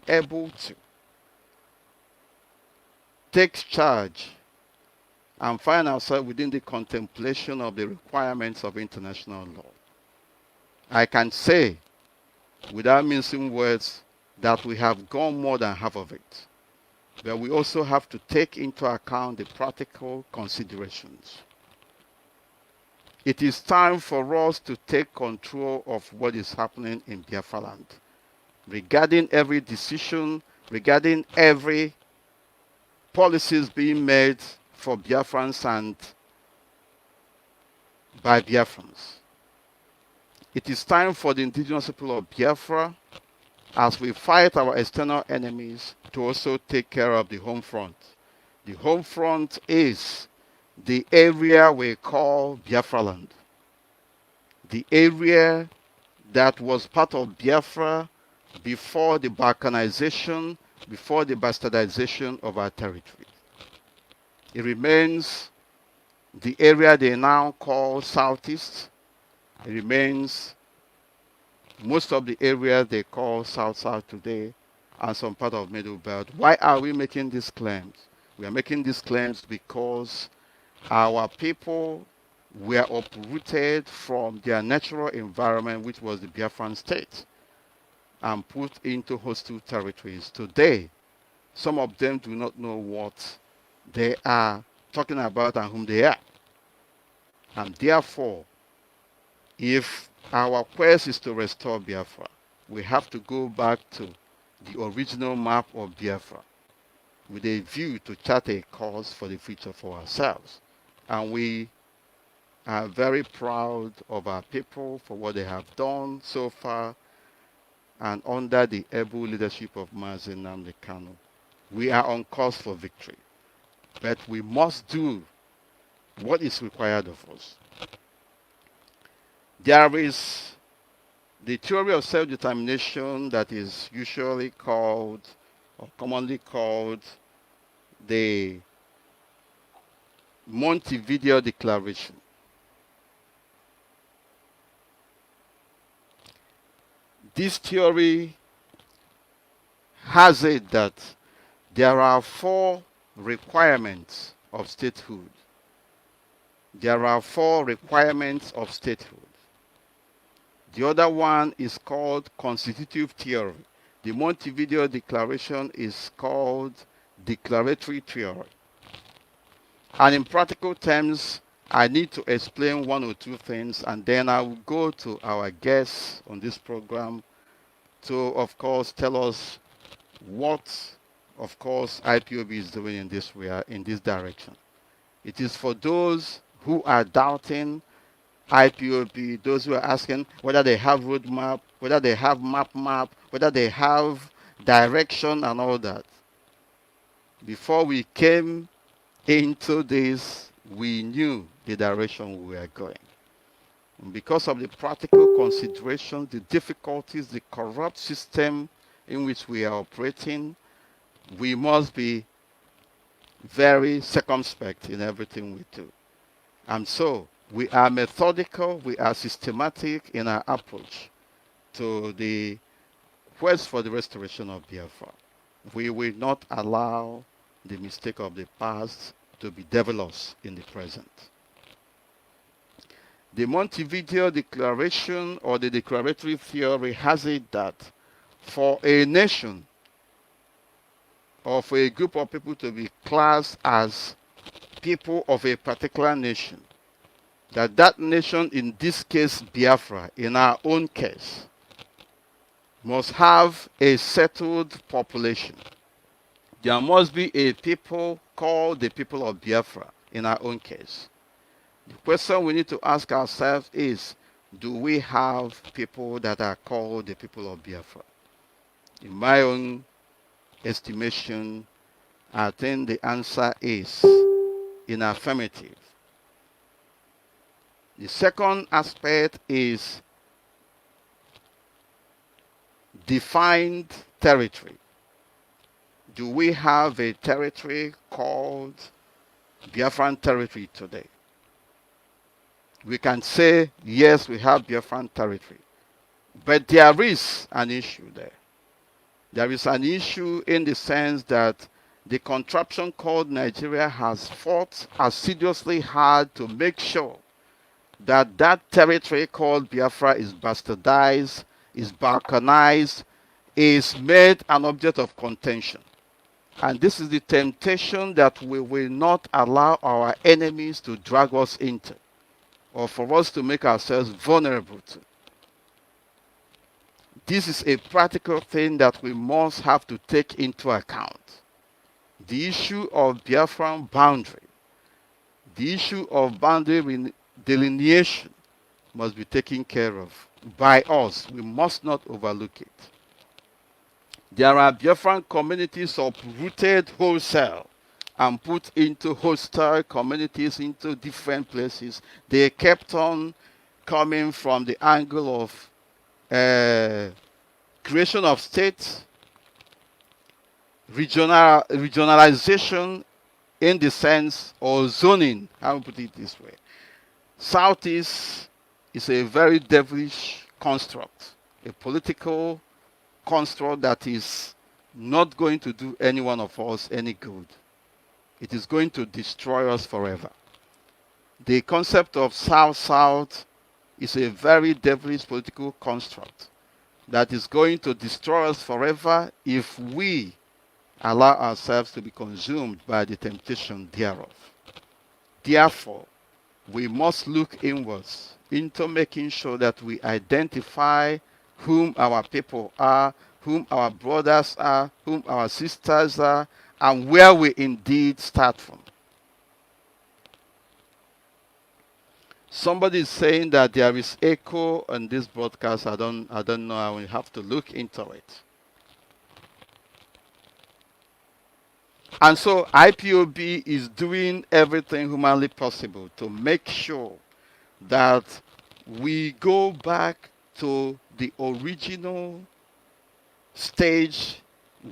able to take charge and find ourselves within the contemplation of the requirements of international law. I can say, without mincing words, that we have gone more than half of it. But we also have to take into account the practical considerations. It is time for us to take control of what is happening in Biafra land. Regarding every decision, regarding every policies being made for Biafrans and by Biafrans. It is time for the indigenous people of Biafra, as we fight our external enemies, to also take care of the home front. The home front is the area we call Biafra land. The area that was part of Biafra before the balkanization, before the bastardization of our territory. It remains the area they now call Southeast. It remains most of the area they call South-South today, and some part of Middle Belt. Why are we making these claims? We are making these claims because our people were uprooted from their natural environment, which was the Biafran state, and put into hostile territories. Today, some of them do not know what they are talking about and whom they are. And therefore, if our quest is to restore Biafra, we have to go back to the original map of Biafra with a view to chart a course for the future for ourselves. And we are very proud of our people for what they have done so far, and under the able leadership of Mazi Nnamdi Kanu, we are on course for victory. But we must do what is required of us. There is the theory of self-determination that is usually called, or commonly called, the Montevideo Declaration. This theory has it that there are 4 requirements of statehood. There are 4 requirements of statehood. The other one is called constitutive theory. The Montevideo Declaration is called declaratory theory. And in practical terms, I need to explain 1 or 2 things, and then I will go to our guests on this program to, of course, tell us what, of course, IPOB is doing in this direction. It is for those who are doubting IPOB, those who are asking whether they have roadmap, whether they have map, whether they have direction and all that. Before we came into this, we knew the direction we were going. And because of the practical considerations, the difficulties, the corrupt system in which we are operating, we must be very circumspect in everything we do. And so, we are methodical, we are systematic in our approach to the quest for the restoration of Biafra. We will not allow the mistake of the past to be developed in the present. The Montevideo Declaration, or the declaratory theory, has it that for a nation or for a group of people to be classed as people of a particular nation, that nation, in this case Biafra, in our own case, must have a settled population. There must be a people called the people of Biafra in our own case. The question we need to ask ourselves is, do we have people that are called the people of Biafra? In my own estimation, I think the answer is in affirmative. The second aspect is defined territory. Do we have a territory called Biafran territory today? We can say, yes, we have Biafran territory. But there is an issue there. There is an issue in the sense that the contraption called Nigeria has fought assiduously hard to make sure that that territory called Biafra is bastardized, is balkanized, is made an object of contention. And this is the temptation that we will not allow our enemies to drag us into, or for us to make ourselves vulnerable to. This is a practical thing that we must have to take into account. The issue of Biafran boundary, the issue of boundary delineation must be taken care of by us. We must not overlook it. There are Biafran communities uprooted wholesale and put into hostile communities, into different places. They kept on coming from the angle of creation of states, regionalization in the sense, or zoning, I will put it this way. Southeast is a very devilish construct, a political construct that is not going to do any one of us any good. It is going to destroy us forever. The concept of South-South is a very devilish political construct that is going to destroy us forever if we allow ourselves to be consumed by the temptation thereof. Therefore, we must look inwards into making sure that we identify whom our people are, whom our brothers are, whom our sisters are, and where we indeed start from. Somebody is saying that there is echo on this broadcast. I don't know. I will have to look into it. And so IPOB is doing everything humanly possible to make sure that we go back to the original stage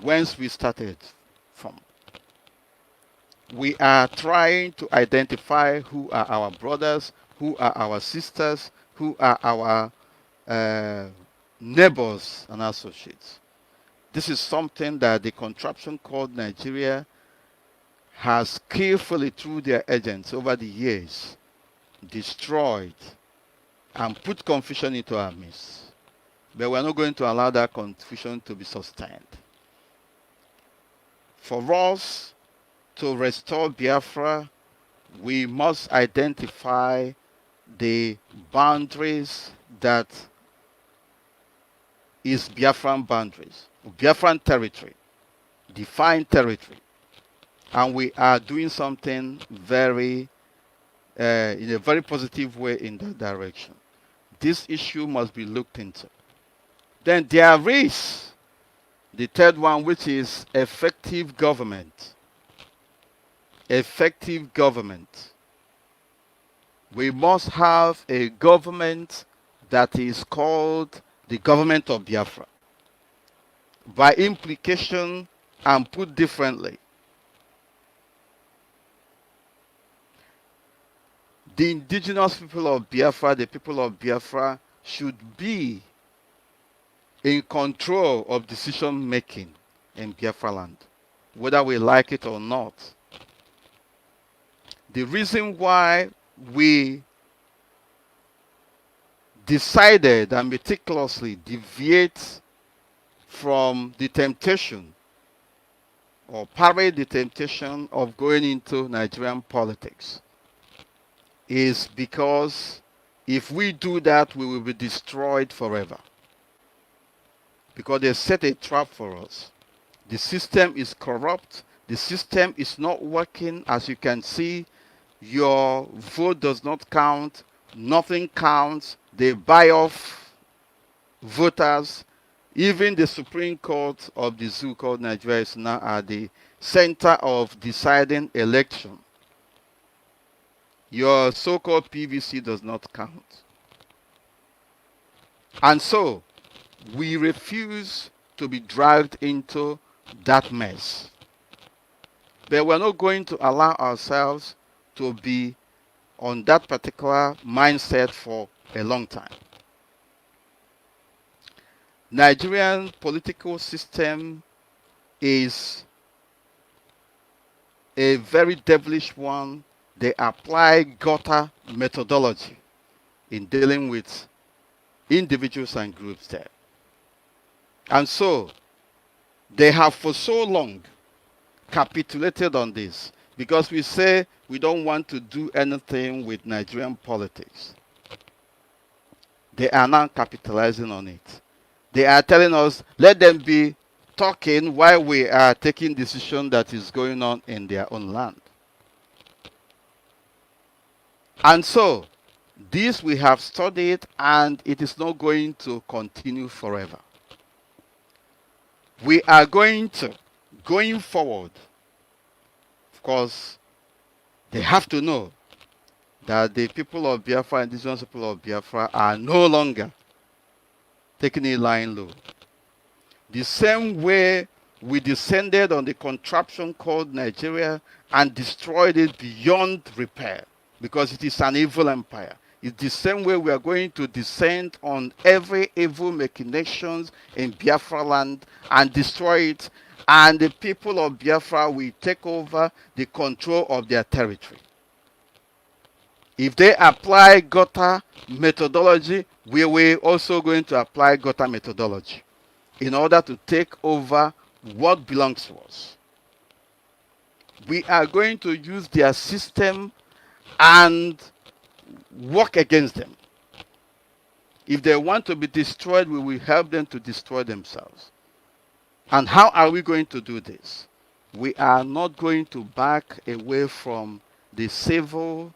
whence we started from. We are trying to identify who are our brothers, who are our sisters, who are our neighbors and associates. This is something that the contraption called Nigeria has carefully, through their agents over the years, destroyed and put confusion into our midst. But we're not going to allow that confusion to be sustained. For us to restore Biafra, we must identify the boundaries that is Biafran boundaries, Biafran territory, defined territory. And we are doing something very, in a very positive way in that direction. This issue must be looked into. Then there is the third one, which is effective government. Effective government. We must have a government that is called the government of Biafra. By implication, and put differently, the indigenous people of Biafra, the people of Biafra, should be in control of decision making in Biafra land, whether we like it or not. The reason why we decided and meticulously deviate from the temptation or parade the temptation of going into Nigerian politics is because if we do that, we will be destroyed forever. Because they set a trap for us. The system is corrupt. The system is not working. As you can see, your vote does not count. Nothing counts. They buy off voters. Even the Supreme Court of the zoo called Nigeria is now at the center of deciding election. Your so-called PVC does not count. And so, we refuse to be dragged into that mess. But we're not going to allow ourselves to be on that particular mindset for a long time. Nigerian political system is a very devilish one. They apply gutter methodology in dealing with individuals and groups there. And so they have for so long capitulated on this because we say we don't want to do anything with Nigerian politics. They are now capitalizing on it. They are telling us, let them be talking while we are taking decision that is going on in their own land. And so, this we have studied and it is not going to continue forever. We are going forward, of course, they have to know that the people of Biafra, indigenous people of Biafra, are no longer taking it lying low. The same way we descended on the contraption called Nigeria and destroyed it beyond repair because it is an evil empire. It's the same way we are going to descend on every evil machinations in Biafra land and destroy it, and the people of Biafra will take over the control of their territory. If they apply gutter methodology, we will also going to apply gutter methodology in order to take over what belongs to us. We are going to use their system and work against them. If they want to be destroyed, we will help them to destroy themselves. And how are we going to do this? We are not going to back away from the civil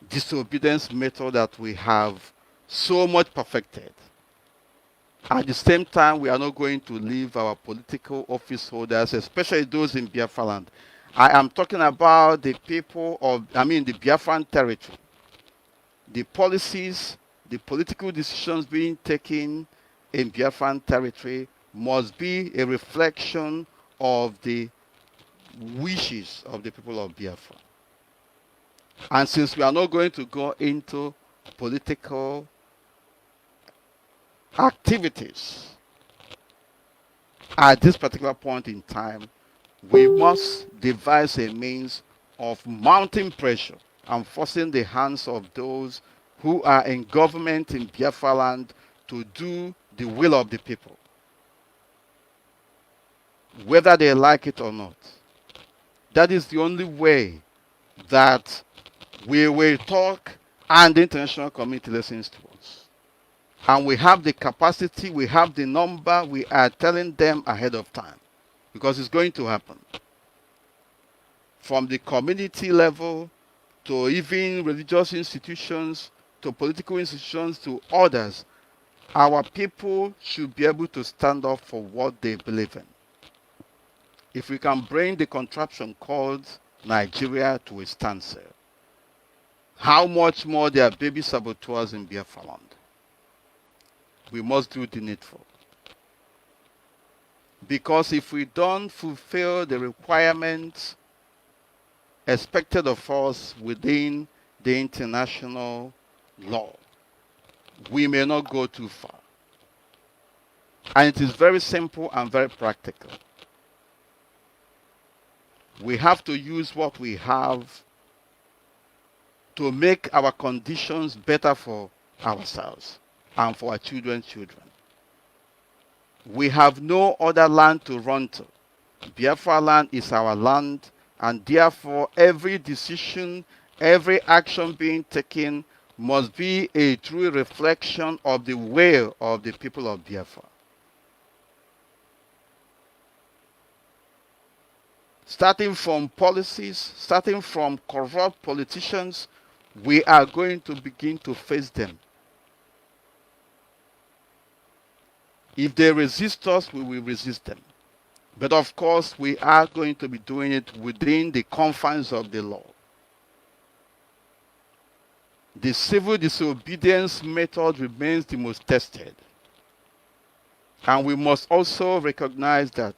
disobedience method that we have so much perfected. At the same time, we are not going to leave our political office holders, especially those in Biafra land. I am talking about the people of, the Biafran territory. The policies, the political decisions being taken in Biafran territory must be a reflection of the wishes of the people of Biafra. And since we are not going to go into political activities at this particular point in time, we must devise a means of mounting pressure and forcing the hands of those who are in government in Biafra land to do the will of the people, whether they like it or not. That is the only way that we will talk and the international community listens to us. And we have the capacity, we have the number, we are telling them ahead of time because it's going to happen. From the community level to even religious institutions to political institutions to others, our people should be able to stand up for what they believe in. If we can bring the contraption called Nigeria to a standstill, how much more there are baby saboteurs in Biafra land? We must do the needful. Because if we don't fulfill the requirements expected of us within the international law, we may not go too far. And it is very simple and very practical. We have to use what we have to make our conditions better for ourselves and for our children's children. We have no other land to run to. Biafra land is our land, and therefore every decision, every action being taken must be a true reflection of the will of the people of Biafra. Starting from policies, starting from corrupt politicians, we are going to begin to face them. If they resist us, we will resist them. But of course, we are going to be doing it within the confines of the law. The civil disobedience method remains the most tested. And we must also recognize that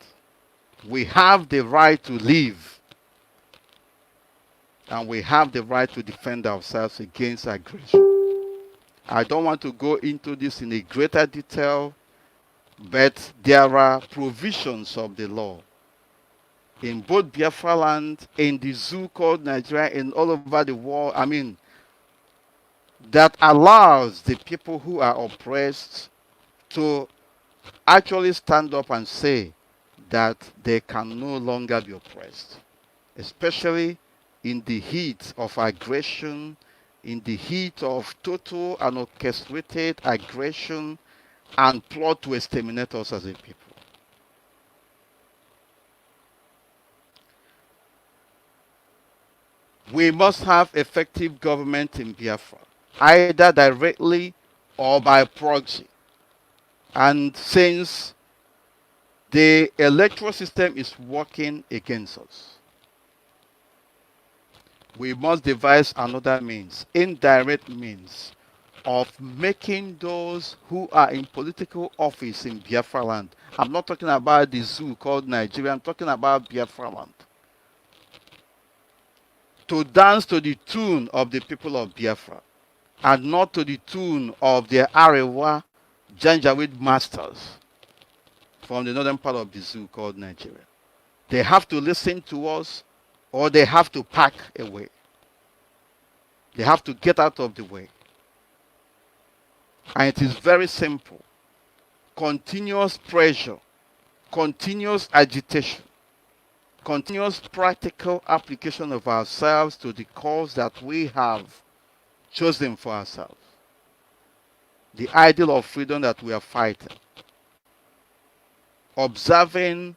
we have the right to live. And we have the right to defend ourselves against aggression. I don't want to go into this in a greater detail, But there are provisions of the law in both Biafra land, in the zoo called Nigeria, and all over the world, that allows the people who are oppressed to actually stand up and say that they can no longer be oppressed, especially in the heat of aggression, in the heat of total and orchestrated aggression and plot to exterminate us as a people. We must have effective government in Biafra, either directly or by proxy. And since the electoral system is working against us, we must devise another means, indirect means, of making those who are in political office in Biafra land. I'm not talking about the zoo called Nigeria, I'm talking about Biafra land. To dance to the tune of the people of Biafra and not to the tune of their Arewa Janjaweed masters from the northern part of the zoo called Nigeria. They have to listen to us or they have to pack away. They have to get out of the way. And it is very simple. Continuous pressure, continuous agitation, continuous practical application of ourselves to the cause that we have chosen for ourselves. The ideal of freedom that we are fighting. Observing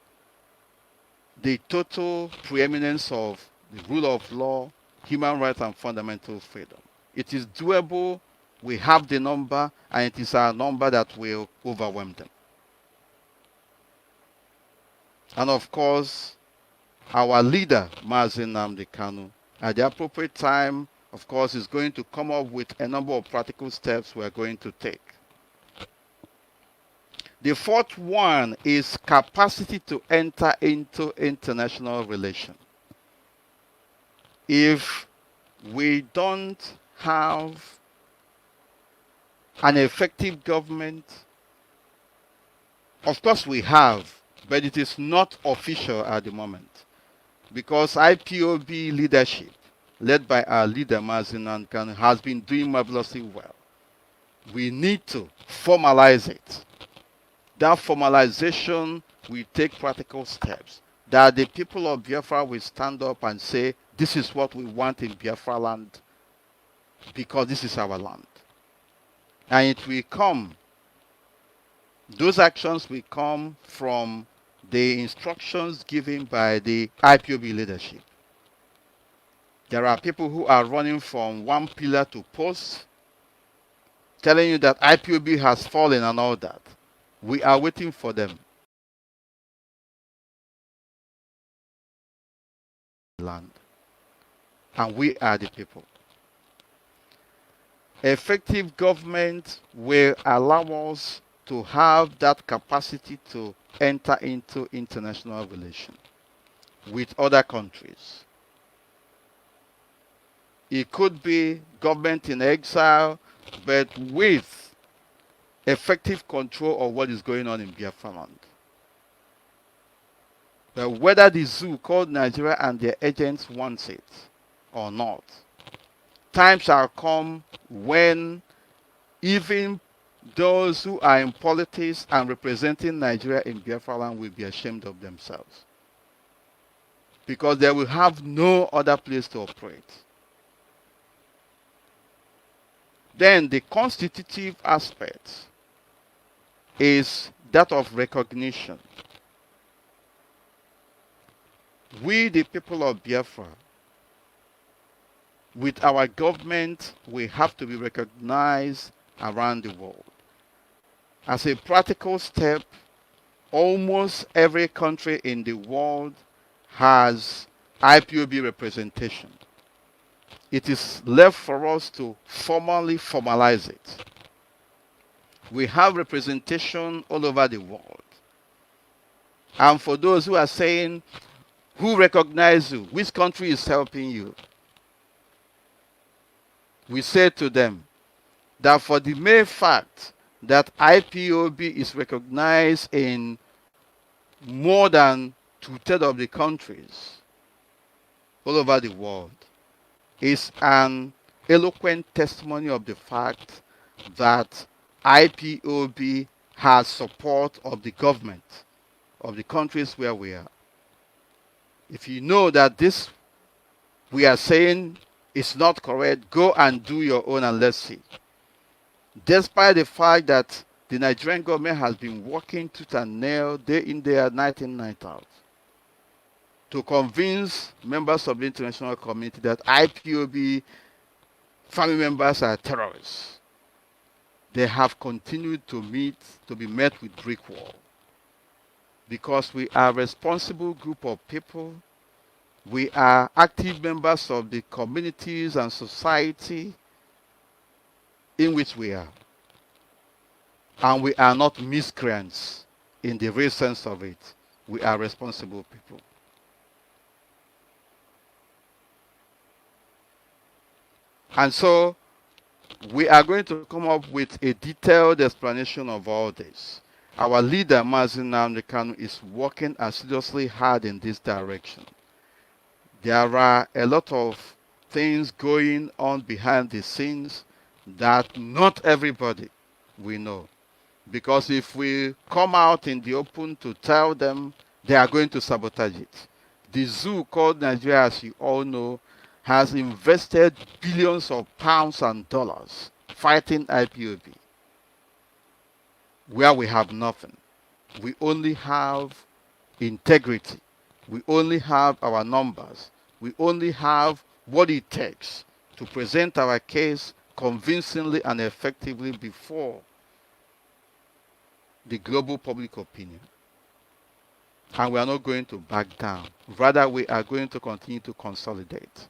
the total preeminence of the rule of law, human rights, and fundamental freedom. It is doable. We have the number, and it is our number that will overwhelm them. And of course, our leader, Mazi, at the appropriate time, of course, is going to come up with a number of practical steps we are going to take. The fourth one is capacity to enter into international relations. If we don't have an effective government, of course we have, but it is not official at the moment. Because IPOB leadership, led by our leader Mazi, has been doing marvelously well. We need to formalize it. That formalization will take practical steps. That the people of Biafra will stand up and say, this is what we want in Biafra land, because this is our land. And it will come, those actions will come from the instructions given by the IPOB leadership. There are people who are running from one pillar to post, telling you that IPOB has fallen and all that. We are waiting for them. Land. And we are the people. Effective government will allow us to have that capacity to enter into international relations with other countries. It could be government in exile, but with effective control of what is going on in Biafra land. But whether the zoo called Nigeria and their agents wants it or not, time shall come when even those who are in politics and representing Nigeria in Biafra land will be ashamed of themselves. Because they will have no other place to operate. Then the constitutive aspect is that of recognition. We, the people of Biafra, with our government, we have to be recognized around the world. As a practical step, almost every country in the world has IPOB representation. It is left for us to formally formalize it. We have representation all over the world. And for those who are saying, who recognize you? Which country is helping you? We say to them that for the mere fact that IPOB is recognized in more than two-thirds of the countries all over the world is an eloquent testimony of the fact that IPOB has support of the government of the countries where we are. If you know that this we are saying is not correct, go and do your own and let's see. Despite the fact that the Nigerian government has been working tooth and nail day in, day out, night in, night out, to convince members of the international community that IPOB family members are terrorists, they have continued to be met with brick wall. Because we are a responsible group of people, we are active members of the communities and society in which we are. And we are not miscreants in the real sense of it. We are responsible people. And so we are going to come up with a detailed explanation of all this. Our leader, Mazi, is working assiduously hard in this direction. There are a lot of things going on behind the scenes that not everybody will know. Because if we come out in the open to tell them, they are going to sabotage it. The zoo called Nigeria, as you all know, has invested billions of pounds and dollars fighting IPOB, where we have nothing. We only have integrity. We only have our numbers. We only have what it takes to present our case convincingly and effectively before the global public opinion. And we are not going to back down. Rather, we are going to continue to consolidate.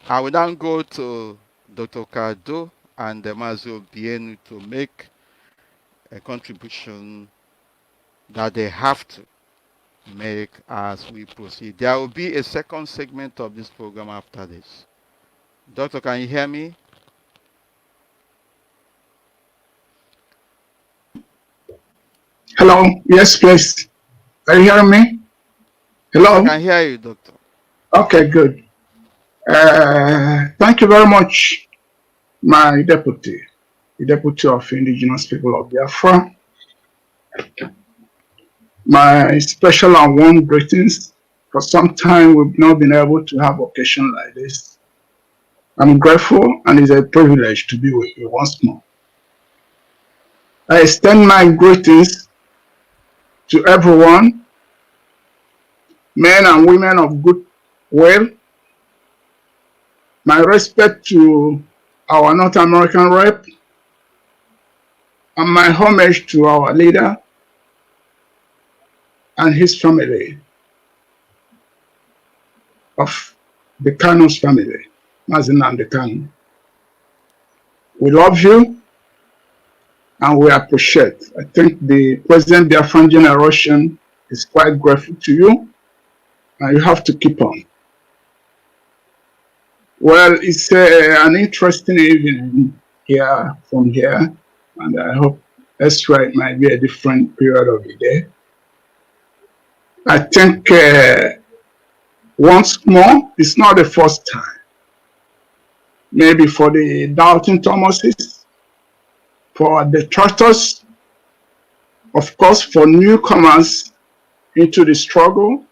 I will now go to Dr. Kado and Mazi Obienu to make a contribution that they have to make as we proceed. There will be a second segment of this program after this. Doctor, can you hear me? Hello. Yes, please. Are you hearing me? Hello? I can hear you, Doctor. Okay, good. Thank you very much, my deputy, the deputy of indigenous people of Biafra. My special and warm greetings. For some time, we've not been able to have occasion like this. I'm grateful, and it's a privilege to be with you once more. I extend my greetings to everyone, men and women of good will. My respect to our North American rep, and my homage to our leader and his family of the Kanu's family, Mazi and the Kanu. We love you and we appreciate. I think the present Biafran generation is quite grateful to you, and you have to keep on. Well, it's an interesting evening here from here, and I hope extra it might be a different period of the day. I think once more, it's not the first time. Maybe for the doubting Thomases, for the traitors, of course, for newcomers into the struggle,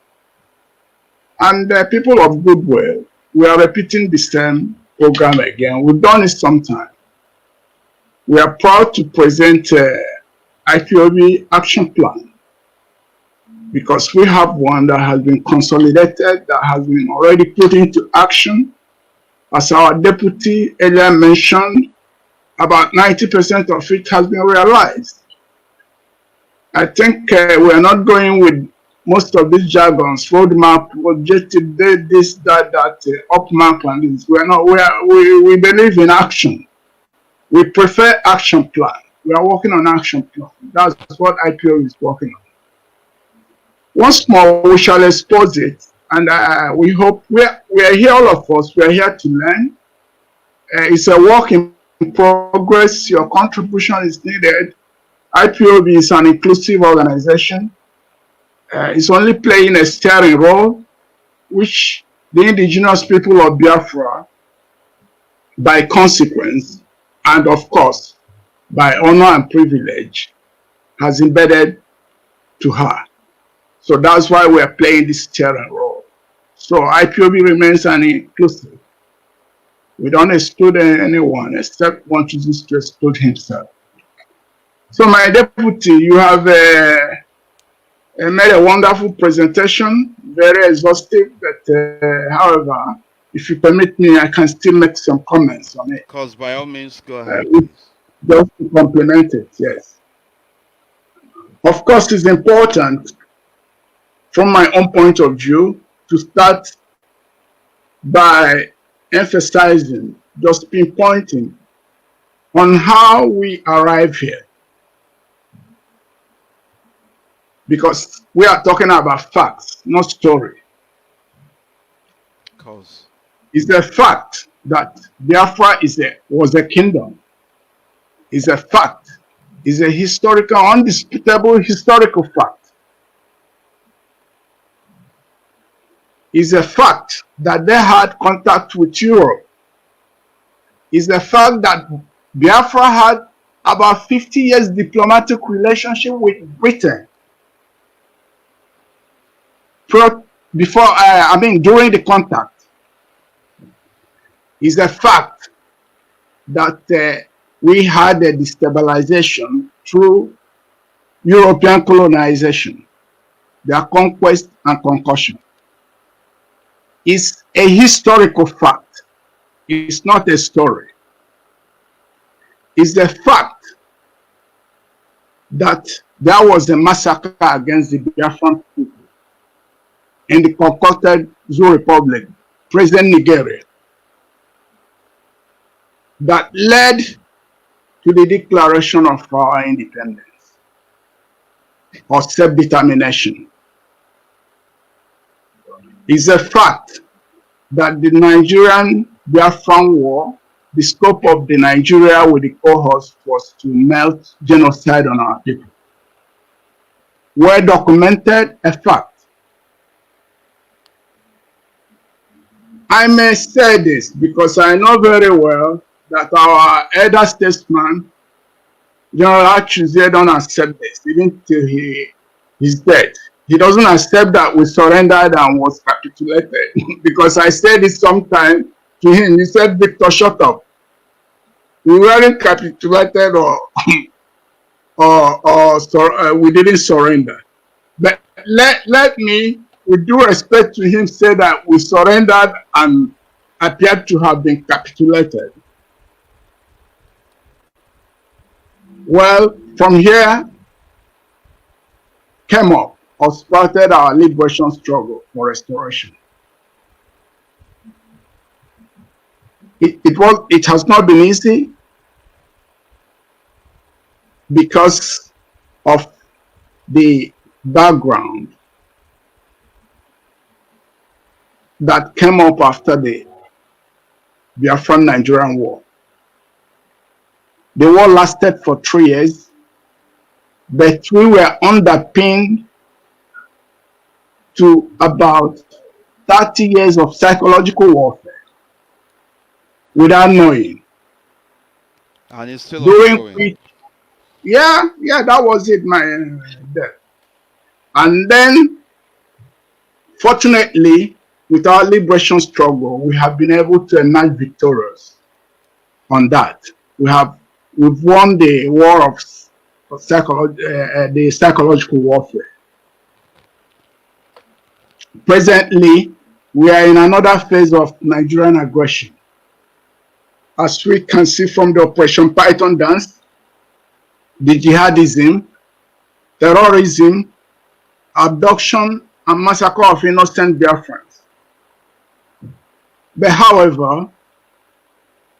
and people of goodwill. We are repeating the same program again. We've done it sometime. We are proud to present IPOB action plan because we have one that has been consolidated, that has been already put into action. As our deputy earlier mentioned, about 90% of it has been realized. I think we are not going with most of these jargons, roadmap, objective, this, that, up map, and this. We believe in action. We prefer action plan. We are working on action plan. That's what IPO is working on. Once more, we shall expose it, and we hope we are here, all of us. We are here to learn. It's a work in progress. Your contribution is needed. IPOB is an inclusive organization. It's only playing a steering role, which the indigenous people of Biafra, by consequence, and of course, by honor and privilege, has embedded to her. So that's why we're playing this steering role. So IPOB remains an inclusive. We don't exclude anyone except one chooses to exclude himself. So my deputy, you have made a wonderful presentation, very exhaustive, but however, if you permit me, I can still make some comments on it. Because by all means, go ahead, please. Just to complement it, yes. Of course, it's important from my own point of view to start by emphasizing, just pinpointing on how we arrive here. Because we are talking about facts, not story. Cause It's a fact that Biafra was a kingdom. It's a fact. It's a historical, undisputable historical fact. It's a fact that they had contact with Europe. It's a fact that Biafra had about 50 years diplomatic relationship with Britain. During the contact. It's a fact that we had a destabilization through European colonization, their conquest and concussion. It's a historical fact. It's not a story. It's a fact that there was a massacre against the Biafran people in the concocted Zoo Republic, present Nigeria, that led to the declaration of our independence or self-determination. It's a fact that the Nigerian Biafran War, the scope of the Nigeria with the cohorts was to melt genocide on our people. Well documented, a fact. I may say this because I know very well that our elder statesman, General Rapture, don't accept this, even till he's dead. He doesn't accept that we surrendered and was capitulated. Because I said it sometime to him, he said, Victor, shut up. We weren't capitulated or we didn't surrender. But let me, with due respect to him, say that we surrendered and appeared to have been capitulated. Well, from here came up or started our liberation struggle for restoration. It has not been easy because of the background that came up after the Biafran-Nigerian War. The war lasted for 3 years, but we were underpinned to about 30 years of psychological warfare without knowing. And it's still ongoing. Yeah, that was it, my death. And then, fortunately, with our liberation struggle, we have been able to emerge victorious on that. We've won the war of the psychological warfare. Presently, we are in another phase of Nigerian aggression. As we can see from the Operation Python dance, the jihadism, terrorism, abduction, and massacre of innocent Biafrans. But however,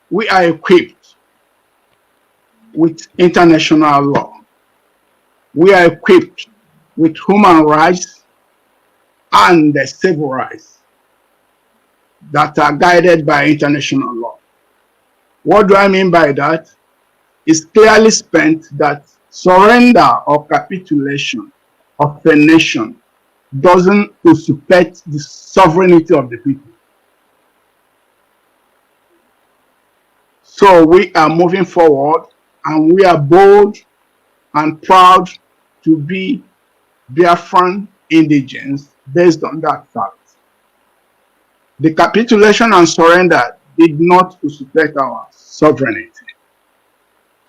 we are equipped with international law. We are equipped with human rights and civil rights that are guided by international law. What do I mean by that? It's clearly spent that surrender or capitulation of a nation doesn't usurpate the sovereignty of the people. So we are moving forward, and we are bold and proud to be Biafran indigenes based on that fact. The capitulation and surrender did not usurpate our sovereignty.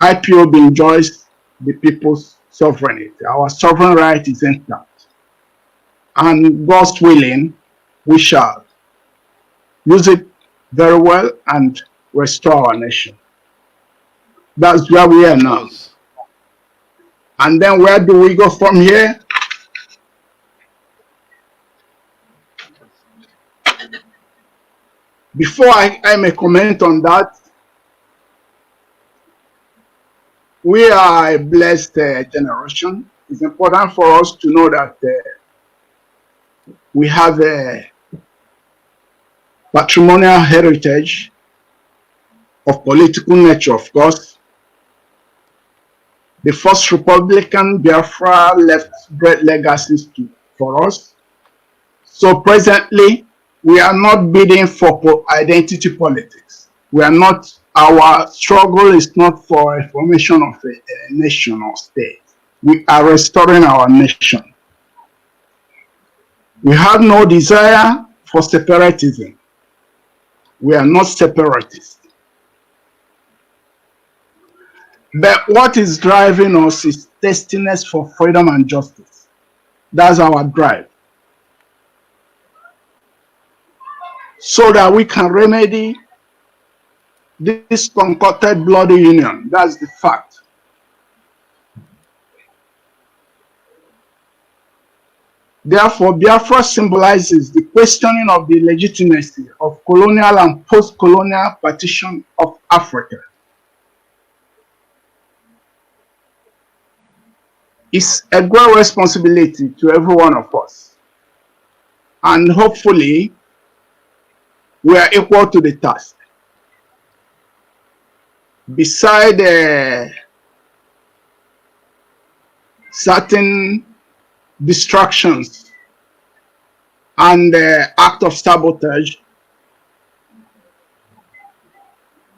IPOB enjoys the people's sovereignty. Our sovereign right is intact. And God's willing, we shall use it very well and restore our nation. That's where we are now. And then where do we go from here? Before I may comment on that, we are a blessed generation. It's important for us to know that we have a patrimonial heritage of political nature, of course. The first Republican Biafra left great legacies for us. So presently, we are not bidding for identity politics. We are not, our struggle is not for a formation of a nation or state. We are restoring our nation. We have no desire for separatism. We are not separatists. But what is driving us is thirstiness for freedom and justice. That's our drive. So that we can remedy this concocted bloody union. That's the fact. Therefore, Biafra symbolizes the questioning of the legitimacy of colonial and post-colonial partition of Africa. It's a great responsibility to every one of us. And hopefully, we are equal to the task. Beside certain distractions and act of sabotage,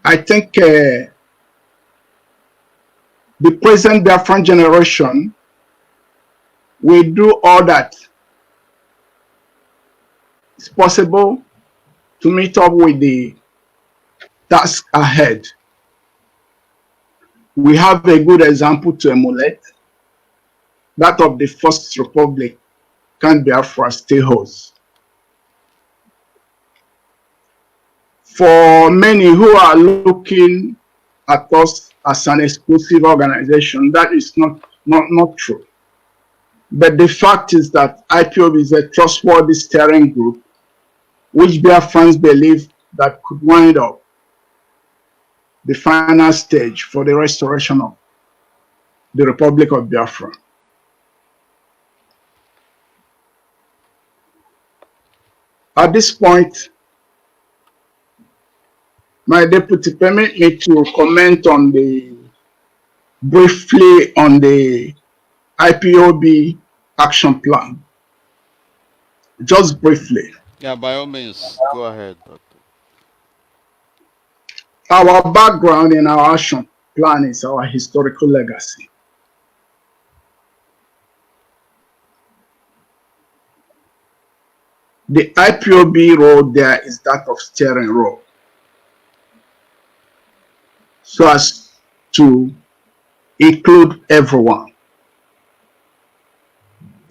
I think the present Biafran generation will do all that is possible to meet up with the task ahead. We have a good example to emulate, that of the First Republic Biafra still holds. For many who are looking at us as an exclusive organization, that is not true. But the fact is that IPOB is a trustworthy steering group which Biafrans believe that could wind up the final stage for the restoration of the Republic of Biafra. At this point, my deputy, permit me to comment on briefly on the IPOB action plan. Just briefly. Yeah, by all means, go ahead, Doctor. Our background in our action plan is our historical legacy. The IPOB role there is that of steering role, so as to include everyone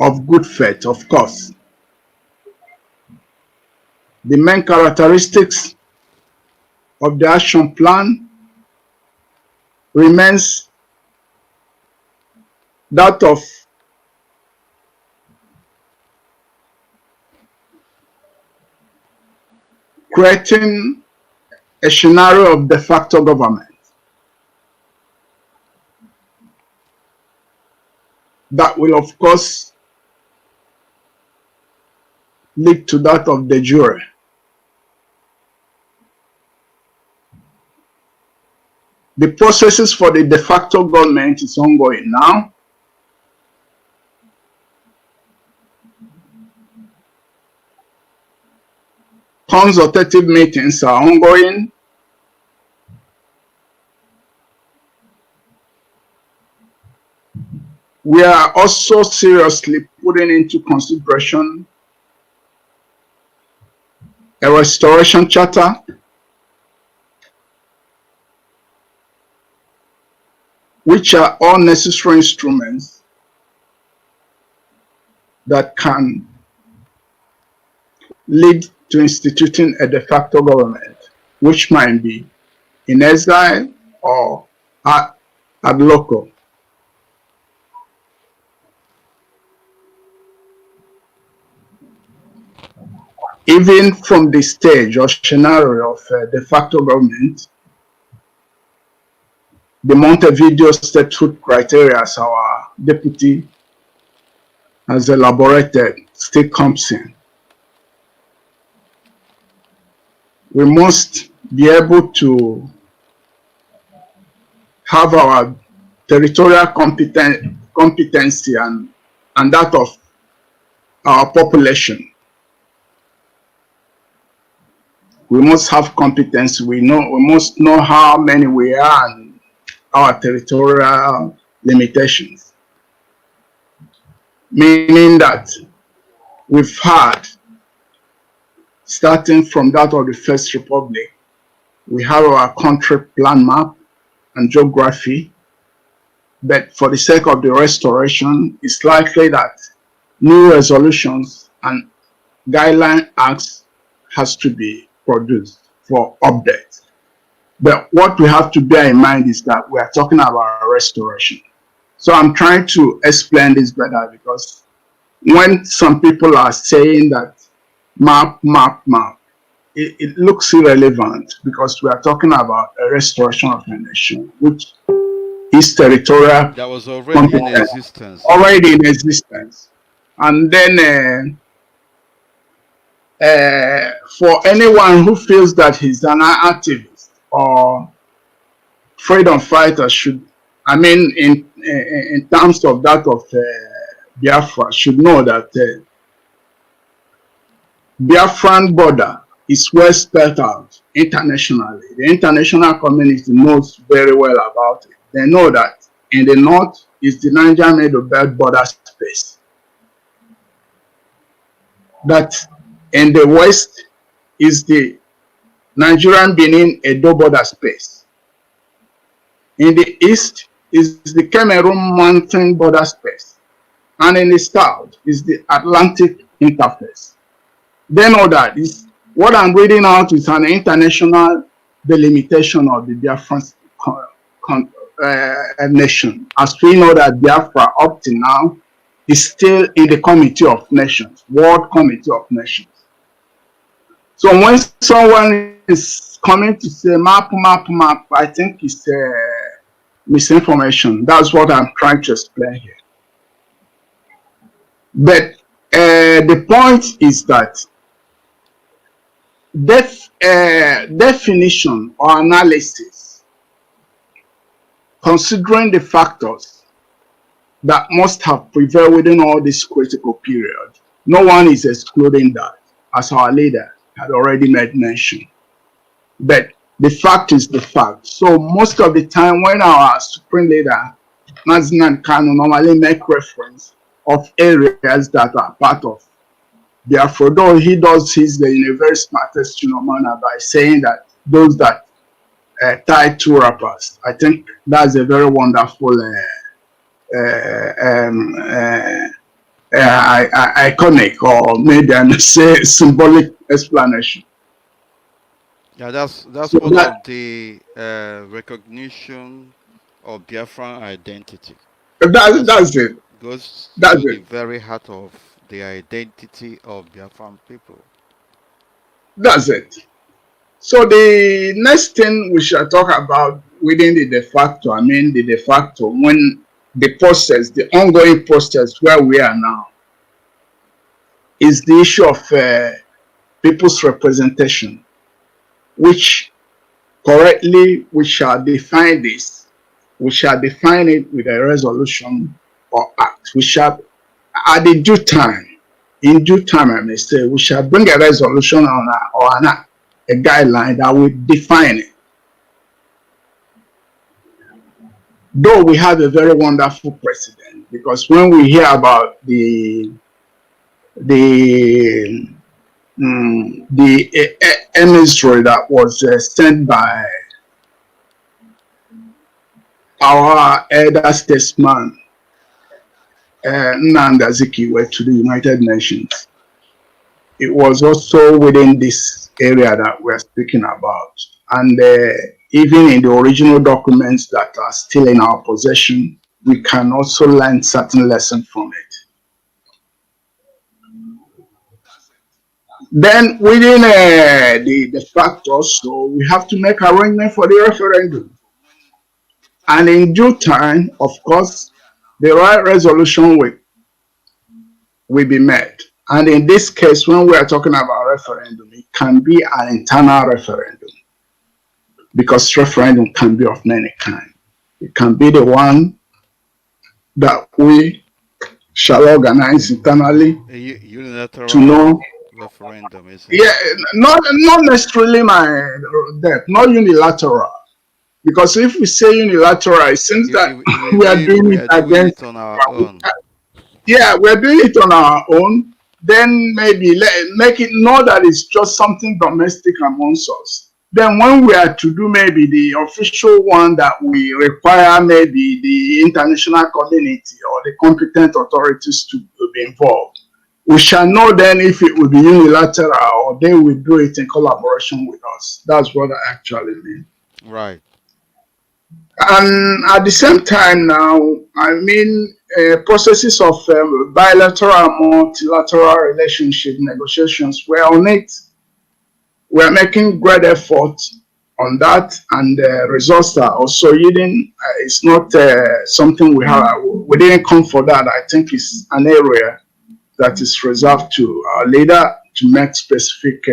of good faith, of course. The main characteristics of the action plan remains that of creating a scenario of de facto government that will, of course, lead to that of de jure. The processes for the de facto government is ongoing now. Consultative meetings are ongoing. We are also seriously putting into consideration a restoration charter, which are all necessary instruments that can lead to instituting a de facto government, which might be in exile or ad loco. Even from the stage or scenario of de facto government, the Montevideo statehood criteria, as our deputy has elaborated, still comes in. We must be able to have our territorial competency and that of our population. We must have competence. We must know how many we are and our territorial limitations. Meaning that we've had, starting from that of the First Republic, we have our country plan map and geography, but for the sake of the restoration, it's likely that new resolutions and guideline acts has to be produced for update. But what we have to bear in mind is that we are talking about restoration. So I'm trying to explain this better, because when some people are saying that map, it looks irrelevant, because we are talking about a restoration of a nation, which is territorial That was already in existence. already in existence. And then for anyone who feels that he's an activist or freedom fighter should, I mean, in terms of that of Biafra, should know that Biafran border is well spelled out internationally. The international community knows very well about it. They know that in the north is the Niger-Medo belt border space. That in the west is the Nigerian-Benin Edo border space. In the east is the Cameroon mountain border space. And in the south is the Atlantic interface. They know that what I'm reading out is an international delimitation of the Biafran nation. As we know that Biafra up to now is still in the Committee of Nations, World Committee of Nations. So when someone is coming to say map, I think it's misinformation. That's what I'm trying to explain here. But the point is that definition or analysis, considering the factors that must have prevailed within all this critical period, no one is excluding that, as our leader had already made mention. But the fact is the fact. So most of the time when our supreme leader, Mazi and Kanu, normally make reference of areas that are part of Biafra, though he does his in a very smartest manner by saying that those that tie two rappers. I think that's a very wonderful iconic, or maybe I say symbolic explanation. Yeah, that's So one of the recognition of Biafran identity. that's it. Goes That's to the it. very heart of the identity of Biafran people. That's it. So the next thing we shall talk about within the de facto, I mean the de facto, when the process, the ongoing process where we are now, is the issue of people's representation, which correctly, we shall define this. We shall define it with a resolution or act. We shall, at the due time, in due time, I may say, we shall bring a resolution on or an act, a guideline that will define it. Though we have a very wonderful president, because when we hear about the emissary that was sent by our elder statesman, Nnamdi Azikiwe, to the United Nations, it was also within this area that we're speaking about. And even in the original documents that are still in our possession, we can also learn certain lessons from it. Then within the factors, so we have to make arrangement for the referendum. And in due time, of course, the right resolution will be met. And in this case, when we are talking about referendum, it can be an internal referendum, because referendum can be of many kinds. It can be the one that we shall organize internally unilateral to know referendum, is it? Yeah, not necessarily not unilateral. Because if we say unilateral, it seems that we are doing it against on our own. Yeah, we're doing it on our own. Then maybe make it know that it's just something domestic amongst us. Then when we are to do maybe the official one that we require maybe the international community or the competent authorities to be involved, we shall know then if it will be unilateral or they will do it in collaboration with us. That's what I actually mean. Right. And at the same time now, I mean, processes of bilateral, multilateral relationship negotiations, we're on it. We're making great effort on that, and the results are also yielding. It's not something we didn't come for that. I think it's an area that is reserved to our leader to make specific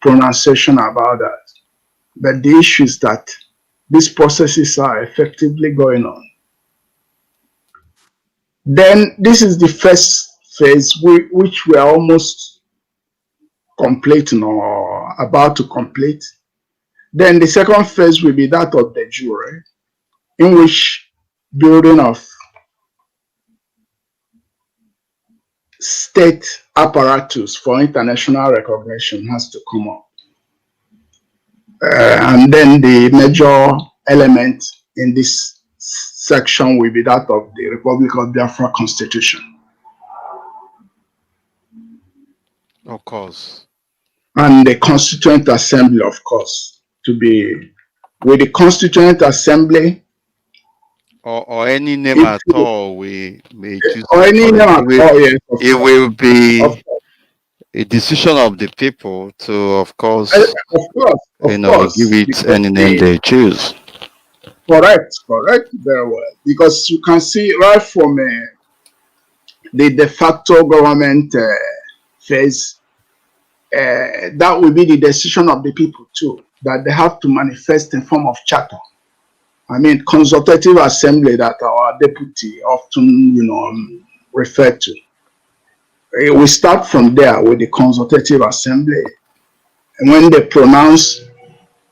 pronunciation about that. But the issue is that these processes are effectively going on. Then this is the first phase, which we are almost completing or about to complete. Then the second phase will be that of the jury, in which building of state apparatus for international recognition has to come up. And then the major element in this section will be that of the Republic of Biafra Constitution. Of course. And the Constituent Assembly, of course, to be with the Constituent Assembly. Or any name at all we may choose. Or any name at all, yes. It will be a decision of the people to, of course, give it any name they choose. Correct, very well. Because you can see right from the de facto government phase, that will be the decision of the people too, that they have to manifest in form of charter. I mean, consultative assembly that our deputy often, referred to. We start from there with the consultative assembly. And when they pronounce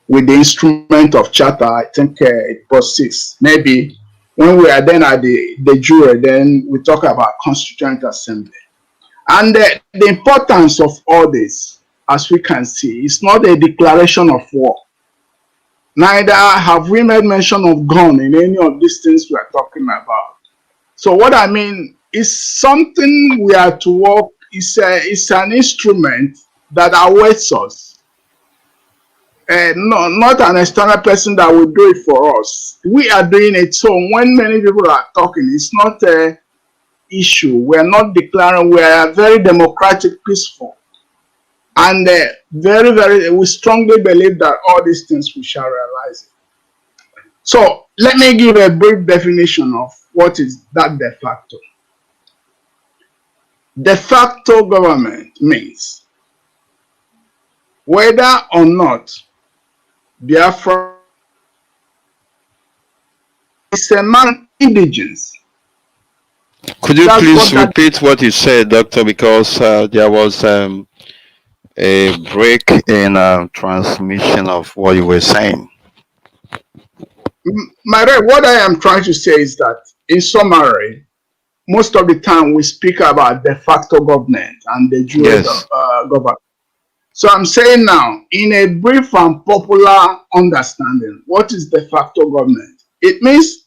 with the instrument of charter, I think it proceeds. Maybe when we are then at the jury, then we talk about constituent assembly. And the importance of all this, as we can see, is not a declaration of war. Neither have we made mention of gun in any of these things we are talking about. So what I mean is something we are to work, it's an instrument that awaits us. No, not an external person that will do it for us. We are doing it. So when many people are talking, it's not an issue. We're not declaring, we are very democratic, peaceful. And we strongly believe that all these things we shall realize it. So let me give a brief definition of what is that de facto. De facto government means whether or not Biafra is a man indigenous. Could you That's please what that. repeat what you said, Doctor? Because there was a break in transmission of what you were saying. What I am trying to say is that, in summary, most of the time we speak about de facto government and the jure Yes. government. So I'm saying now, in a brief and popular understanding, what is de facto government? It means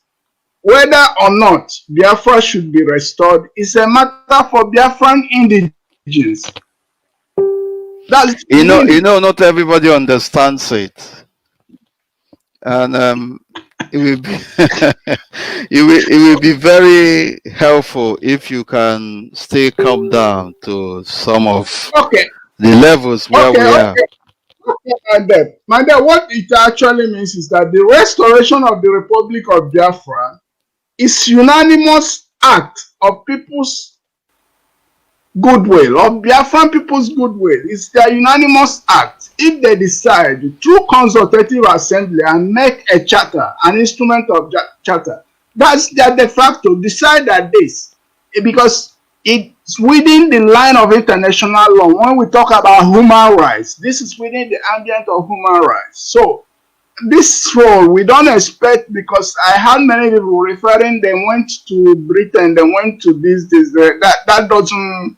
whether or not Biafra should be restored is a matter for Biafran indigenes. That's the meaning. Not everybody understands it, and it will be it will be very helpful if you can stay calm down to some of Okay, the levels where okay, we are. okay. My dad, what it actually means is that the restoration of the Republic of Biafra is unanimous act of people's goodwill, of Biafran people's goodwill. It's their unanimous act. If they decide through consultative assembly and make a charter, an instrument of charter, that's their de facto decide that this, because it's within the line of international law. When we talk about human rights, this is within the ambient of human rights. So this role we don't expect, because I had many people referring, they went to Britain, they went to this, that doesn't,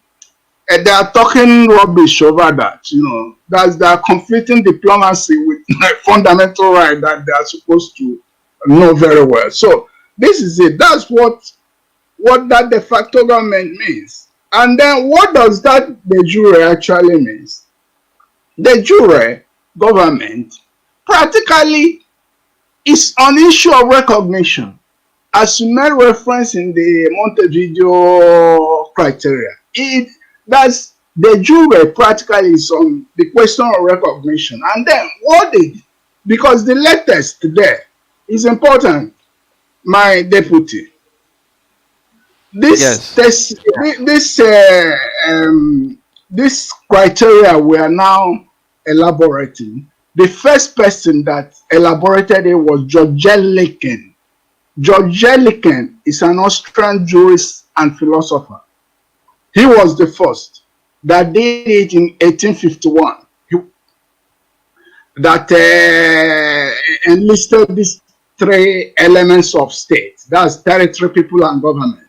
they are talking rubbish over that, they are conflicting diplomacy with fundamental right that they are supposed to know very well. So this is it. That's what that de facto government means. And then what does that de jure actually means? De jure government practically is an issue of recognition, as you made reference in the Montevideo criteria. That's the jure practically is on the question of recognition. And then what because the latest there is important, my deputy. This Yes. this criteria we are now elaborating. The first person that elaborated it was George Jelliken. George Jelliken is an Austrian jurist and philosopher. He was the first that did it in 1851. That enlisted these three elements of state. That's territory, people, and government.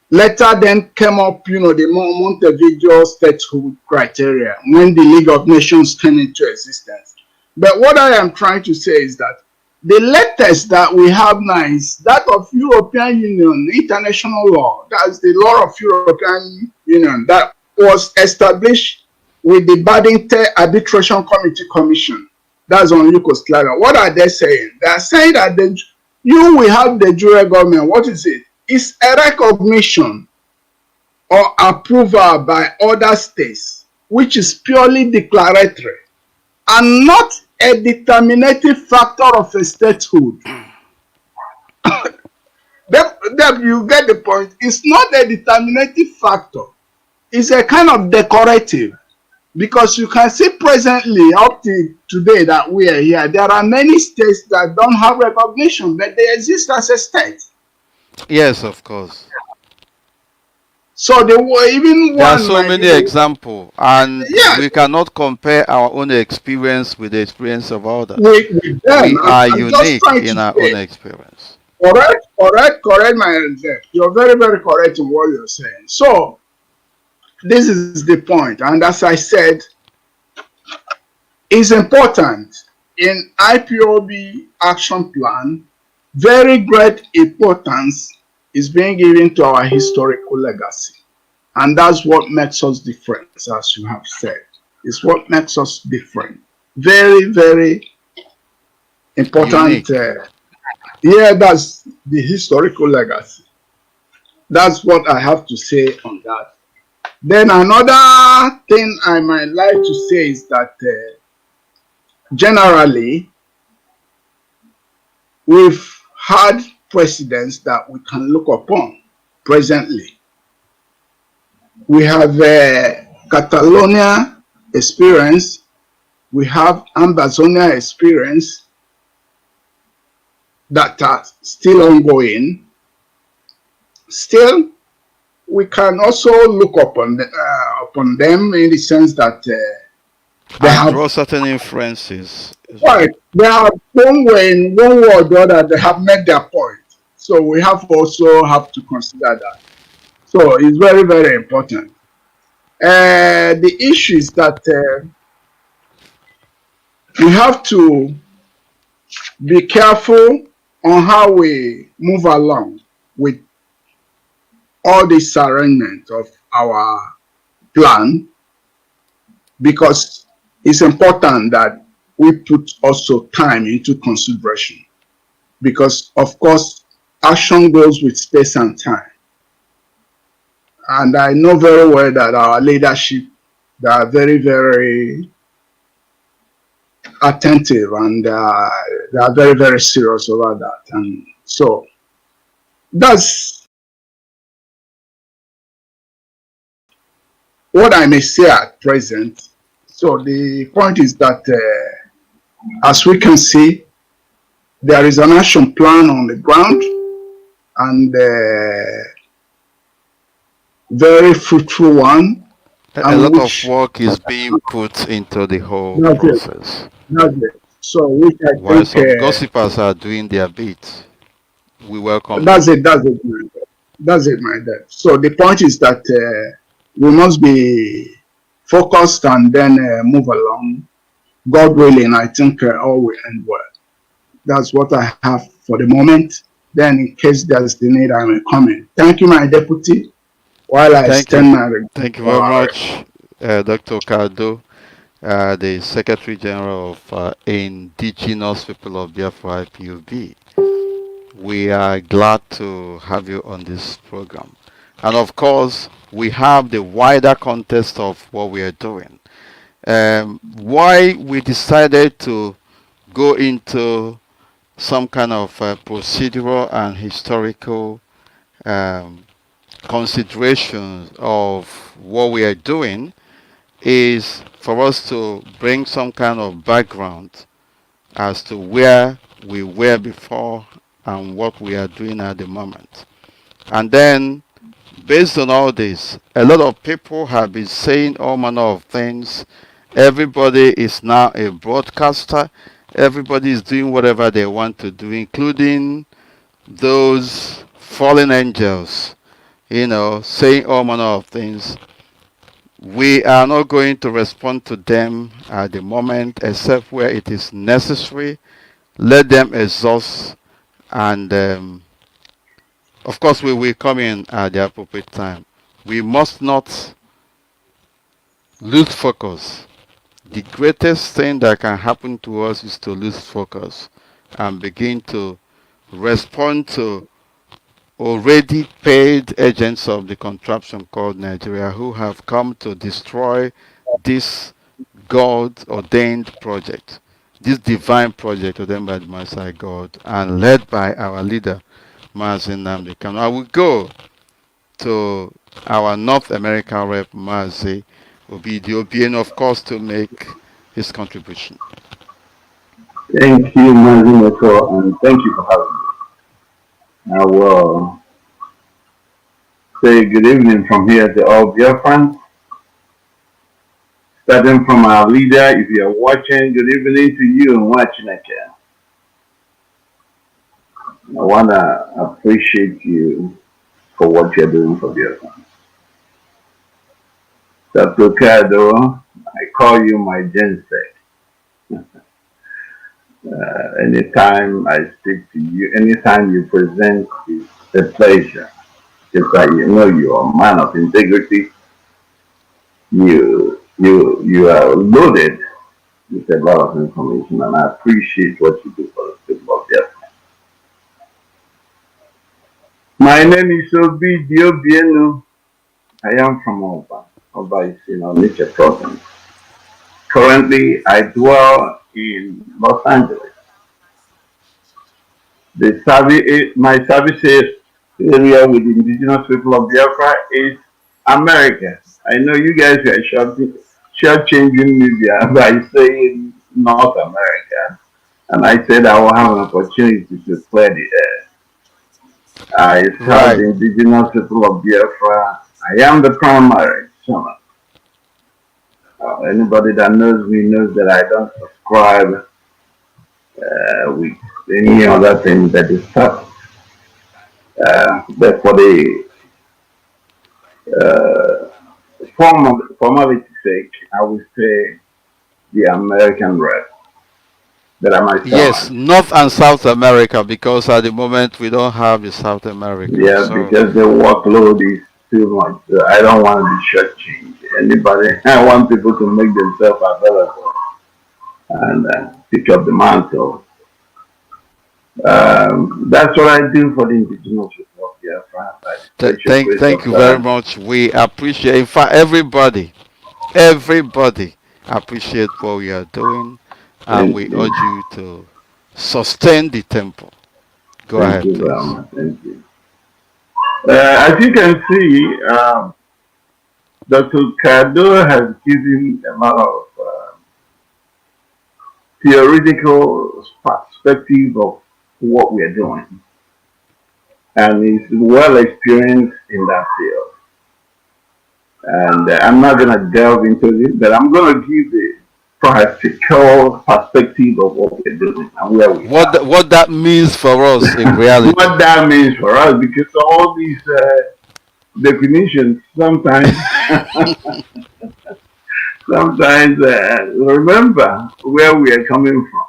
Later then came up, the Montevideo statehood criteria when the League of Nations came into existence. But what I am trying to say is that the latest that we have now is that of European Union, international law. That's the law of European Union that was established with the Badington Arbitration Committee Commission. That's on Yugoslavia. What are they saying? They are saying that you will have the jure government. What is it? It's a recognition or approval by other states, which is purely declaratory and not a determinative factor of a statehood. You get the point. It's not a determinative factor. It's a kind of decorative. Because you can see presently, up to today that we are here, there are many states that don't have recognition, but they exist as a state. Yes, of course. So there were even There are one. so many examples, and Yeah, we cannot compare our own experience with the experience of others. with them. We are I'm just unique trying in to our say, own experience. correct, my left. You're very, very correct in what you're saying. So this is the point, and as I said, it's important in IPOB action plan. Very great importance is being given to our historical legacy, and that's what makes us different, as you have said. It's what makes us different. Very, very important. Yeah, that's the historical legacy. That's what I have to say on that. Then another thing I might like to say is that generally we've had presidents that we can look upon presently. We have Catalonia experience, We have ambassador experience that are still ongoing. Still, we can also look upon them in the sense that they And have draw certain inferences as well. right, they have one way in one way or the other they have made their point. So we have also have to consider that. So it's very very important. The issue is that we have to be careful on how we move along with all this arrangement of our plan because it's important that we put also time into consideration because of course action goes with space and time, and I know very well that our leadership, they are very very attentive and they are very very serious about that, and so that's what I may say at present. So the point is that as we can see, there is an action plan on the ground and very fruitful one, A and lot of which work is being put into the whole that's it, process, that's it. So which I while think some gossipers are doing their bit. We welcome that's them. it, that's it, my dad. That's it, my dad. So the point is that we must be focused and then move along. God willing, I think all will end well. That's what I have for the moment. Then, in case there's the need, I will comment. Thank you, my deputy. While I Thank you. extend my regard Thank you to very our much, Dr. Cardo, the Secretary General of Indigenous People of Biafra IPUB. We are glad to have you on this program. And of course, we have the wider context of what we are doing. Why we decided to go into some kind of procedural and historical um, considerations of what we are doing is for us to bring some kind of background as to where we were before and what we are doing at the moment. And then, based on all this, a lot of people have been saying all manner of things. Everybody is now a broadcaster. Everybody is doing whatever they want to do, including those fallen angels, saying all manner of things. We are not going to respond to them at the moment, except where it is necessary. Let them exhaust, and of course, we will come in at the appropriate time. We must not lose focus. The greatest thing that can happen to us is to lose focus and begin to respond to already paid agents of the contraption called Nigeria who have come to destroy this God ordained project, this divine project ordained by the Most High God and led by our leader, Mazi. I will go to our North American rep, Mazi Obidio, and of course, to make his contribution. Thank you, Mazi Mefor, and thank you for having me. I will say good evening from here to all Biafrans, starting from our leader. If you are watching, good evening to you and watching again. I want to appreciate you for what you're doing for Biafrans. Dr. Kado, I call you my gensec. Anytime I speak to you, anytime you present, it's a pleasure. Just that you know you are a man of integrity. You are loaded with a lot of information, and I appreciate what you do for the people of Biafra. My name is Obi Diobienu. I am from Oba. Oba is in Onitsha province. Currently, I dwell in Los Angeles. My service area with indigenous people of Biafra is America. I know you guys are shortchanging media by saying North America, and I said I will have an opportunity to clear the air. I tell Right. the indigenous people of Biafra, I am the primary son. Anybody that knows me knows that I don't subscribe with any other thing that is tough. But for the formality's sake, I would say the American rep that I might Yes, someone. North and South America, because at the moment we don't have the South America. Yeah, So because the workload is too much. So I don't want to be shortchanged. Anybody, I want people to make themselves available and pick up the mantle. That's what I do for the indigenous people of Biafra by the special grace thank of you very God. much. We appreciate, in fact, everybody appreciate what we are doing, and Thank we you. urge you to sustain the temple. Go Thank ahead, you very please. much. Thank you. As you can see, Dr. Kado has given a lot of theoretical perspective of what we are doing, and he's well experienced in that field. And I'm not going to delve into this, but I'm going to give the practical perspective of what we're doing and where we are. What that means for us in reality. What that means for us, because all these definitions sometimes, remember where we are coming from.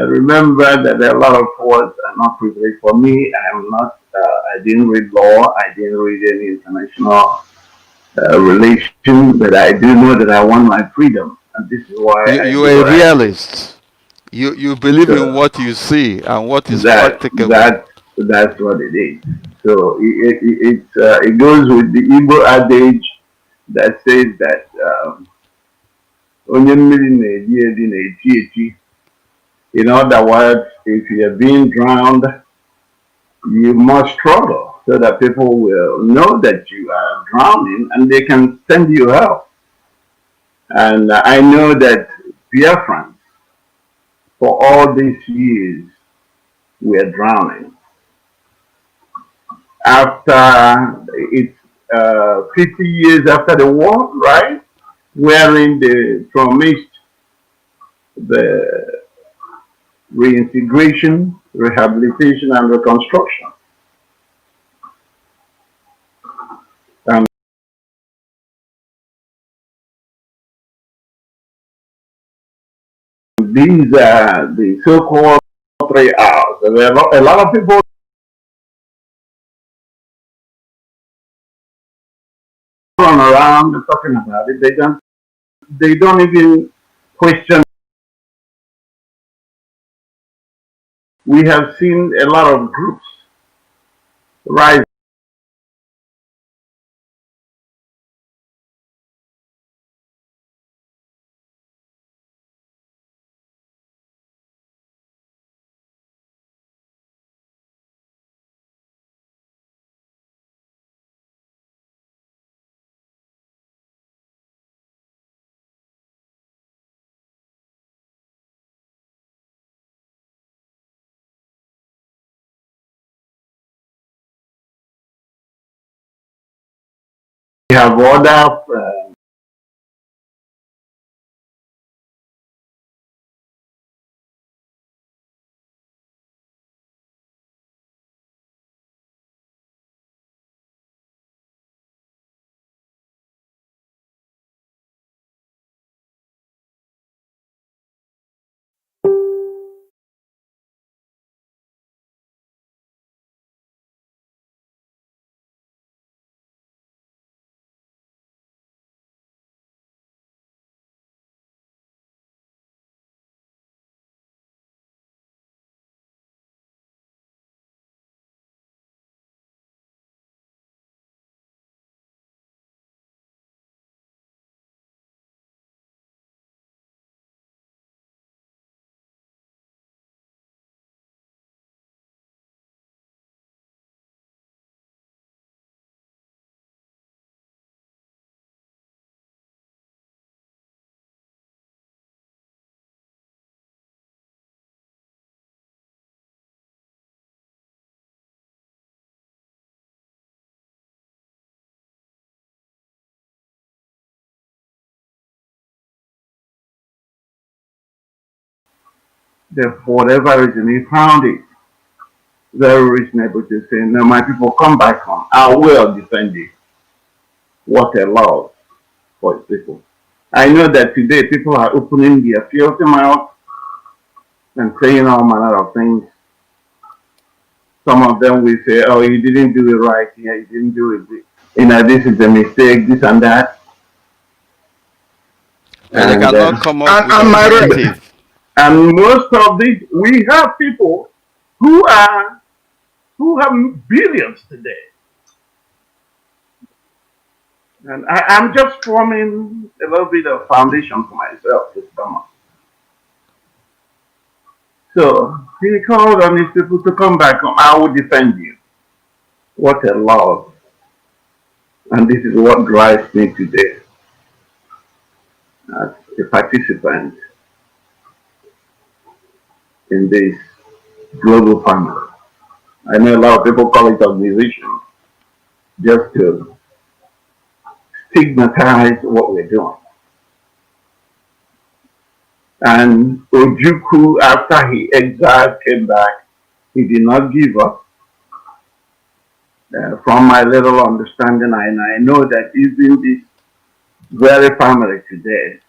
Remember that there are a lot of words are not privileged. For me, I am not. I didn't read law. I didn't read any international relation, but I do know that I want my freedom, and this is why I You do are a what I do. realist. You believe in So what you see and what is that practicable. that that's what it is. So it goes with the Igbo adage that says that onye mmiri na-eji edi na-eti eti. In other words, if you're being drowned, you must struggle so that people will know that you are drowning and they can send you help. And I know that Biafrans, for all these years, were drowning. After it's 50 years after the war, right? Wherein they promised the reintegration, rehabilitation, and reconstruction. And these are the so-called 3 hours. There are a lot of people run around talking about it. They don't even question. We have seen a lot of groups rise we have other For whatever reason, he found it very reasonable to say, no, my people, come back home. I will defend you. What a love for his people. I know that today people are opening their filthy mouth and saying all manner of things. Some of them will say, oh, he didn't do it right here, he didn't do it. This is a mistake, this and that. But they And, cannot come up with and my alternative. and most of these, we have people who have billions today. And I'm just forming a little bit of foundation for myself this summer. So he called on his people to come back home. I will defend you. What a love. And this is what drives me today as a participant in this global family. I know a lot of people call it organization just to stigmatize what we're doing. And Ojukwu, after he exiled, came back. He did not give up. From my little understanding, and I know that even this very family today,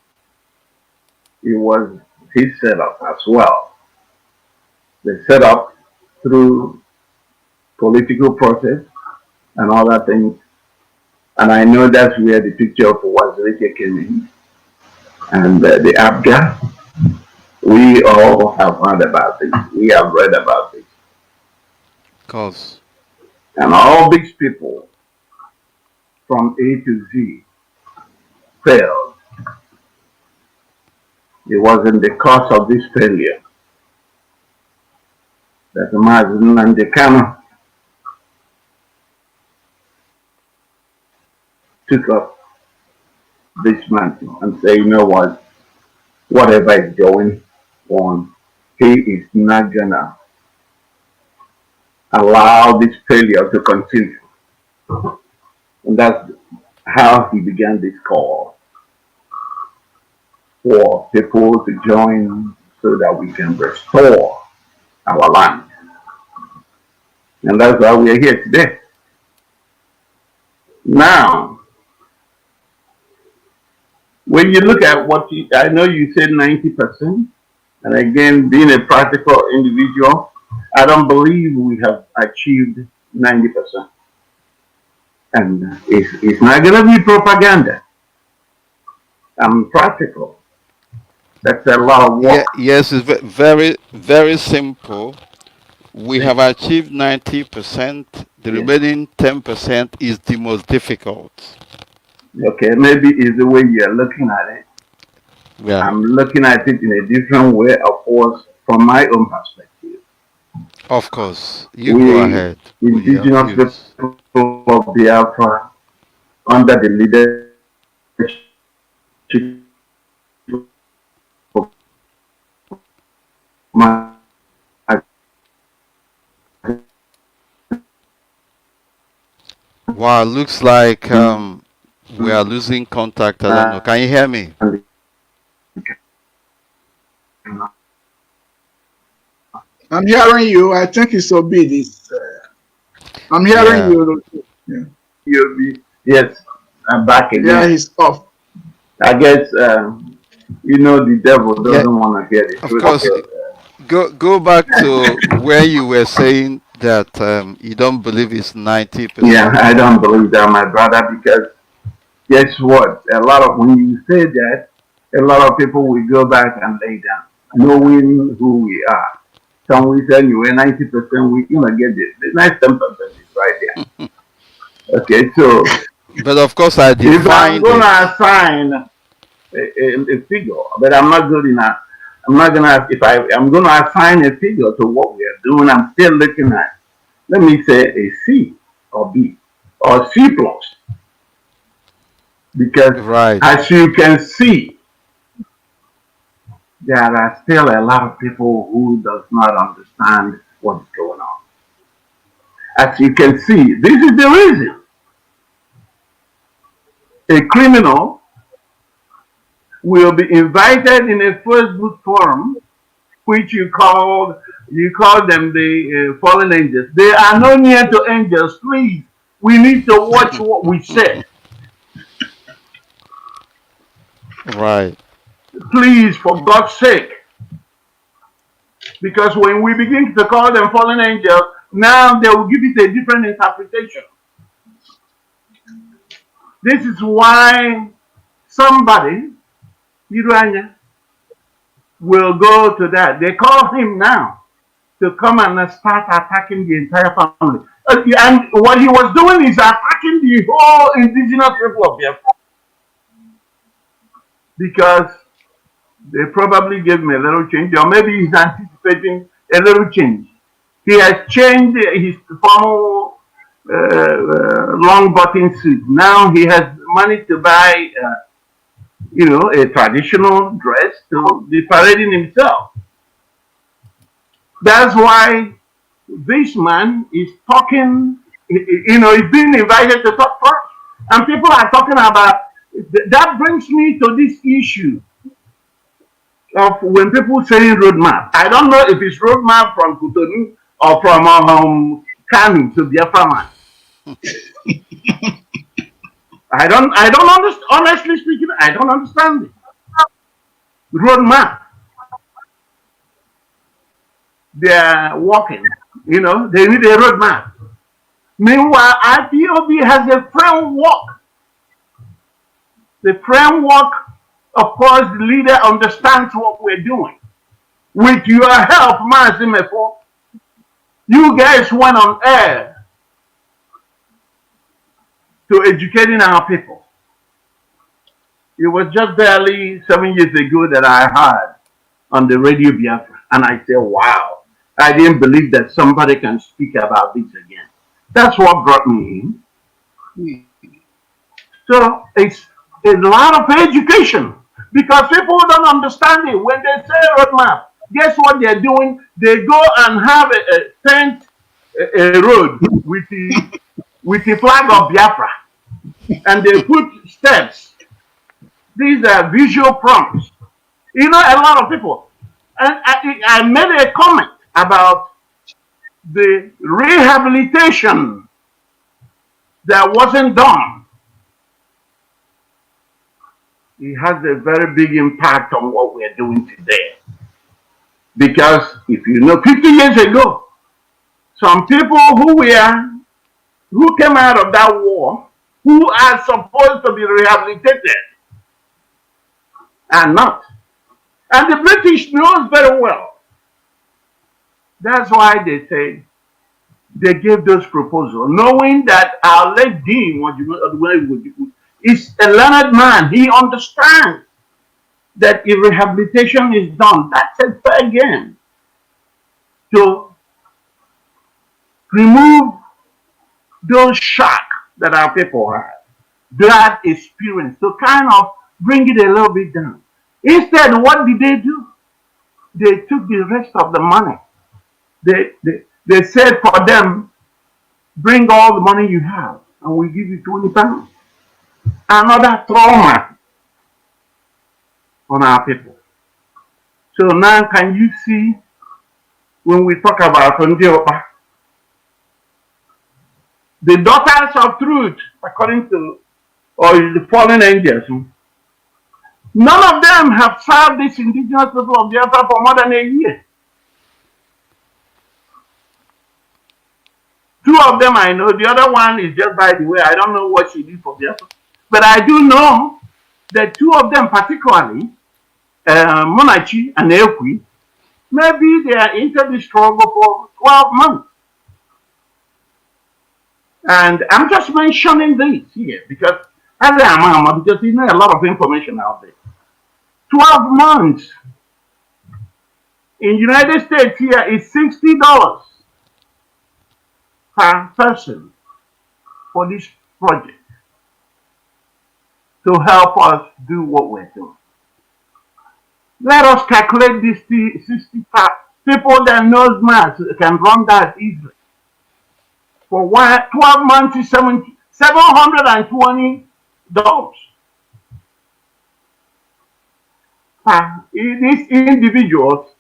it was his setup as well. They set up through political process and other things. And I know that's where the picture of Wazirike came in. And the Abga, we all have heard about this. We have read about this. Cause And all these people from A to Z failed. It was in the course of this failure that Mazi and the Kano took up this mantle and say, you know what, whatever is going on, he is not gonna allow this failure to continue. And that's how he began this call for people to join so that we can restore our land. And that's why we are here today. Now, when you look at what I know you said 90%, and again, being a practical individual, I don't believe we have achieved 90%. And it's not going to be propaganda. I'm practical. That's a lot of work. yes, it's very, very simple. We have achieved 90%. The Yes. remaining 10% is the most difficult. Okay, maybe it's the way you're looking at it. Yeah, I'm looking at it in a different way, of course, from my own perspective. of course. You go We, ahead with your indigenous views. people of Biafra, under the leadership of Mazi, Wow, looks like we are losing contact. I don't know. Can you hear me? I'm hearing you. I think it's Obid. I'm hearing Yeah. you. Yeah, yes, I'm back yeah, again. he's off. I guess, the devil Yeah, doesn't want to hear the of truth. course. Go back to where you were saying that you don't believe it's Yeah, 90%. I don't believe that, my brother, because guess what? When you say that, a lot of people will go back and lay down, knowing who we are. Some will tell you, 90%, we get the nice 10% is right there. Okay, so But of course, I if I'm defined going it. to assign a figure, but I'm not good enough. I'm not gonna if I'm gonna assign a figure to what we are doing, I'm still looking at, let me say, a C or B or C plus. Because Right. as you can see, there are still a lot of people who does not understand what's going on. As you can see, this is the reason a criminal will be invited in a Facebook forum which you call them the fallen angels. They are no near to angels. Please, we need to watch what we say. Right. Please, for God's sake. Because when we begin to call them fallen angels, now they will give it a different interpretation. This is why somebody, Iranya, will go to that. They call him now to come and start attacking the entire family. And what he was doing is attacking the whole indigenous people of Biafra. Because they probably gave him a little change, or maybe he's anticipating a little change. He has changed his formal long button suit. Now he has money to buy, a traditional dress to be parading himself. That's why this man is talking, he's being invited to talk first. And people are talking about, that brings me to this issue of when people say roadmap. I don't know if it's roadmap from Cotonou or from Kanu to Biafra. I don't understand. Honestly speaking, I don't understand it. Roadmap. They are walking. They need a roadmap. Meanwhile, IPOB has a framework. The framework, of course, the leader understands what we're doing. With your help, Mazi Mefor, you guys went on air to educating our people. It was just barely 7 years ago that I heard on the radio Biafra, and I said, wow, I didn't believe that somebody can speak about this again. That's what brought me in. So it's a lot of education, because people don't understand it. When they say roadmap, guess what they're doing? They go and have a road with the flag of Biafra, and they put steps. These are visual prompts. A lot of people. And I made a comment about the rehabilitation that wasn't done. It has a very big impact on what we're doing today. Because if 50 years ago, some people who came out of that war, who are supposed to be rehabilitated, are not. And the British knows very well. That's why they say they gave those proposals, knowing that our late Dean is a learned man. He understands that if rehabilitation is done, that's a fair game to remove those shock that our people had, that experience, to kind of bring it a little bit down. Instead, what did they do? They took the rest of the money. They said for them, bring all the money you have, and we'll give you 20 pounds. Another trauma on our people. So now can you see, when we talk about Ndiopa, the daughters of truth, according to, or the fallen angels, none of them have served this indigenous people of Biafra for more than a year. 2 of them I know, the other one is just by the way. I don't know what she did for Biafra. But I do know that 2 of them, particularly, Monachi and Ekwi, maybe they are into the struggle for 12 months. And I'm just mentioning this here because a lot of information out there. 12 months in United States here is $60 per person for this project to help us do what we're doing. Let us calculate this 60 people that knows math can run that easily. For 12 months is $720. These individuals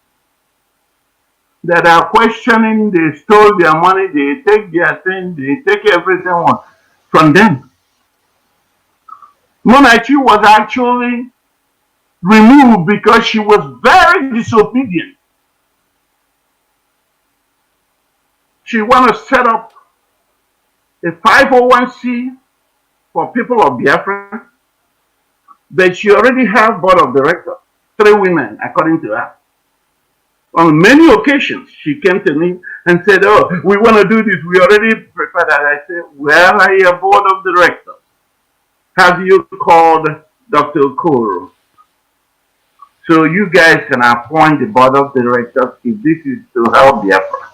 that are questioning, they stole their money, they take their thing, they take everything from them. Monarchy was actually removed because she was very disobedient. She wanted to set up a 501c for people of Biafra, but she already have board of directors, 3 women, according to her. On many occasions, she came to me and said, "Oh, we want to do this. We already prepared that." I said, "Where are your board of directors? Have you called Dr. Okoro so you guys can appoint the board of directors if this is to help Biafra?"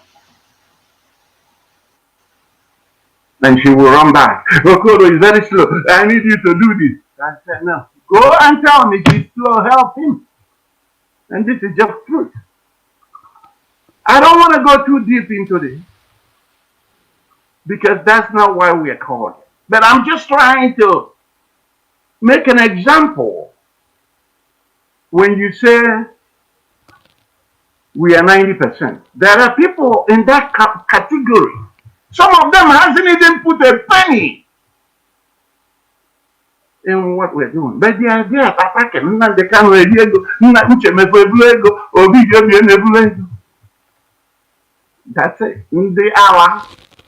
And she will run back. "Okoro is very slow. I need you to do this." I said, "No. Go and tell me he's slow. Help him." And this is just truth. I don't want to go too deep into this because that's not why we are called. But I'm just trying to make an example. When you say we are 90%, there are people in that category. Some of them hasn't even put a penny in what we're doing. But they are there attacking. They can't really go. That's it. They are.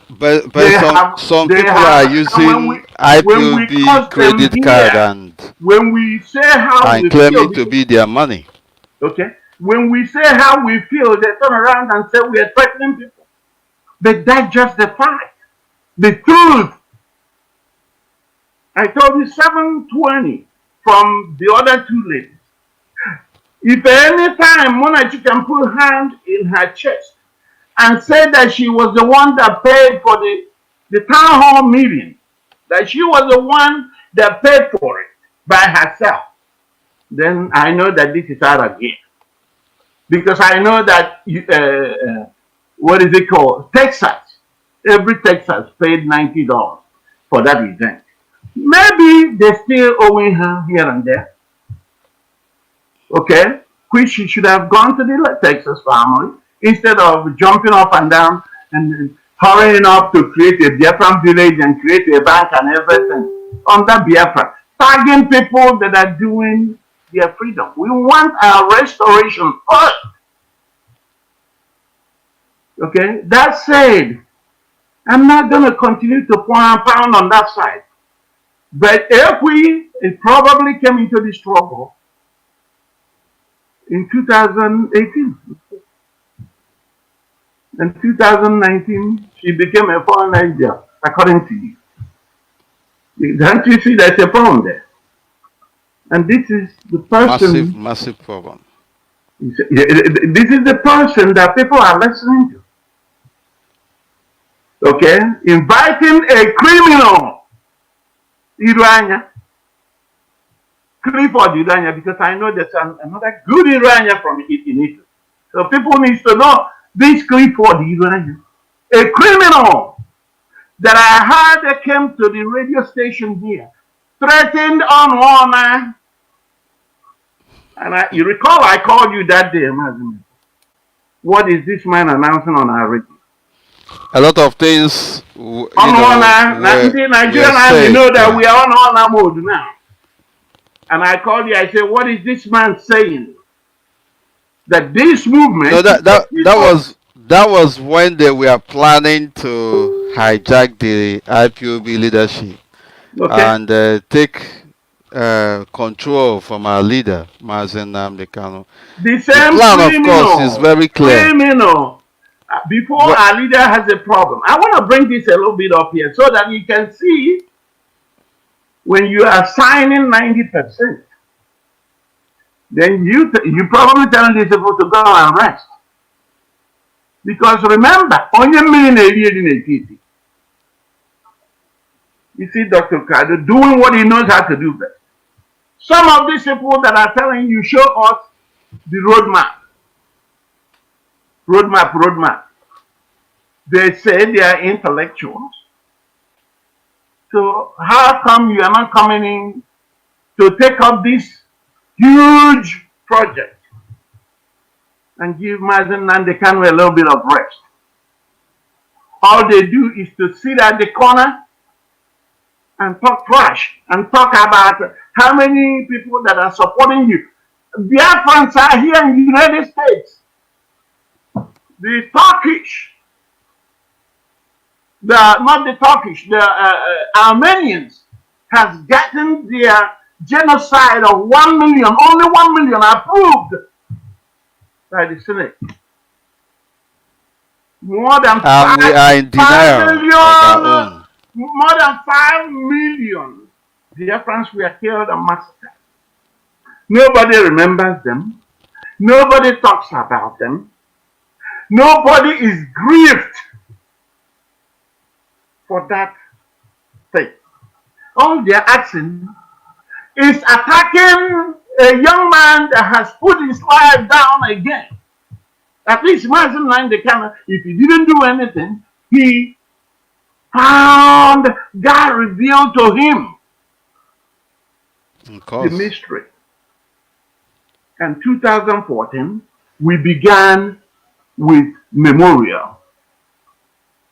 But some They people have, are using IPOB credit card and when we say how we claiming feel, to be their money. okay, when we say how we feel, they turn around and say we are threatening people. But that's just the fact. The truth. I told you 720 from the other 2 ladies. If any time Monarchy can put hand in her chest and say that she was the one that paid for the town hall meeting, that she was the one that paid for it by herself, then I know that this is out of here. Because I know that, what is it called? Texas. Every Texas paid $90 for that event. Maybe they're still owing her here and there. Okay? Which she should have gone to the Texas family instead of jumping up and down and hurrying up to create a Biafran village and create a bank and everything under Biafra. Tagging people that are doing their freedom. We want our restoration first. Okay? That said, I'm not going to continue to pound on that side. But if it probably came into the struggle in 2018. In 2019, she became a foreign agent, according to you. Don't you see there's a problem there? And this is the person. Massive problem. This is the person that people are listening to. Okay? Inviting a criminal, Irania, Clifford Irania, because I know there's another good Irania from Italy. So people need to know this Clifford Irania, a criminal that I heard came to the radio station here, threatened on honor. And you recall I called you that day, Mazi. What is this man announcing on our radio? A lot of things. On honor, Nigerian Army know that we are on honor mode now. And I called you, I said, what is this man saying? That this movement. No, that was when they were planning to hijack the IPOB leadership, okay, and take control from our leader, Mazi Nnamdi. The plan, of course, is very clear. Before our leader has a problem. I want to bring this a little bit up here so that you can see when you are signing 90%, then you probably telling these people to go and rest. Because remember, you see Dr. Kado doing what he knows how to do best. Some of these people that are telling you, show us the roadmap. Roadmap. They say they are intellectuals. So how come you are not coming in to take up this huge project? and give Mazi Nnamdi Kanu a little bit of rest. All they do is to sit at the corner and talk trash and talk about how many people that are supporting you. Biafrans are here in the United States. The Turkish, not the Turkish, the Armenians has gotten their genocide of 1 million, only 1 million approved by the Senate. More than And we are in denial of our own. More than 5 million Biafrans were killed and massacred. Nobody remembers them. Nobody talks about them. Nobody is grieved for that thing. All they're asking is attacking a young man that has put his life down again. At least Mazi Nnamdi Kanu, if he didn't do anything, he found God revealed to him the mystery. And 2014, we began with memorial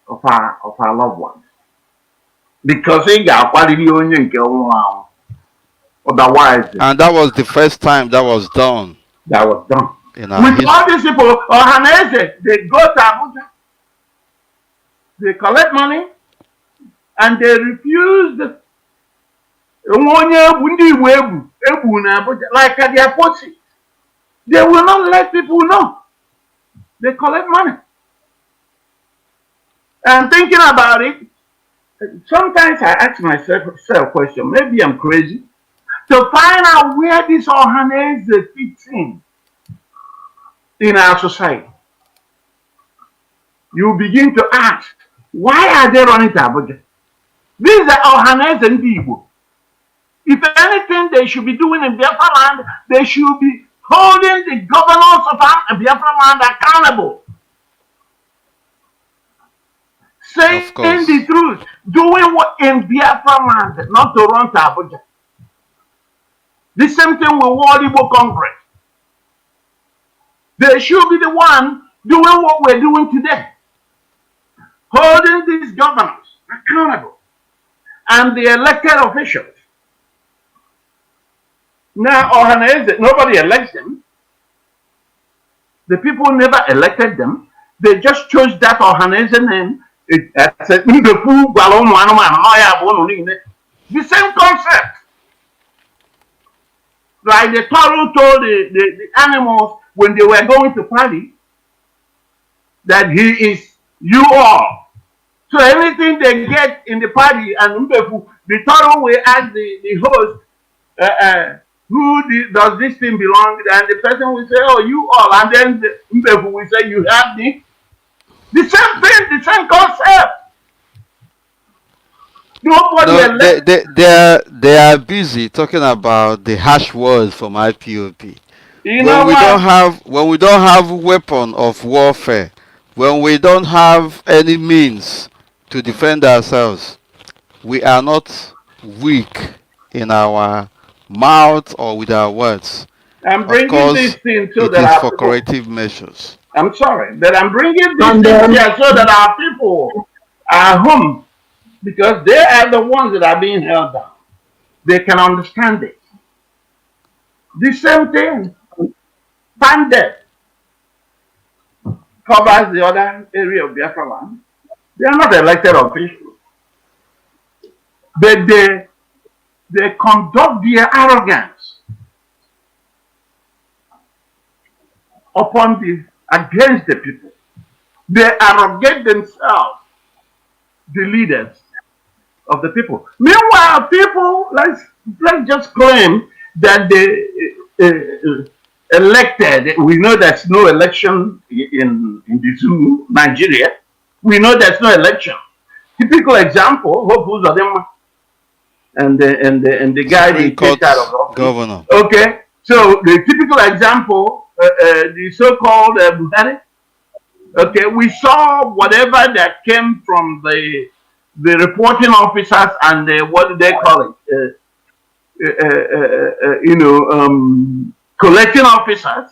of our loved ones. Because otherwise, and that was the first time that was done. That was done. In our with history. all these people, Ohaneze, they go to Abuja, they collect money, and they refused like at their policy. They will not let people know. They collect money. And thinking about it, sometimes I ask myself a question, maybe I'm crazy, to find out where this Ohaneze fits in our society. You begin to ask, why are they running to Abuja? These are Ohaneze and Igbo. If anything they should be doing in Biafra land, they should be holding the governors of Biafra land accountable. Saying the truth, doing what in Biafra land, not to run to Abuja. The same thing with World Igbo Congress. They should be the one doing what we're doing today. Holding these governors accountable and the elected officials. Now, Ohaneze, nobody elects them. The people never elected them. They just chose that Ohaneze name. The same concept. Like the Toro told the animals when they were going to party that he is you all. So anything they get in the party and the Toro will ask the host, who does this thing belong? And the person will say, oh, you all. And then the Mbefu will say, you have me. The same thing, the same concept. No, they are busy talking about the harsh words from IPOP. When we don't have weapon of warfare, when we don't have any means to defend ourselves, we are not weak in our mouth or with our words. I'm bringing this thing so that it is for corrective measures. I'm sorry that I'm bringing this thing here so that our people are home, because they are the ones that are being held down. They can understand it. The same thing, Pandit covers the other area of Biafra land. They are not elected officials. But they conduct their arrogance against the people. They arrogate themselves, the leaders of the people. Meanwhile, people, let's just claim that they elected. We know there's no election in the zoo, Nigeria. We know there's no election. Typical example, Hope Uzodinma and the guy they kicked out of office. Governor. Okay, so the typical example, the so-called Buhari. Okay, we saw whatever that came from the reporting officers and what do they call it? Collecting officers.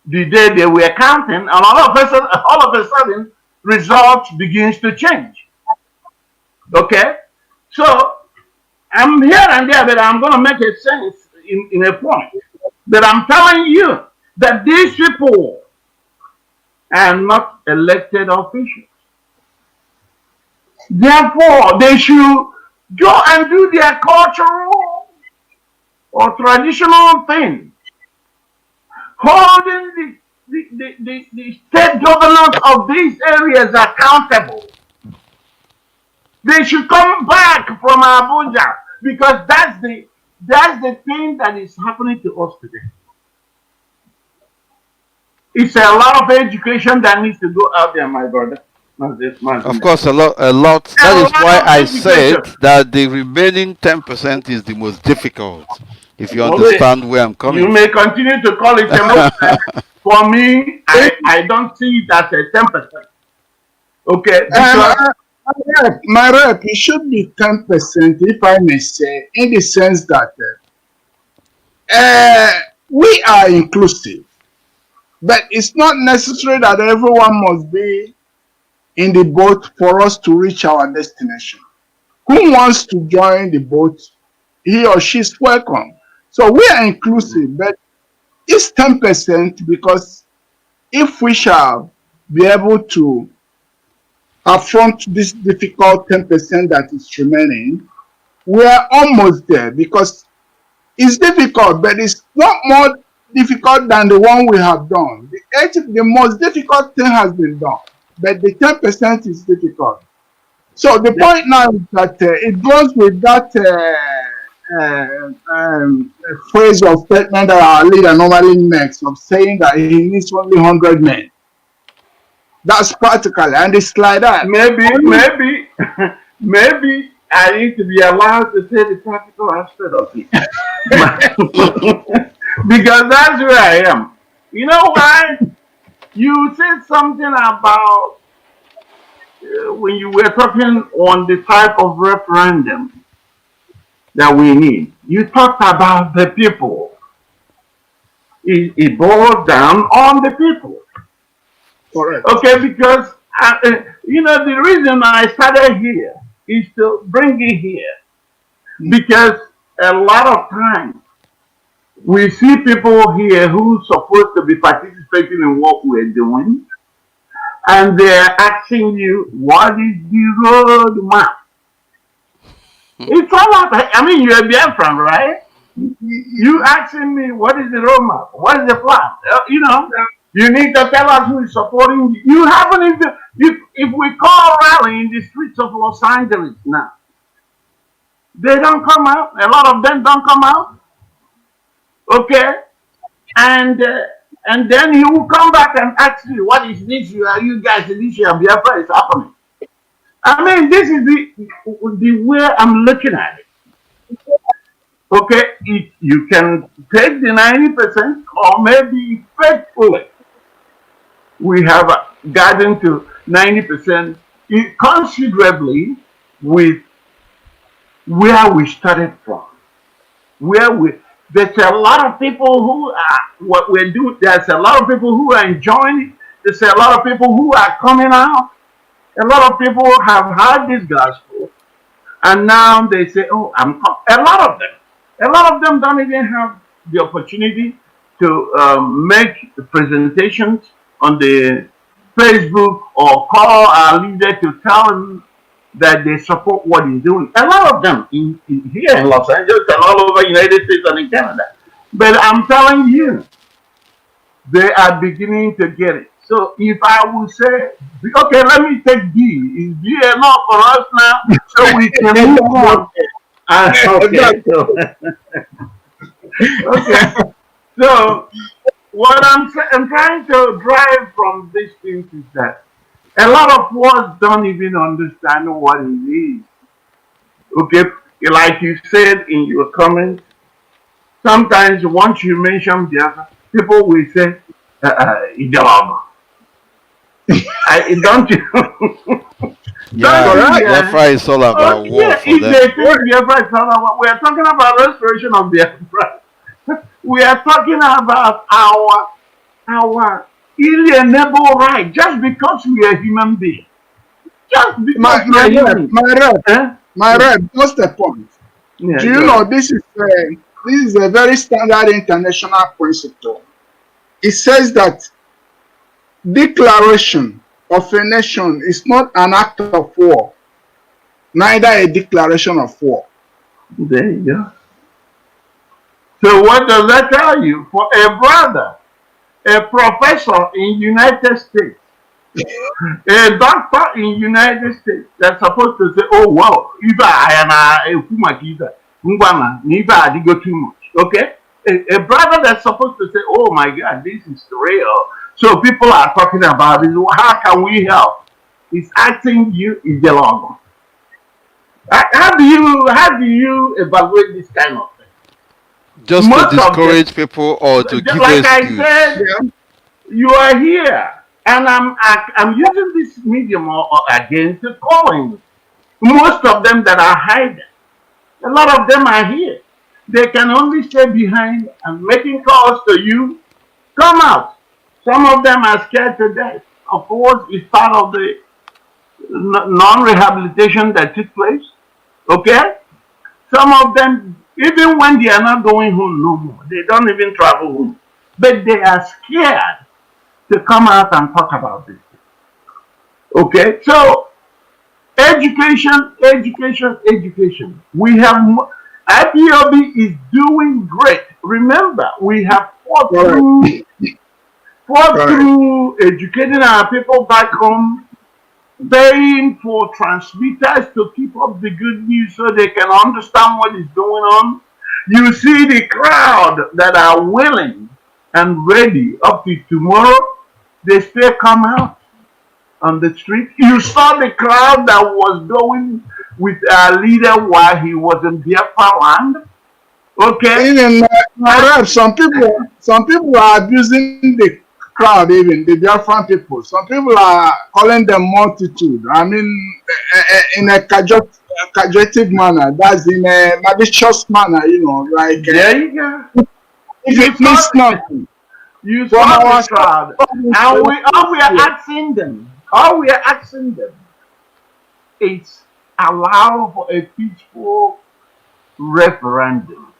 the day they were counting, and all of a sudden, results begins to change. Okay, so I'm here and there, but I'm going to make a sense in a point that I'm telling you that these people are not elected officials. Therefore, they should go and do their cultural or traditional thing, holding the state governors of these areas accountable. They should come back from Abuja because that's the thing that is happening to us today. It's a lot of education that needs to go out there, my brother. Of course, a lot. That is why I said that the remaining 10% is the most difficult. If you understand where I'm coming. You may continue to call it a most. For me, I don't see it as a 10%. Okay. My rep, it should be 10%, if I may say, in the sense that we are inclusive, but it's not necessary that everyone must be in the boat for us to reach our destination. Who wants to join the boat, he or she is welcome. So we are inclusive, but it's 10% because if we shall be able to affront this difficult 10% that is remaining, we are almost there because it's difficult, but it's not more difficult than the one we have done. The most difficult thing has been done, but the 10% is difficult. So the point now is that it goes with that phrase or statement that our leader normally makes of saying that he needs only 100 men. That's practical, and it's like that. Maybe I need to be allowed to say the practical aspect of it. Because that's where I am. You know why? You said something about when you were talking on the type of referendum that we need. You talked about the people. It boils down on the people. Correct. Okay, because the reason I started here is to bring it here because a lot of times we see people here who supposed to be participating in what we're doing, and they're asking you, "What is the road map?" It's all about. I mean, you're a Biafran, right? You asking me, "What is the road map? What is the plan?" You need to tell us who is supporting you. You haven't even, if we call rally in the streets of Los Angeles now, they don't come out. A lot of them don't come out. Okay? And then he will come back and ask you, what is this? You guys, this year, Biafra is happening. I mean, this is the way I'm looking at it. Okay? You can take the 90% or maybe faithfully. We have gotten to 90% considerably with where we started from. There's a lot of people who are what we're doing. There's a lot of people who are enjoying it. There's a lot of people who are coming out. A lot of people have heard this gospel, and now they say, "Oh, I'm." A lot of them don't even have the opportunity to make the presentations on the Facebook or call our leader to tell him that they support what he's doing. A lot of them here in Los Angeles and all over the United States and in Canada. But I'm telling you, they are beginning to get it. So if I would say, okay, let me take B. Is B enough for us now so we can move on? Okay. So what I'm trying to drive from these things is that a lot of us don't even understand what it is. Okay, like you said in your comments, sometimes once you mention Biafra, people will say, "Idog." Don't you? Yeah, Biafra is all about war for them. Biafra is all about. We are talking about restoration of Biafra. We are talking about our inalienable right just because we are human beings. Just because we are human. My rep, just a point. Yeah, Do you know this is a very standard international principle. It says that declaration of a nation is not an act of war, neither a declaration of war. There you go. So what does that tell you? For a brother, a professor in United States, a doctor in United States that's supposed to say, oh wow, if I am a go too much. Okay? A brother that's supposed to say, oh my God, this is real. So people are talking about it. How can we help? It's asking you is the logo. How do you evaluate this kind of thing? Just to discourage people or to give like excuse. I said, you are here, and I'm using this medium against the calling. Most of them that are hiding, a lot of them are here. They can only stay behind and making calls to you. Come out. Some of them are scared to death. Of course, it's part of the non-rehabilitation that took place. Okay? Some of them, even when they are not going home no more, they don't even travel home. But they are scared to come out and talk about this. Okay? So, education. We have, IPOB is doing great. Remember, we have fought through educating our people back home, paying for transmitters to keep up the good news so they can understand what is going on. You see the crowd that are willing and ready up to tomorrow, they still come out on the street. You saw the crowd that was going with our leader while he was in Biafra land. Okay. Even some people are abusing the crowd, even the Biafran people. Some people are calling them multitude. I mean, in a cajotive manner. That's in a malicious manner, you know, like. There you go. If it means nothing. You saw the crowd, and all we are asking them is allow for a peaceful referendum.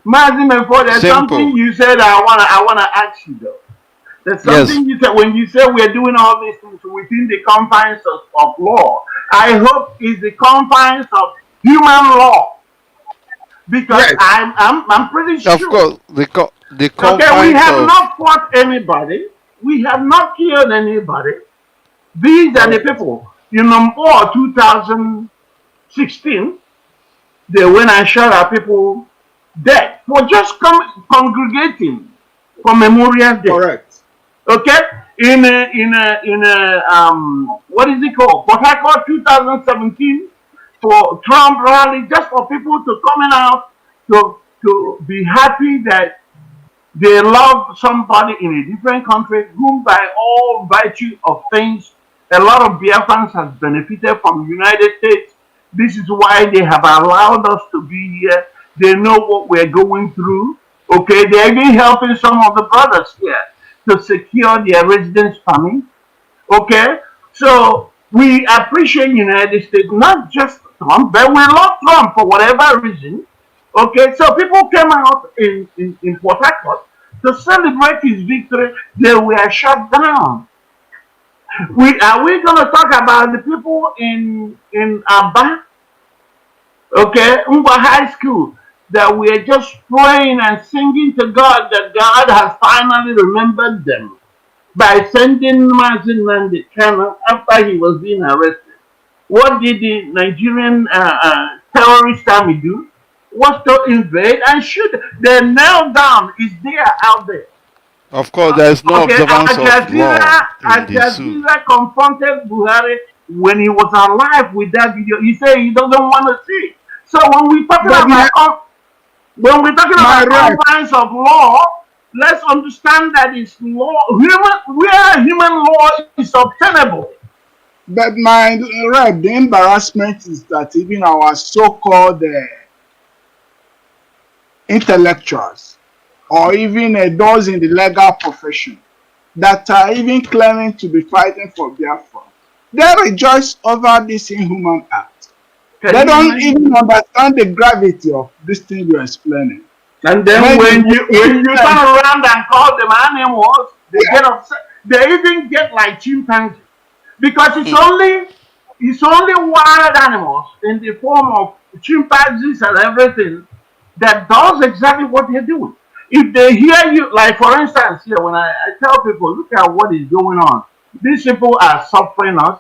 Mazi Mefor, there's something you said I wanna ask you though. There's something you said when you say we're doing all these things within the confines of law. I hope it's the confines of human law. Because I'm pretty sure. Of course, the okay, we have not fought anybody. We have not killed anybody. These are the people. You know, 2016, they went and shot our people dead for just congregating for Memorial Day. Correct. Okay, in what is it called? Port Harcourt 2017 for Trump rally, just for people to coming out to be happy that they love somebody in a different country whom by all virtue of things, a lot of Biafrans have benefited from the United States. This is why they have allowed us to be here. They know what we're going through. Okay, they're even helping some of the brothers here to secure their residence permit. Okay, so we appreciate United States, not just Trump, but we love Trump for whatever reason. Okay, so people came out in Port Harcourt to celebrate his victory. They were shut down. Are we going to talk about the people in Aba? Okay, Umba High School, that we are just praying and singing to God that God has finally remembered them by sending Mazi Nandi Kano after he was being arrested. What did the Nigerian terrorist army do? Was to invade and shoot. They knelt down. It's there out there. Of course, there is no observance of law. Al Jazeera confronted Buhari when he was alive with that video. He said he doesn't want to see. So when we talking about confines of law, let's understand that it's law. Where human law is obtainable. But the embarrassment is that even our so-called intellectuals or even those in the legal profession that are even claiming to be fighting for Biafra. They rejoice over this inhuman act. Can They you don't imagine? even understand the gravity of this thing you're explaining. And then when you turn around and call them animals, they get upset. They even get like chimpanzees because it's only wild animals in the form of chimpanzees and everything that does exactly what they're doing. If they hear you, like for instance, here when I tell people, look at what is going on. These people are suffering us.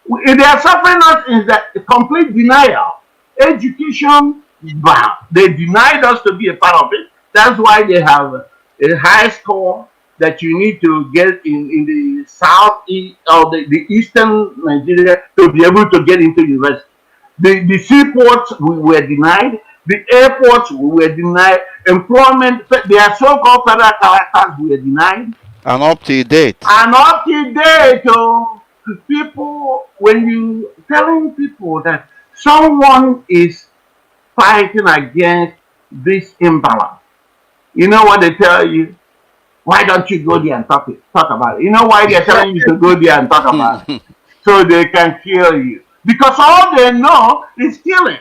If they are suffering us is that complete denial. Education, wow, they denied us to be a part of it. That's why they have a high score that you need to get in the south east or the eastern Nigeria to be able to get into university. The seaports we were denied, the airports we were denied, employment, their so-called federal characters we were denied. And up to date. And up to date, oh, people, when you telling people that someone is fighting against this imbalance, you know what they tell you? Why don't you go there and talk about it? You know why they're telling you to go there and talk about it? So they can kill you. Because all they know is killing.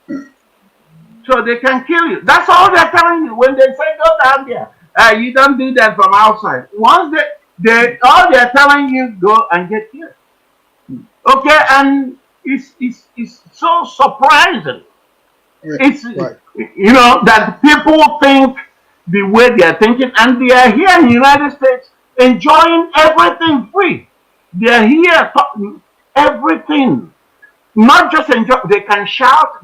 So they can kill you. That's all they're telling you. When they say go down there, you don't do that from outside. Once all they're telling you, go and get killed. Okay, and it's so surprising. It's you know that people think the way they are thinking, and they are here in the United States enjoying everything free. They are here everything, not just enjoy. They can shout.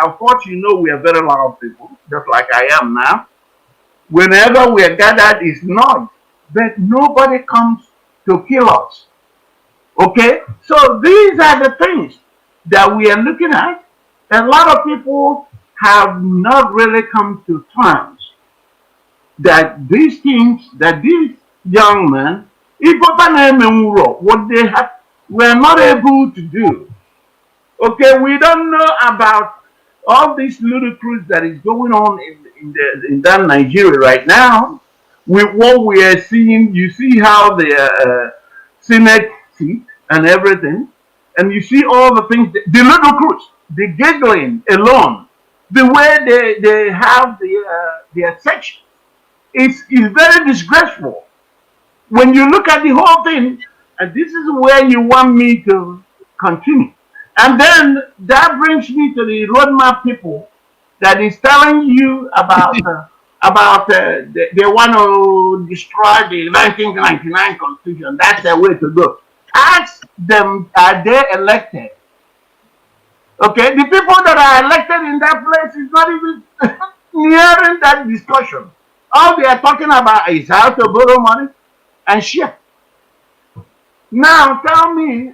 Of course, you know we are very loud people, just like I am now. Whenever we are gathered, it's noise, but nobody comes to kill us. Okay, so these are the things that we are looking at. A lot of people have not really come to terms that these things, that these young men, what they have, were not able to do. Okay, we don't know about all this ludicrous that is going on in that Nigeria right now. With what we are seeing, you see how the Senate seat and everything, and you see all the things, the ludicrous, the giggling alone, the way they have their section is very disgraceful. When you look at the whole thing, and this is where you want me to continue. And then that brings me to the roadmap people that is telling you about they want to destroy the 1999 Constitution. That's the way to go. Ask them, are they elected? Okay, the people that are elected in that place is not even nearing that discussion. All they are talking about is how to borrow money and share. Now tell me,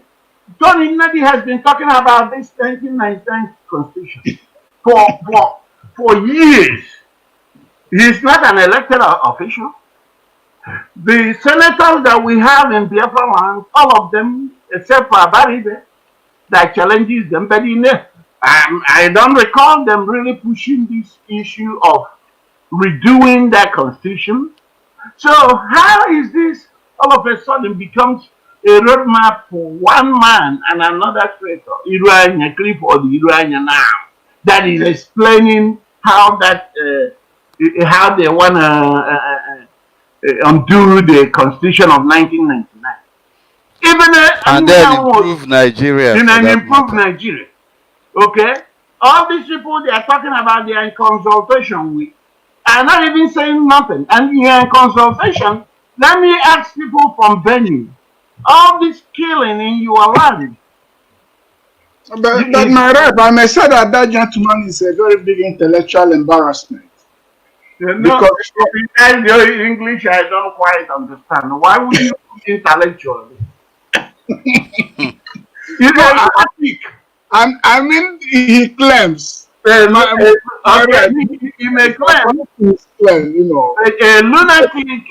Tony Nadi has been talking about this 1999 Constitution for years. He's not an elected official. The senators that we have in Biafrans, all of them, except for Abaribe, that challenges them, but I don't recall them really pushing this issue of redoing that constitution. So how is this all of a sudden becomes a roadmap for one man and another creator, Iruanya Cliff or the Iruanya now, that is explaining how that how they want to undo the constitution of 1999. And then improve Nigeria. And improve Nigeria. Okay? All these people they are talking about, they are in consultation with, are not even saying nothing. And you are in consultation. Let me ask people from Benue. All this killing in your land. But my rep, I may say that that gentleman is a very big intellectual embarrassment. Because your English I don't quite understand. Why would you intellectual? You know, I mean, he claims. He may claim. You know, a lunatic.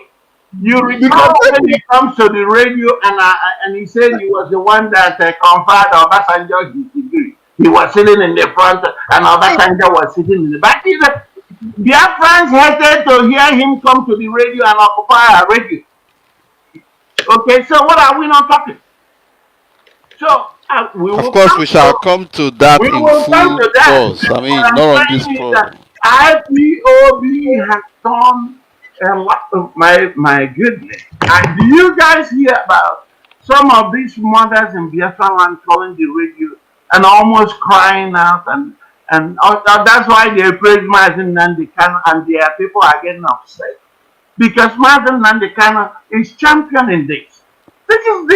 You recall when he comes to the radio and he said he was the one that conferred Obasanjo his degree. He was sitting in the front and Obasanjo was sitting in the back. Biafrans hated to hear him come to the radio and occupy our radio. Okay, so what are we not talking? So we Of will course, come we shall to come to that we in will come full to that. course. I What mean, I'm not on this saying is that program. IPOB has done a lot of my goodness. And do you guys hear about some of these mothers in Biafra land calling the radio and almost crying out and that's why they praise Mazi Nnamdi and their people are getting upset because Mazi Nnamdi is championing this. This is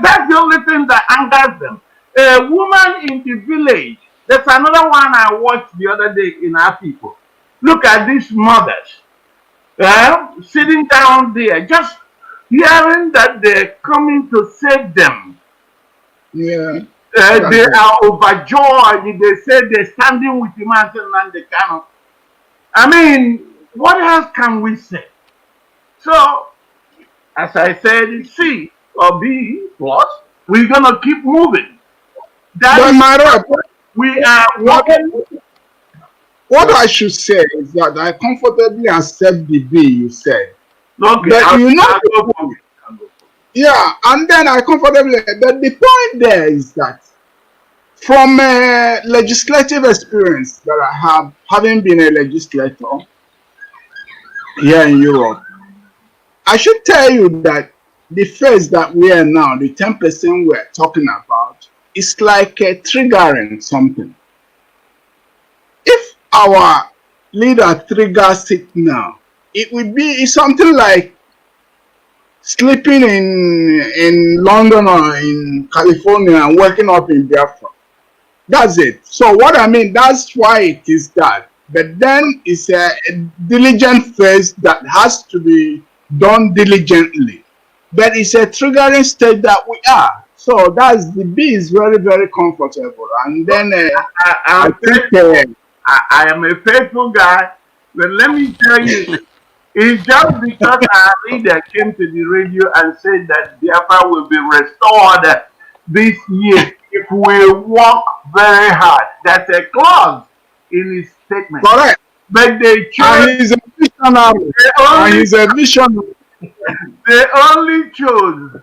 that's the only thing that angers them. A woman in the village. There's another one I watched the other day in our people. Look at these mothers, sitting down there, just hearing that they're coming to save them. Yeah. They are overjoyed. They say they're standing with him and they cannot. I mean, what else can we say? So, as I said, C or B plus, we're gonna keep moving. That is But we are working. what I should say is that I comfortably accept the B you said. Okay, But I'll you know, go for it. yeah, and then I comfortably. But the point there is that from legislative experience that I have, having been a legislator here in Europe, I should tell you that the phase that we are now, the 10% we're talking about, is like triggering something. If our leader triggers it now, it would be something like sleeping in London or in California and waking up in Biafra. That's it. So what I mean, that's why it is that. But then it's a diligent phase that has to be done diligently. But it's a triggering state that we are. So that's the B is very, very comfortable. And then I think I am a faithful guy, but let me tell you, it's just because our leader came to the radio and said that Biafra will be restored this year if we work very hard. That's a clause in his statement. correct. But they chose. And he's a visionary. And he's a visionary. They only chose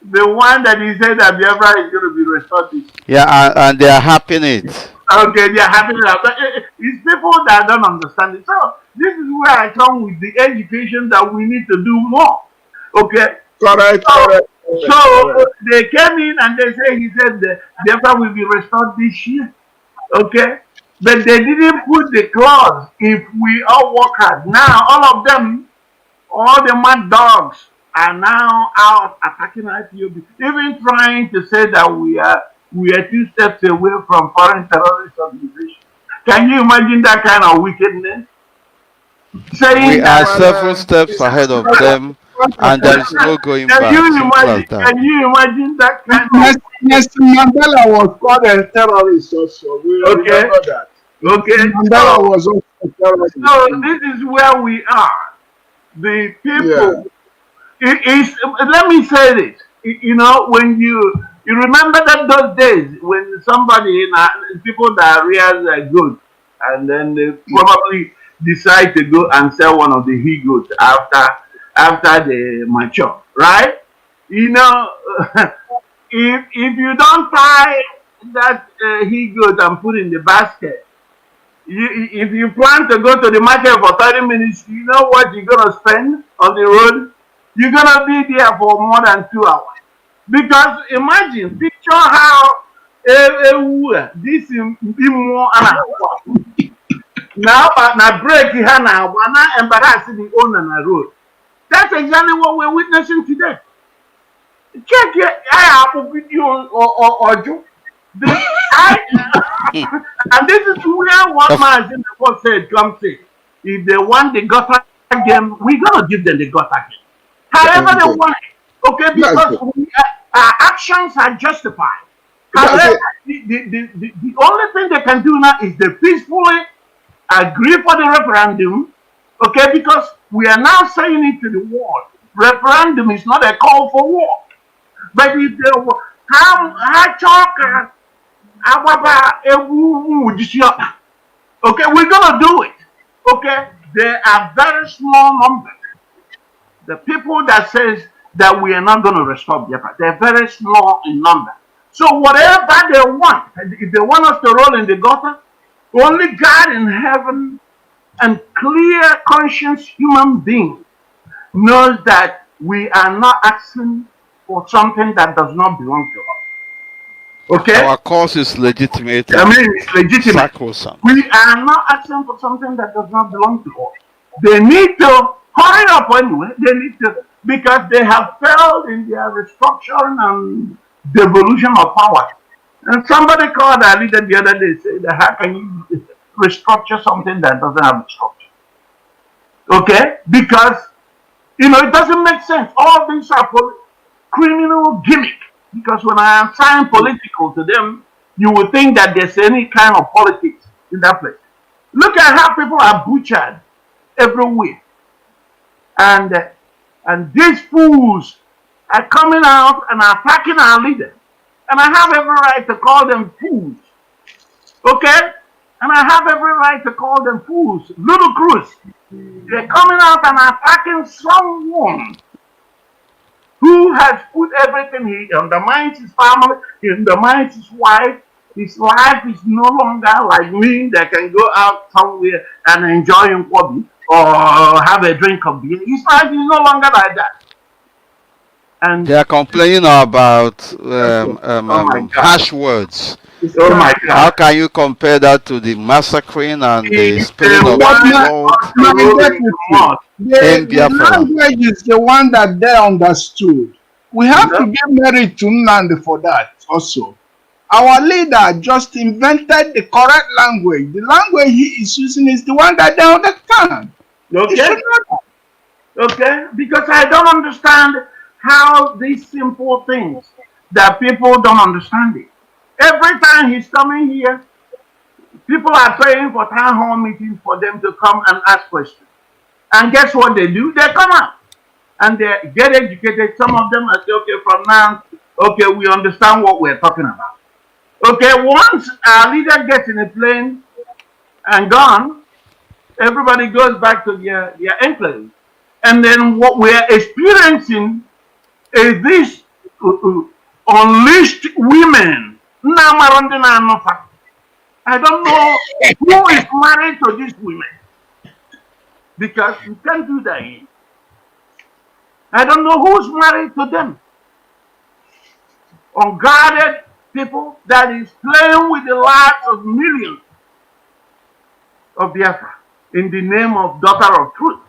the one that he said that Biafra is going to be restored this year. Yeah, and they are happy in it. Okay, they are happy with that. But it's people that don't understand it. So this is where I come with the education that we need to do more. Okay. Correct, correct. So they came in and they say he said the Biafra will be restored this year. Okay. But they didn't put the clause if we all work hard. Now all of them, all the mad dogs are now out attacking IPOB, even trying to say that we are 2 steps away from foreign terrorist organization. Can you imagine that kind of wickedness? Saying We are that, several steps ahead of them, and there is no going back. Can you imagine that kind of Nelson Mandela was called a terrorist also. We remember that. Okay. Mandela was also a terrorist. So this is where we are. The people. Let me say this. You know, when you remember that those days when somebody people diarrhea are good, and then they probably decide to go and sell one of the he goods after they mature, right? You know, if you don't tie that he good and put in the basket, if you plan to go to the market for 30 minutes, you know what you're gonna spend on the road? You're gonna be there for more than 2 hours. Because imagine, picture how this be more now break here now, wanna embarrass the owner on the road. That's exactly what we're witnessing today. Check your Apple video or joke. And this is where one man in the book said, come say, if they want the gutter game, we're gonna give them the gutter game. However they want it. Okay, because our actions are justified. However, the only thing they can do now is they peacefully agree for the referendum. Okay, because we are now saying it to the world. Referendum is not a call for war. But if they okay, we're gonna do it. Okay, they are very small numbers. The people that says that we are not going to restore Biafra, they're very small in number. So whatever they want, if they want us to roll in the gutter, only God in heaven and clear conscious human being knows that we are not asking for something that does not belong to us. Okay? Our cause is legitimate I and mean, it's legitimate. sacrosanct. We are not asking for something that does not belong to us. They need to hurry up anyway. They need to, because they have failed in their restructuring and devolution of power. And somebody called our leader the other day, said, how can you restructure something that doesn't have a structure? Okay? Because, it doesn't make sense. All these are criminal gimmick. Because when I assign political to them, you would think that there's any kind of politics in that place. Look at how people are butchered everywhere. And these fools are coming out and attacking our leader. And I have every right to call them fools. Okay? And I have every right to call them fools. Ludicrous. They're coming out and attacking someone who has put everything. He undermines his family, he undermines his wife. His life is no longer like me that can go out somewhere and enjoy a hobby or have a drink of beer. His life is no longer like that. And they are complaining about harsh words. Oh my God. How can you compare that to the massacring and the spilling of blood in Biafra? Language is the one that they understood. We have to give merit to Nnamdi for that also. Our leader just invented the correct language. The language he is using is the one that they understand. Okay. Okay, because I don't understand how these simple things that people don't understand it. Every time he's coming here, people are paying for town hall meetings for them to come and ask questions. And guess what they do? They come out and they get educated. Some of them are say, okay, from now, okay, we understand what we're talking about. Okay, once our leader gets in a plane and gone, everybody goes back to their enclave. And then what we're experiencing is these unleashed women. I don't know who is married to these women. Because you can't do that here. I don't know who's married to them. Unguarded people that is playing with the lives of millions of Biafra in the name of daughter of truth.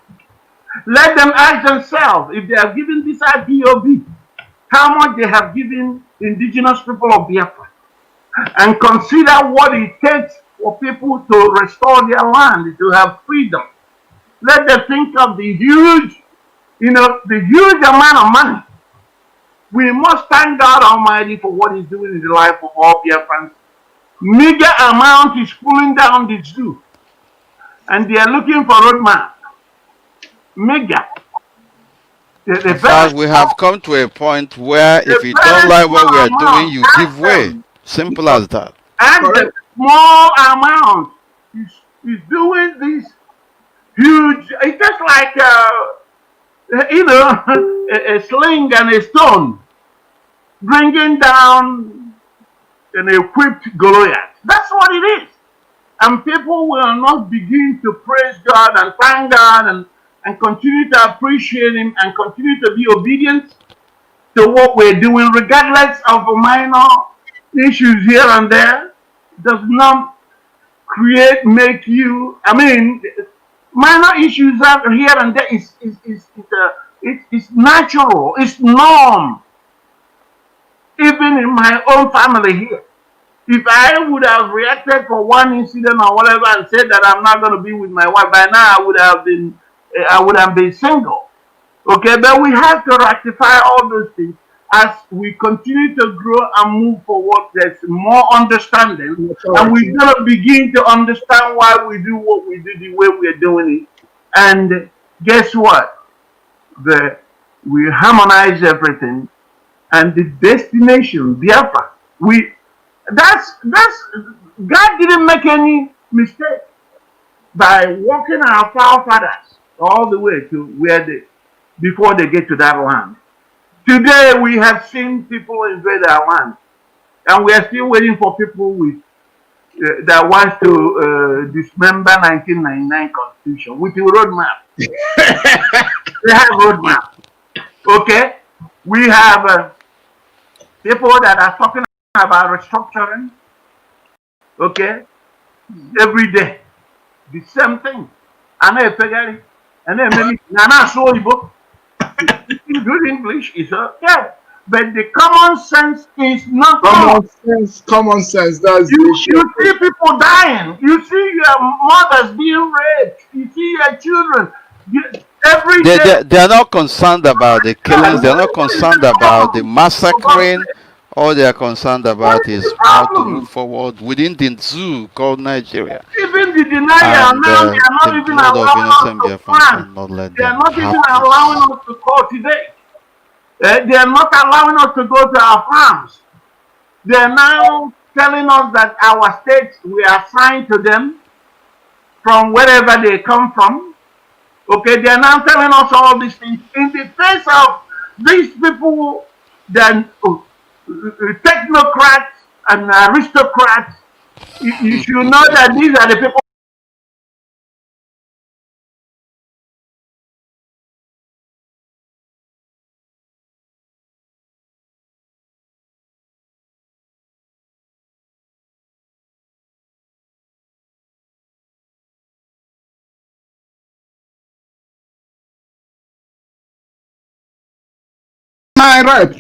Let them ask themselves if they have given this IPOB, how much they have given indigenous people of Biafra, and consider what it takes for people to restore their land, to have freedom. Let them think of the huge, the huge amount of money. We must thank God Almighty for what He's doing in the life of all Biafrans. Mega amount is pulling down the zoo, and they are looking for roadmap. Mega. In fact, we have come to a point where if you don't like what we are doing, you give way. Simple as that. And the small amount is doing this huge. It's just like a sling and a stone bringing down an equipped Goliath. That's what it is. And people will not begin to praise God and thank God and continue to appreciate Him and continue to be obedient to what we're doing, regardless of minor issues here and there. Does not make you. I mean, minor issues here and there is natural. It's norm. Even in my own family here, if I would have reacted for one incident or whatever and said that I'm not going to be with my wife, by now I would have been single. Okay, but we have to rectify all those things as we continue to grow and move forward. There's more understanding, and we're going to begin to understand why we do what we do the way we're doing it. And guess what? We harmonize everything, and the destination, Biafra. That's God didn't make any mistake. by walking our forefathers all the way to where they, before they get to that land. Today we have seen people invade our land, and we are still waiting for people with that wants to dismember 1999 Constitution with a roadmap. They have roadmap. Okay, we have people that are talking about restructuring. Okay, every day the same thing. And then maybe Nana so good English is okay, but the common sense is not common sense. Common sense. That's the issue. You see people dying. You see your mothers being raped. You see your children. Every day. They are not concerned about the killings. They are not concerned about the massacring. All they are concerned about is how to move forward within the zoo called Nigeria. Even the denial And now, they are not the even blood of allowing us innocent to Biafrans plant. will not let They are them not even have allowing us to cultivate. They are not allowing us to go to our farms. They are now telling us that our states, we are assigned to them from wherever they come from. Okay, they are now telling us all these things in the face of these people, then technocrats and aristocrats. You should know that these are the people.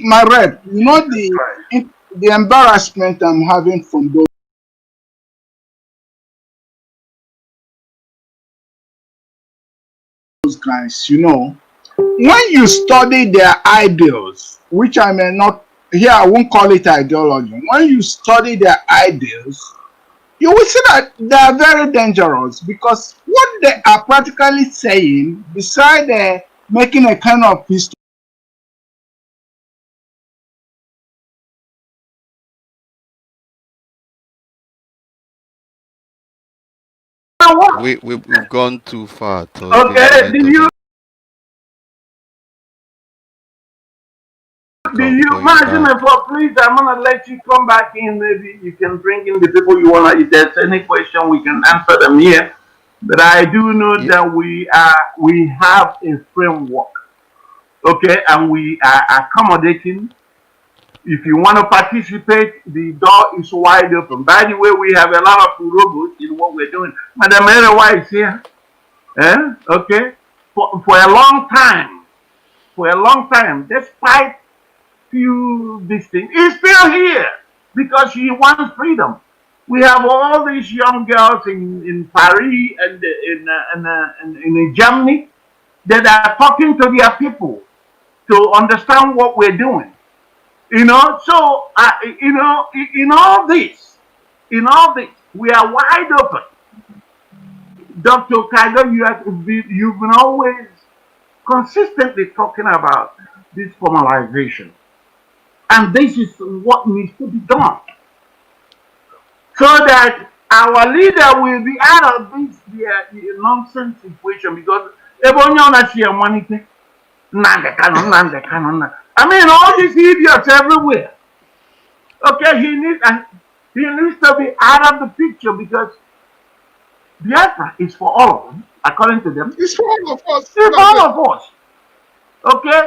My rep, you know the embarrassment I'm having from those guys, you know, when you study their ideals, which I may not here, I won't call it ideology. When you study their ideals, you will see that they are very dangerous because what they are practically saying, beside making a kind of history. We've gone too far. Okay, do you, Mazi, Mefor, please, I'm gonna let you come back in. Maybe you can bring in the people you wanna. If there's any question, we can answer them here. But I do know that we have a framework, okay, and we are accommodating. If you want to participate, the door is wide open. By the way, we have a lot of robots in what we're doing. Madam Erewa is here, okay, for a long time, despite few this thing, is still here because she wants freedom. We have all these young girls in Paris and in Germany that are talking to their people to understand what we're doing. You know, so you know, in all this, we are wide open. Dr. Kaido, you've been always consistently talking about this formalization. And this is what needs to be done. So that our leader will be out of this nonsense situation because I mean, all these idiots everywhere. Okay, he needs to be out of the picture because Biafra is for all of them, according to them. It's for all of us. It's for all of us. Okay?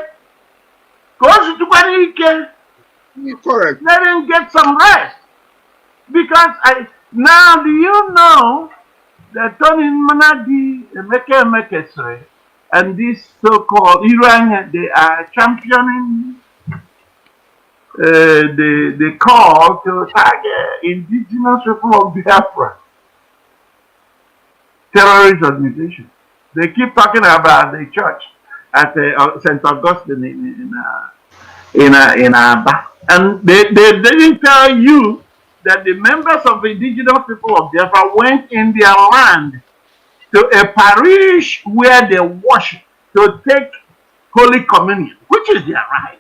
Correct. Let him get some rest. Because now do you know that Tony Manadi, Emeke and this so-called Iranian, they are championing the call to target indigenous people of Biafra. Terrorist organization. They keep talking about the church at St. Augustine in Aba. And they didn't tell you that the members of the indigenous people of Biafra went in their land to a parish where they worship to take Holy Communion, which is their right.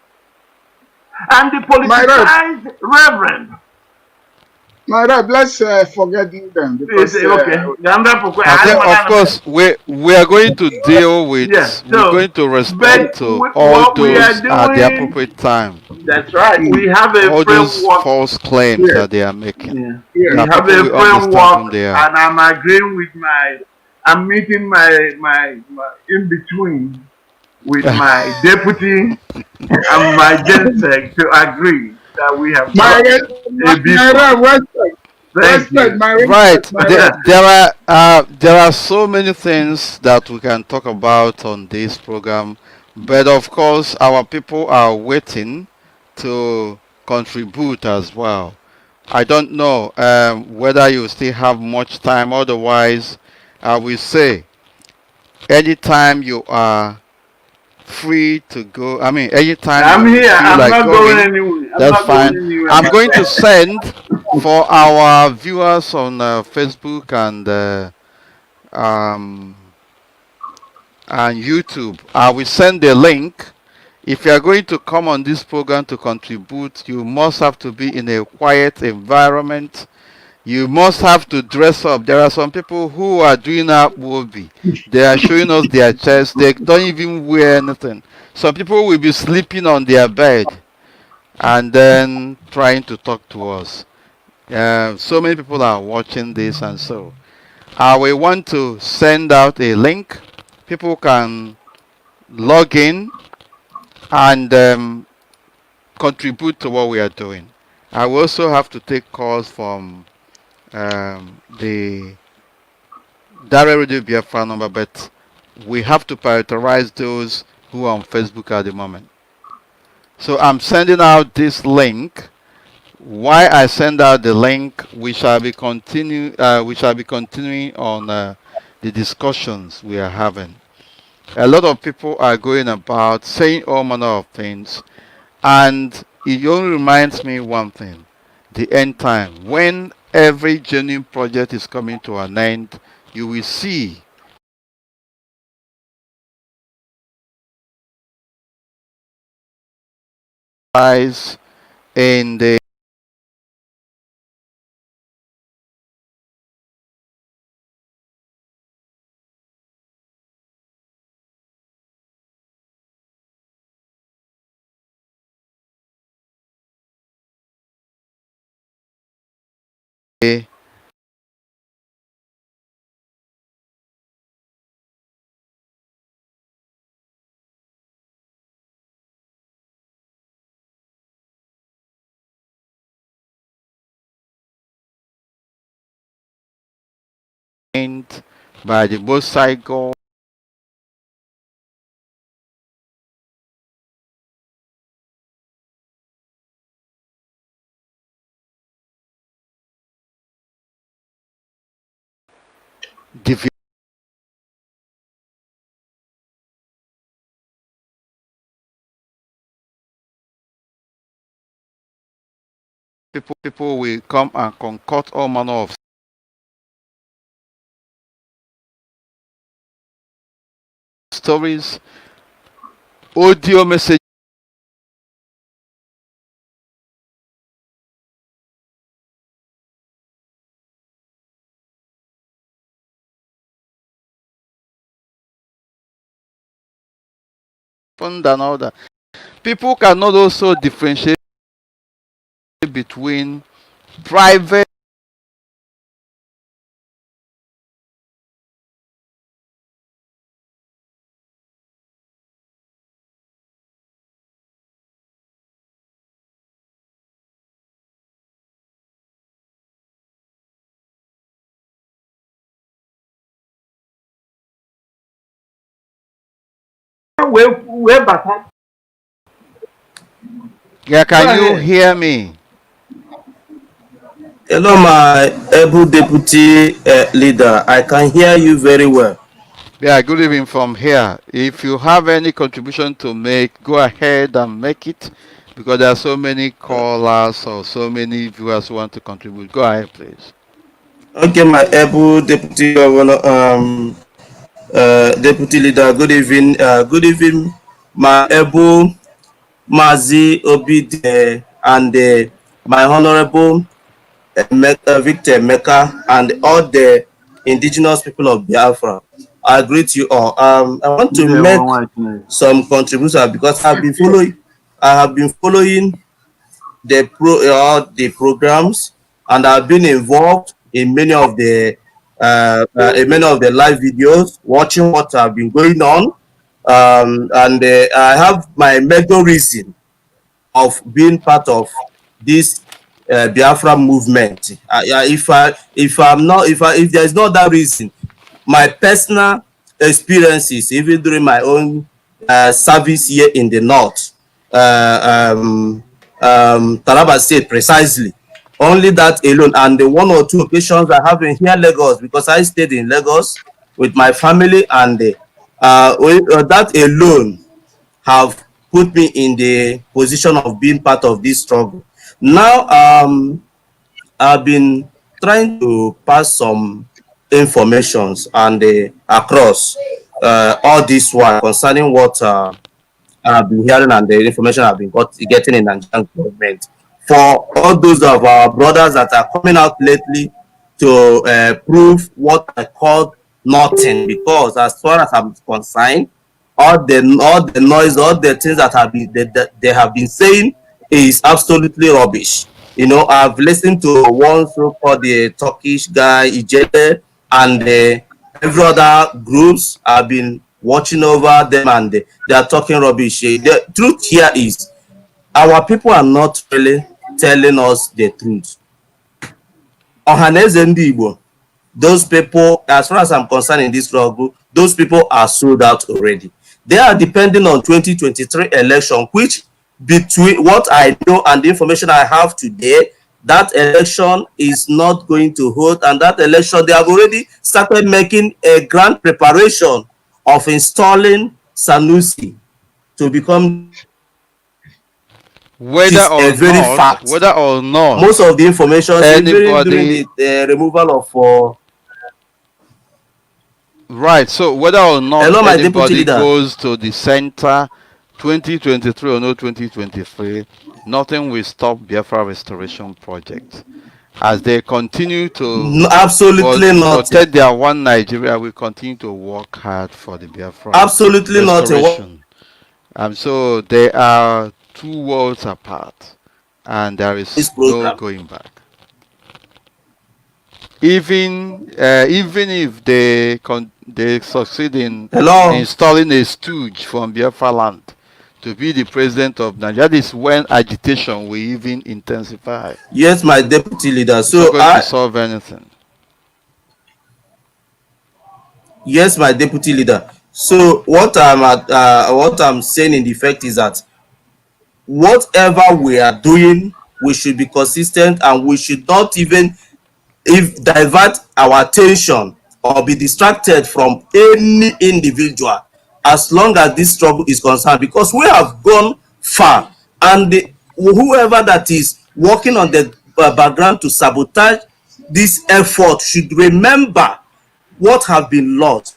And the politicized reverend. My right, let's forgetting them because Okay. I think, of course, we are going to deal Yeah. with, we're So, going to respond but to all what we are those at the doing, appropriate time. that's right. We have a All those framework. false claims yes, that they are making, Yeah. yes. We that have people a will understand framework, whom they are. and I'm agreeing with I'm meeting my in between with my deputy and my GenSec to agree that we have My got a my Biafran. right, Thank respect, you. my Right. respect, my right. There are so many things that we can talk about on this program, but of course our people are waiting to contribute as well. I don't know whether you still have much time. Otherwise, I will say anytime you are free to go. I mean, anytime I'm you here. feel I'm like not going going, anywhere. I'm that's not going fine. anywhere, I'm my going to friend. send for our viewers on Facebook um, and YouTube. I will send the link. If you are going to come on this program to contribute, you must have to be in a quiet environment. You must have to dress up. There are some people who are doing up movie. They are showing us their chest. They don't even wear anything. Some people will be sleeping on their bed and then trying to talk to us. So many people are watching this, and so I will want to send out a link. People can log in and contribute to what we are doing. I will also have to take calls from the Dare Radio Biafra number, but we have to prioritize those who are on Facebook at the moment. So I'm sending out this link. Why I send out the link, we shall be continuing on the discussions we are having. A lot of people are going about saying all manner of things, and it only reminds me one thing: the end time. When every genuine project is coming to an end, you will see rise in the end by the Most High God. People will come and concoct all manner of stories, audio messages and all that. People cannot also differentiate between private Where better? Yeah, Go can you ahead. hear me? Hello, my able deputy leader. I can hear you very well. Yeah, good evening from here. If you have any contribution to make, go ahead and make it because there are so many callers or so many viewers who want to contribute. Go ahead, please. Okay, my able deputy governor, deputy leader. Good evening. Good evening, my able Mazi Obid and my honorable Victor Emeka, and all the indigenous people of Biafra. I greet you all. I want to make some contributions because I have been following all the programs, and I've been involved in many of the live videos, watching what have been going on, and I have my major reason of being part of this Biafra movement. If there is not that reason, my personal experiences, even during my own service here in the north, Taraba State precisely, only that alone, and the one or two occasions I have been here in Lagos, because I stayed in Lagos with my family, and that alone have put me in the position of being part of this struggle. Now, I've been trying to pass some informations and across all this while concerning what I've been hearing and the information I've been getting in Nigerian government. For all those of our brothers that are coming out lately to prove what I call nothing, because as far as I'm concerned, all the noise, all the things that they have been saying is absolutely rubbish. You know, I've listened to one so called the Turkish guy Ijele, and every other groups. I've been watching over them, and they are talking rubbish. The truth here is our people are not really telling us the truth. Ohaneze ndị Igbo, those people, as far as I'm concerned in this struggle, those people are sold out already. They are depending on 2023 election, which, between what I know and the information I have today, that election is not going to hold, and that election, they have already started making a grand preparation of installing Sanusi to become Whether or not, most of the information during the removal of right. So whether or not hello, my anybody goes to the center, 2023 or no 2023, nothing will stop Biafra Restoration Project. As they continue to protect their one Nigeria, we continue to work hard for the Biafra restoration. So they are two worlds apart, and there is no going back. Even if they succeed in installing a stooge from Biafra land to be the president of Nigeria, that is when agitation will even intensify. Yes, my deputy leader. So it's not going to solve anything. Yes, my deputy leader. So what I'm saying in effect is that whatever we are doing, we should be consistent, and we should not even divert our attention or be distracted from any individual as long as this struggle is concerned, because we have gone far, and whoever that is working on the background to sabotage this effort should remember what have been lost.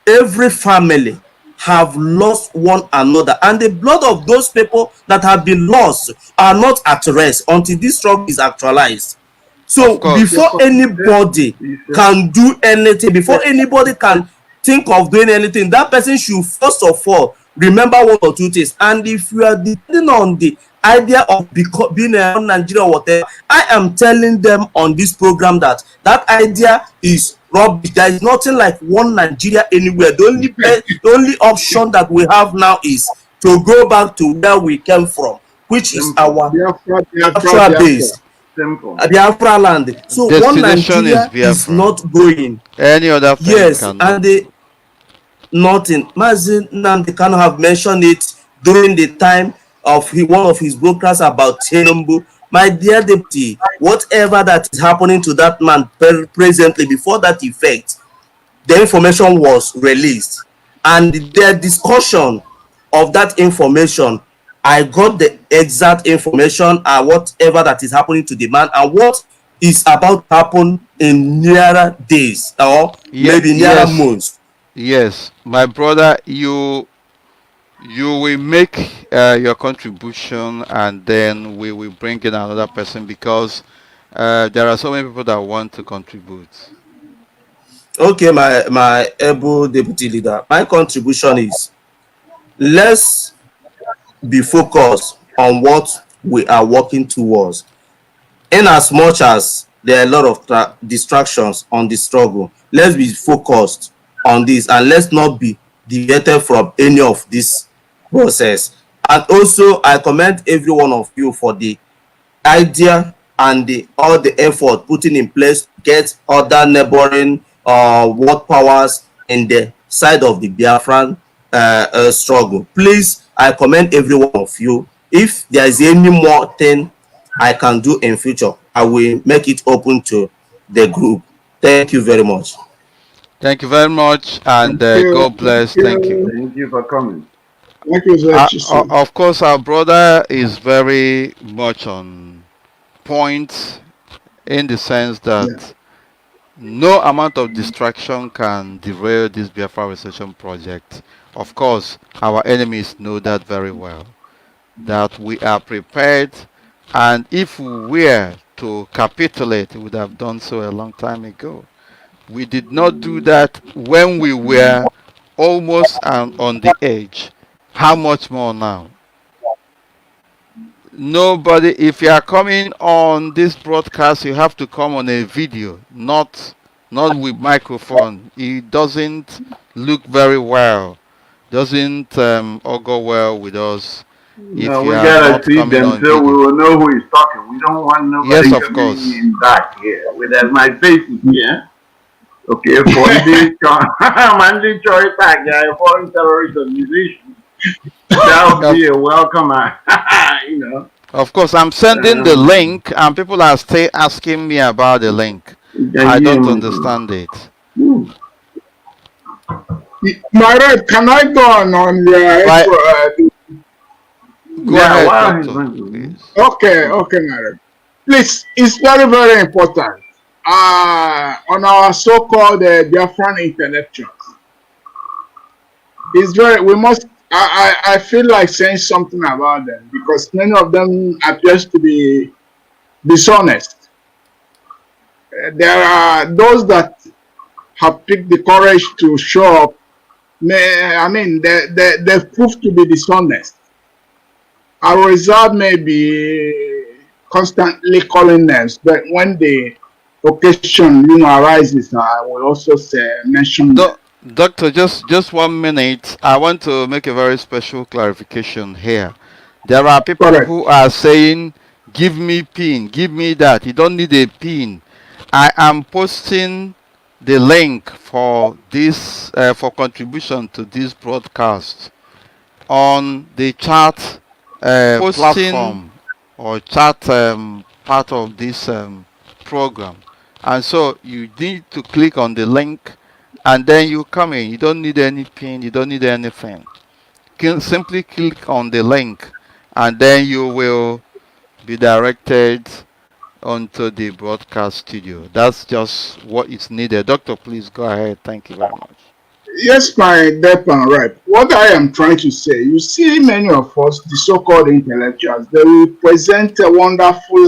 Every family have lost one another, and the blood of those people that have been lost are not at rest until this struggle is actualized. So before anybody can do anything, before anybody can think of doing anything, that person should first of all remember one or two things. And if you are depending on the idea of being a Nigeria or whatever, I am telling them on this program that that idea is rubbish. There is nothing like one Nigeria anywhere. The only option that we have now is to go back to where we came from, which is our Biafra base. Biafra land. So one Nigeria is not going. Any other thing? Yes, and nothing. Mazi Nnamdi Kanu have mentioned it during the time of one of his broadcasts about Tinubu. My dear deputy, whatever that is happening to that man presently, before that effect, the information was released, and the discussion of that information, I got the exact information and whatever that is happening to the man and what is about to happen in nearer days or maybe nearer months. Yes, my brother, you will make your contribution, and then we will bring in another person, because There are so many people that want to contribute. Okay, my able deputy leader, my contribution is, let's be focused on what we are working towards. In as much as there are a lot of distractions on the struggle, let's be focused on this and let's not be deviated from any of this process. And also, I commend every one of you for the idea and all the effort putting in place to get other neighboring world powers in the side of the Biafran struggle. Please, I commend every one of you. If there is any more thing I can do in future, I will make it open to the group. Thank you very much. Thank you very much, and Thank you. God bless. Thank you. Thank you for coming. Thank you, Zach. Of course, our brother is very much on point in the sense Yeah. that no amount of distraction can derail this Biafra Restoration project. Of course, our enemies know that very well, that we are prepared, and if we were to capitulate, we would have done so a long time ago. We did not do that when we were almost on the edge. How much more now? Nobody, if you are coming on this broadcast, you have to come on a video, not with microphone. It doesn't look very well, doesn't augur well with us if No, you we are gotta not see coming them on so we video. will know who is talking. We don't want Yes, nobody of coming course. in back here with that. My face is here. Okay, for this Mandy Choi Tag, foreign terrorist organization. That would Of, be a welcome, you know. of course, I'm sending the Um, link, and people are still asking me about the link. I don't understand it. My right, can I go on your But go yeah, ahead, while he's doctor, going, please. okay, my right. Please, it's very, very important. On our so-called Biafran intellectuals, it's very. We must. I feel like saying something about them because many of them appears to be dishonest. There are those that have picked the courage to show up. I mean, they've proved to be dishonest. Our result may be constantly calling names, but when the occasion, arises, I will also say, mention them. Doctor, just 1 minute. I want to make a very special clarification here. There are people Correct. who are saying, "Give me pin, give me that." You don't need a pin. I am posting the link for this for contribution to this broadcast on the chat platform or chat part of this program, and so you need to click on the link, and then you come in. You don't need any pin. You don't need anything. Simply click on the link, and then you will be directed onto the broadcast studio. That's just what is needed. Doctor, please go ahead. Thank you very much. Yes, my dep and rep. What I am trying to say, you see, many of us, the so-called intellectuals, they will present a wonderful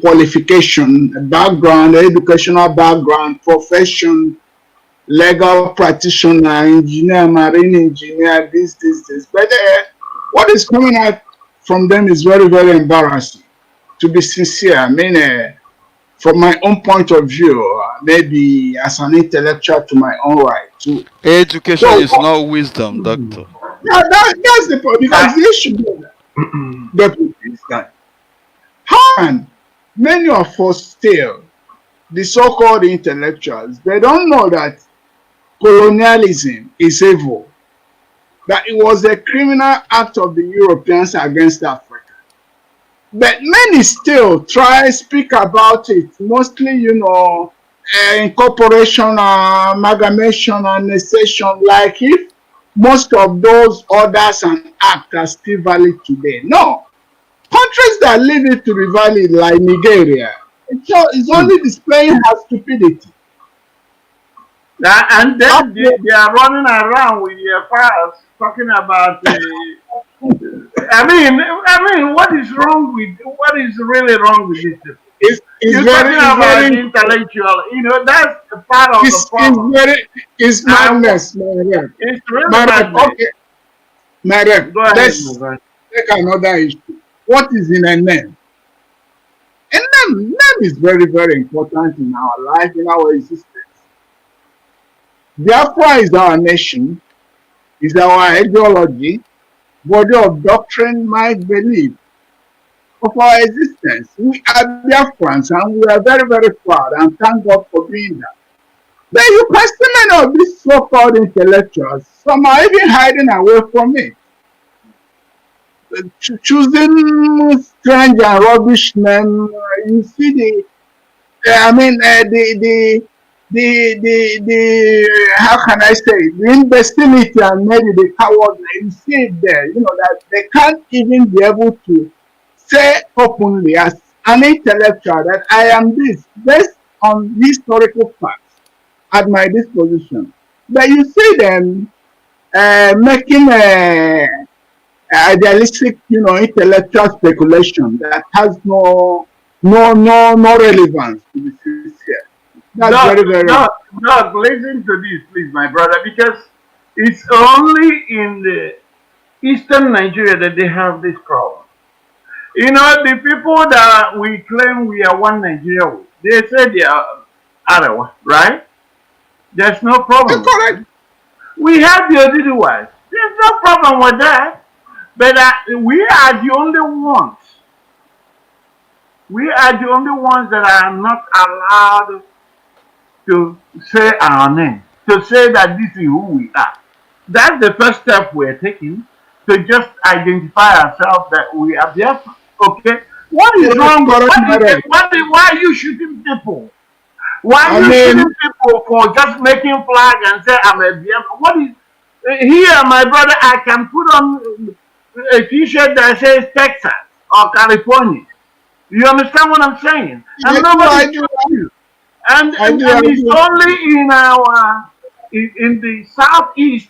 qualification, background, educational background, profession, legal practitioner, engineer, marine engineer, this. But what is coming out from them is very, very embarrassing. To be sincere, I mean, from my own point of view, maybe as an intellectual to my own right. Too. Education So is not wisdom, doctor. that's the point, because the issue that is that how can many of us still, the so-called intellectuals, they don't know that colonialism is evil, that it was a criminal act of the Europeans against Africa. But many still try speak about it, mostly, incorporation, amalgamation, annexation, like if most of those orders and acts are still valid today. No. Countries that leave it to be valid, like Nigeria, it's only displaying her stupidity. and then they are running around with their files talking about what is wrong with what is really wrong with this? It's You're very, talking it's about very, intellectual. That's a part of the it's problem. very, it's And madness, my rep. it's really My rep, madness. okay, my rep. Go ahead, my Let's friend. take another issue. What is in a name? A name is very, very important in our life, in our existence. Biafra is our nation, is our ideology, body of doctrine, mind, belief of our existence. We are Biafrans and we are very, very proud and thank God for being that. Then you question many of these so-called intellectuals, some are even hiding away from it, choosing strange and rubbish names. You see the how can I say it? The imbecility and maybe the cowardness. You see it there, that they can't even be able to say openly as an intellectual that I am this based on historical facts at my disposition. But you see them making a idealistic, intellectual speculation that has no relevance to be sincere. That's Doc, very, very Doc, listen to this, please, my brother, because it's only in the eastern Nigeria that they have this problem. The people that we claim we are one Nigeria with, they say they are Arawa, right? There's no problem with correct. that. We have the Odiduwas. There's no problem with that. But we are the only ones. We are the only ones that are not allowed to say our name, to say that this is who we are. That's the first step we're taking to just identify ourselves that we are Biafran. Okay? What is wrong? Why are you shooting people? Why are you shooting people for just making flag and say I'm a Biafran? What is here, my brother? I can put on a T-shirt that says Texas or California. You understand what I'm saying? And nobody shoots you. And it's only in our in the southeast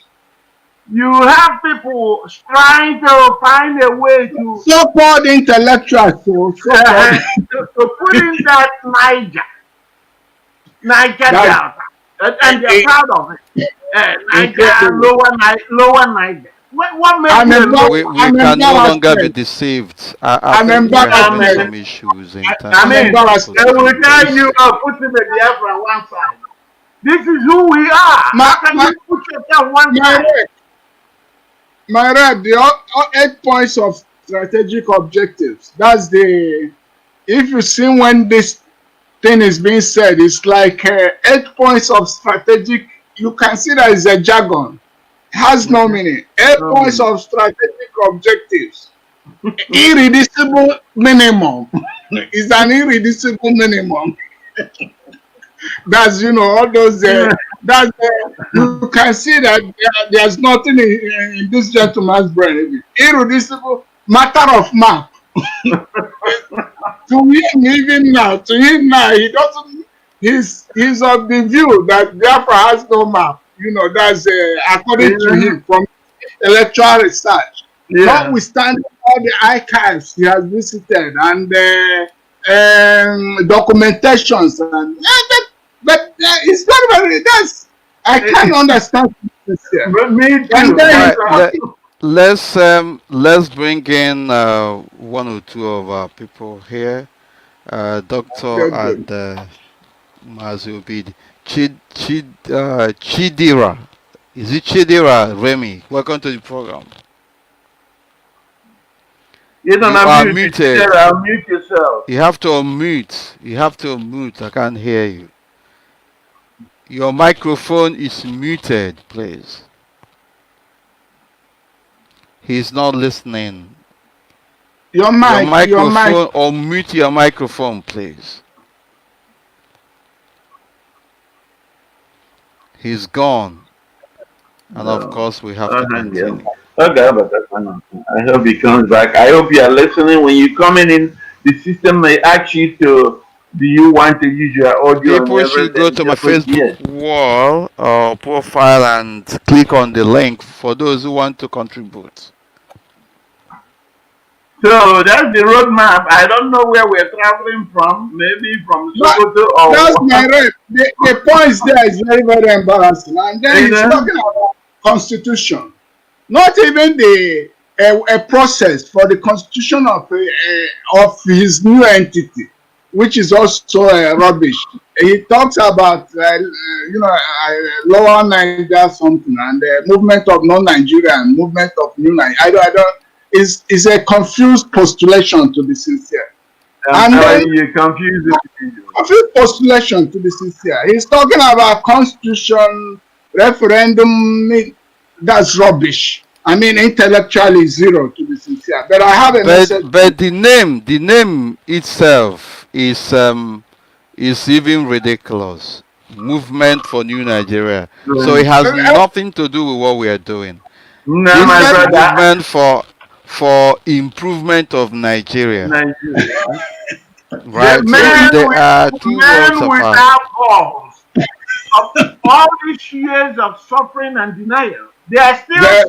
you have people trying to find a way to so-called intellectuals, to put in that Niger Delta, and they're proud of it. Niger, lower Niger. What makes it We can no longer be deceived. I think we're having some issues in terms they will tell you, put the Biafra on one side. This is who we are. How can you put yourself one side? My right, the 8 points of strategic objectives. That's if you see when this thing is being said, it's like 8 points of strategic. You can see that it's a jargon. It has no meaning. 8 points of strategic objectives. Irreducible minimum. It's an irreducible minimum. That's all those you can see that there's nothing in this gentleman's brain. Irreducible matter of map. to him now he doesn't. He's of the view that Biafra has no map. That's according to him from electoral research. Notwithstanding all the archives he has visited and documentations but it's very I can't understand this here. But me too. Let's bring in one or two of our people here. Doctor and Mazi Obidi. Chidira. Is it Chidira Remy? Welcome to the program. You are muted. Unmute yourself. You have to unmute. I can't hear you. Your microphone is muted, please. He's not listening. Your microphone, or mute your microphone, please. He's gone. And of course, we have to continue. Okay, but that's fine. I hope he comes back. I hope you are listening. When you come in, the system may ask you to, do you want to use your audio? People should go to my Facebook wall or profile and click on the link for those who want to contribute. So that's the roadmap. I don't know where we're traveling from. Maybe from But Sokoto that's or my rep. The points there is very, very embarrassing. And then you he's know. talking about constitution. Not even the a process for the constitution of his new entity, which is also rubbish. He talks about lower Niger something and the movement of non-Nigerian, movement of new Nigeria. I don't. Is a confused postulation to be sincere. I'm And then telling you, confusing. confused postulation to be sincere. He's talking about constitution, referendum. That's rubbish. I mean, intellectually zero to be sincere. But I have a message. But the name itself is even ridiculous. Movement for New Nigeria. So it has nothing to do with what we are doing. No, This my is brother, movement for improvement of Nigeria. Nigeria. Right? So there are two worlds Men apart. without balls of all these years of suffering and denial, they are still scared.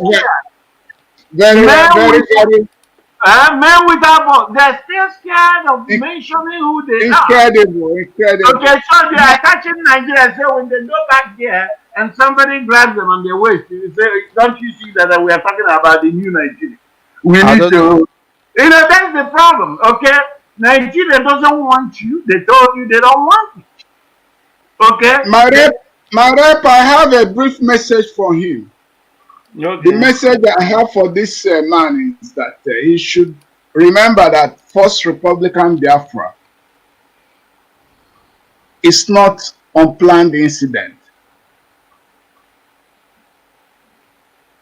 Very, Men without balls, they're still scared of mentioning who they incredible. Okay, so they are touching Nigeria. So when they go back there and somebody grabs them on their waist, you say, "Don't you see that we are talking about the new Nigeria? We need to." That's the problem. Okay, Nigeria doesn't want you. They told you they don't want you. Okay. My rep, I have a brief message for him. Okay. The message I have for this man is that he should remember that First Republican Biafra is not unplanned incident.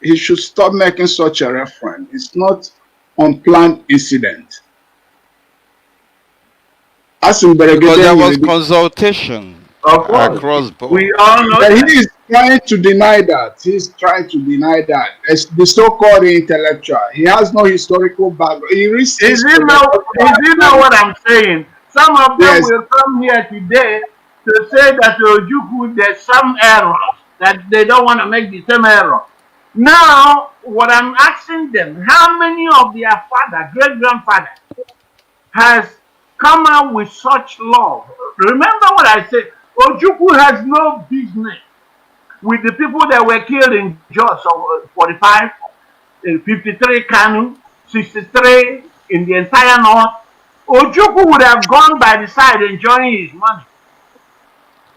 He should stop making such a reference. It's not unplanned incident. Because there was consultation across board. We all know that. He is trying to deny that. He's trying to deny that. As the so-called intellectual, he has no historical background. Is it not what I'm saying? Some of them will come here today to say that Ojukwu, there's some error, that they don't want to make the same error. Now, what I'm asking them, how many of their father, great-grandfather, has come out with such love? Remember what I said, Ojukwu has no business with the people that were killed in Jos of 45, 53 Kanu, 63 in the entire north. Ojukwu would have gone by the side enjoying his money.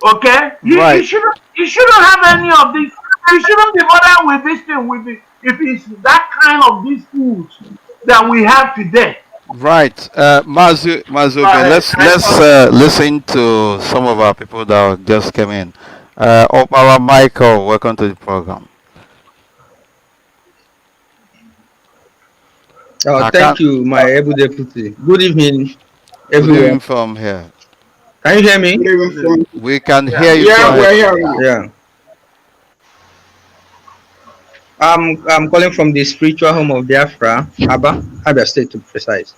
Okay? He shouldn't have any of this. He shouldn't be bothered with this thing, if it's that kind of these foods that we have today. Right. Mazi, let's listen to some of our people that just came in. Opara Michael, welcome to the program. Thank you, my able deputy. Good evening, everyone. Good evening from here. Can you hear me? We can hear you. Yeah, we're hearing you. Yeah. I'm calling from the spiritual home of Biafra, Abia State to be precise.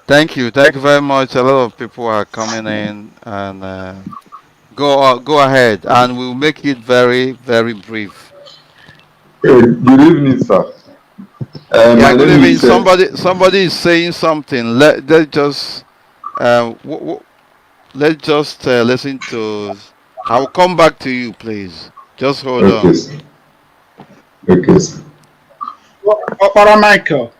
Thank you very much. A lot of people are coming in, and go ahead, and we'll make it very, very brief. Good evening, sir. Yeah, good evening. Somebody is saying something. Let's just listen to. I'll come back to you, please. Just hold on. Sir. Okay, sir. Opera Michael.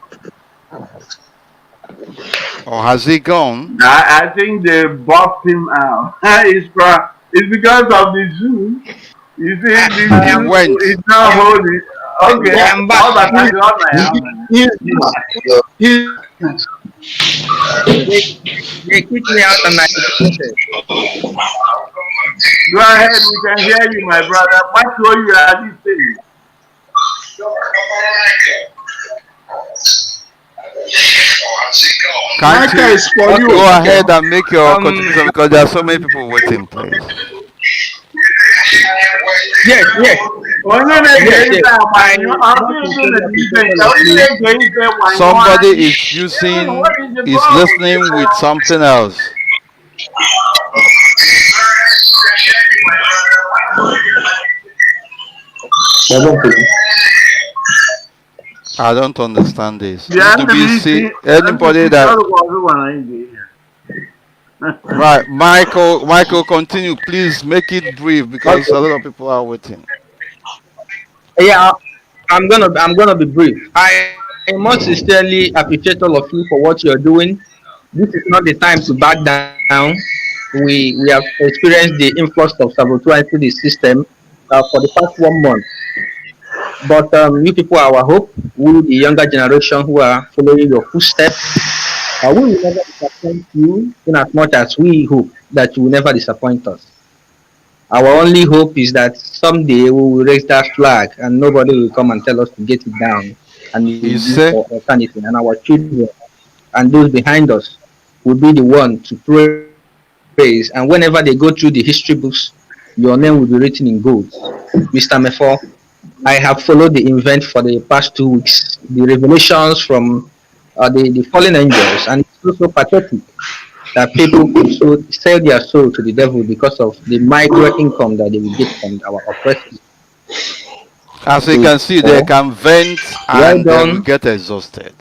Or has he gone? I think they buffed him out. It's because of the Zoom. You see, the went. It's not holy. Okay, I'm back. They kicked me out on my. Go ahead, we can hear you, my brother. What were you at this thing? Can't you go ahead and make your contribution, because there are so many people waiting, please. Yes. Somebody is listening with something else. I don't understand this. Yeah, Do we see anybody that? Right, Michael, continue. Please make it brief because a Okay. lot of people are waiting. Yeah, I'm gonna be brief. I must sincerely appreciate all of you for what you're doing. This is not the time to back down. We have experienced the influx of saboteur into the system for the past 1 month. But you people are our hope. We, the younger generation who are following your footsteps, we will never disappoint you in as much as we hope that you will never disappoint us. Our only hope is that someday we will raise that flag and nobody will come and tell us to get it down and we will You live say? for eternity. And our children and those behind us will be the one to praise. And whenever they go through the history books, your name will be written in gold. Mr. Mefor, I have followed the event for the past 2 weeks, the revelations from the fallen angels, and it's so pathetic that people could sell their soul to the devil because of the micro income that they will get from our oppressors. As you So, can see, they can vent well and they will done. get exhausted.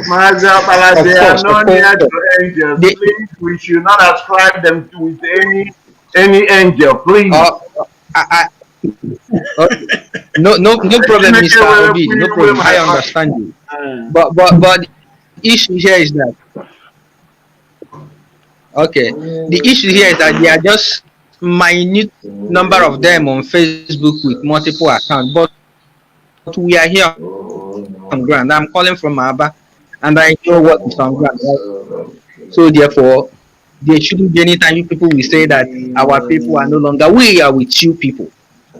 Mazi, Of they are course, of not near course. to angels. They, Please, we should not ascribe them to with any angel, please. uh, I, uh, no problem, Mr. Obi. No problem. I understand you. But the issue here is that okay. The issue here is that they are just minute number of them on Facebook with multiple accounts. But we are here on ground. I'm calling from Aba, and I know what is on ground. Right? So therefore, there shouldn't be any time you people will say that our people are no longer. We are with you people.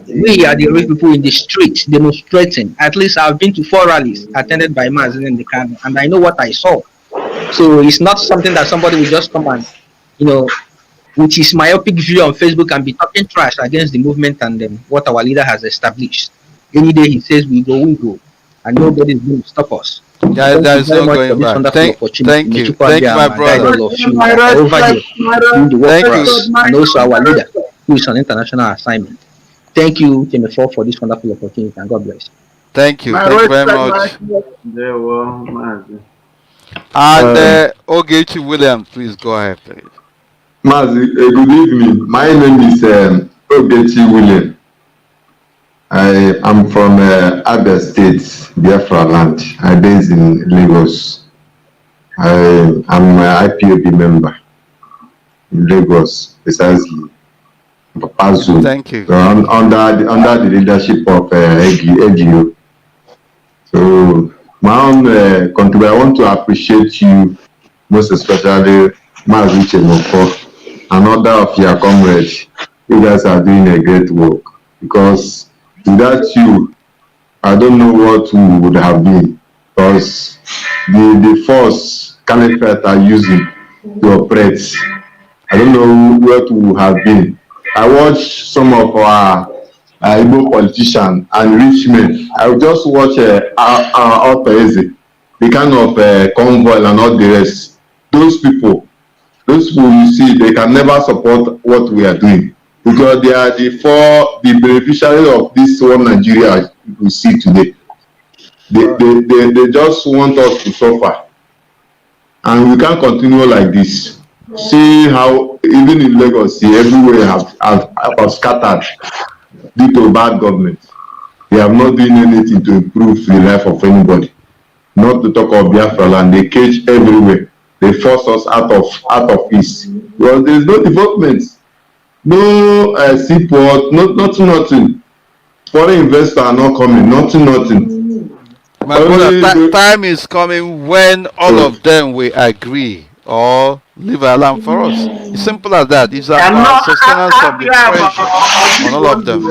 We are the real people in the streets demonstrating. At least I've been to 4 rallies attended by Mazi in the car, and I know what I saw. So it's not something that somebody will just come and, you know, with his myopic view on Facebook and be talking trash against the movement and what our leader has established. Any day he says we go, and nobody's going to stop us. Thank you There very is much no for going this back. wonderful opportunity. May Thank you, my Chukwabia guide brother. all of you My that are over respect, here doing the work Thank for you, us, and also our leader who is on international assignment. Thank you, Mefor, for this wonderful opportunity, and God bless. thank you very much. There were Mazi. And Um, Ogechi William, please go ahead, please. Mazi, good evening. My name is Ogechi William. I am from Abia State, Biafra land. I based in Lagos. I'm an IPOB member in Lagos, precisely. Papazu, Thank you. under the leadership of Egio. So my own contribution, I want to appreciate you, most especially Mazi Uche and other of your comrades. You guys are doing a great work because without you, I don't know what we would have been, because the force caliphate are using to operate, I don't know what we would have been. I watched some of our Igbo politicians and rich men. I just watch Otoeze, the kind of convoy and all the rest. Those people you see, they can never support what we are doing because they are the beneficiaries of this one Nigeria we see today. They just want us to suffer, and we can't continue like this. See how even in Lagos, everywhere have scattered due to bad government. They have not done anything to improve the life of anybody. Not to talk of Biafra land, they cage everywhere. They force us out of peace. Because there is no development, no seaport, nothing. Foreign investors are not coming, nothing. My brother, time is coming when all of them will agree or leave a land for us. It's simple as that. It's about sustenance of the pressure on all of them.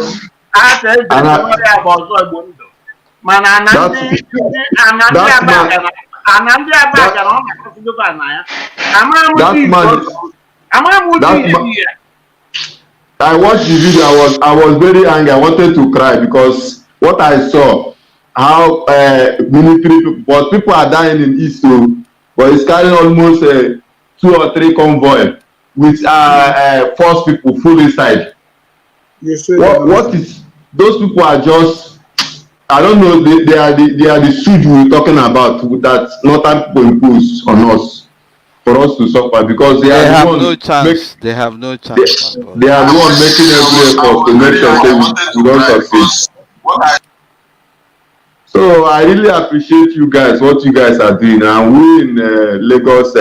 I watched the video. I was very angry. I wanted to cry because what I saw, how military people, but people are dying in East, so, but it's carrying almost 2 or 3 convoy with force people full inside. What is those people are just I don't know. They are the siege we're talking about that northern people impose on us for us to suffer because they They are the have no one make chance. They have no they, chance, my they brother. are the one making every effort to make sure say we don't succeed. So I really appreciate you guys, what you guys are doing, and we in Lagos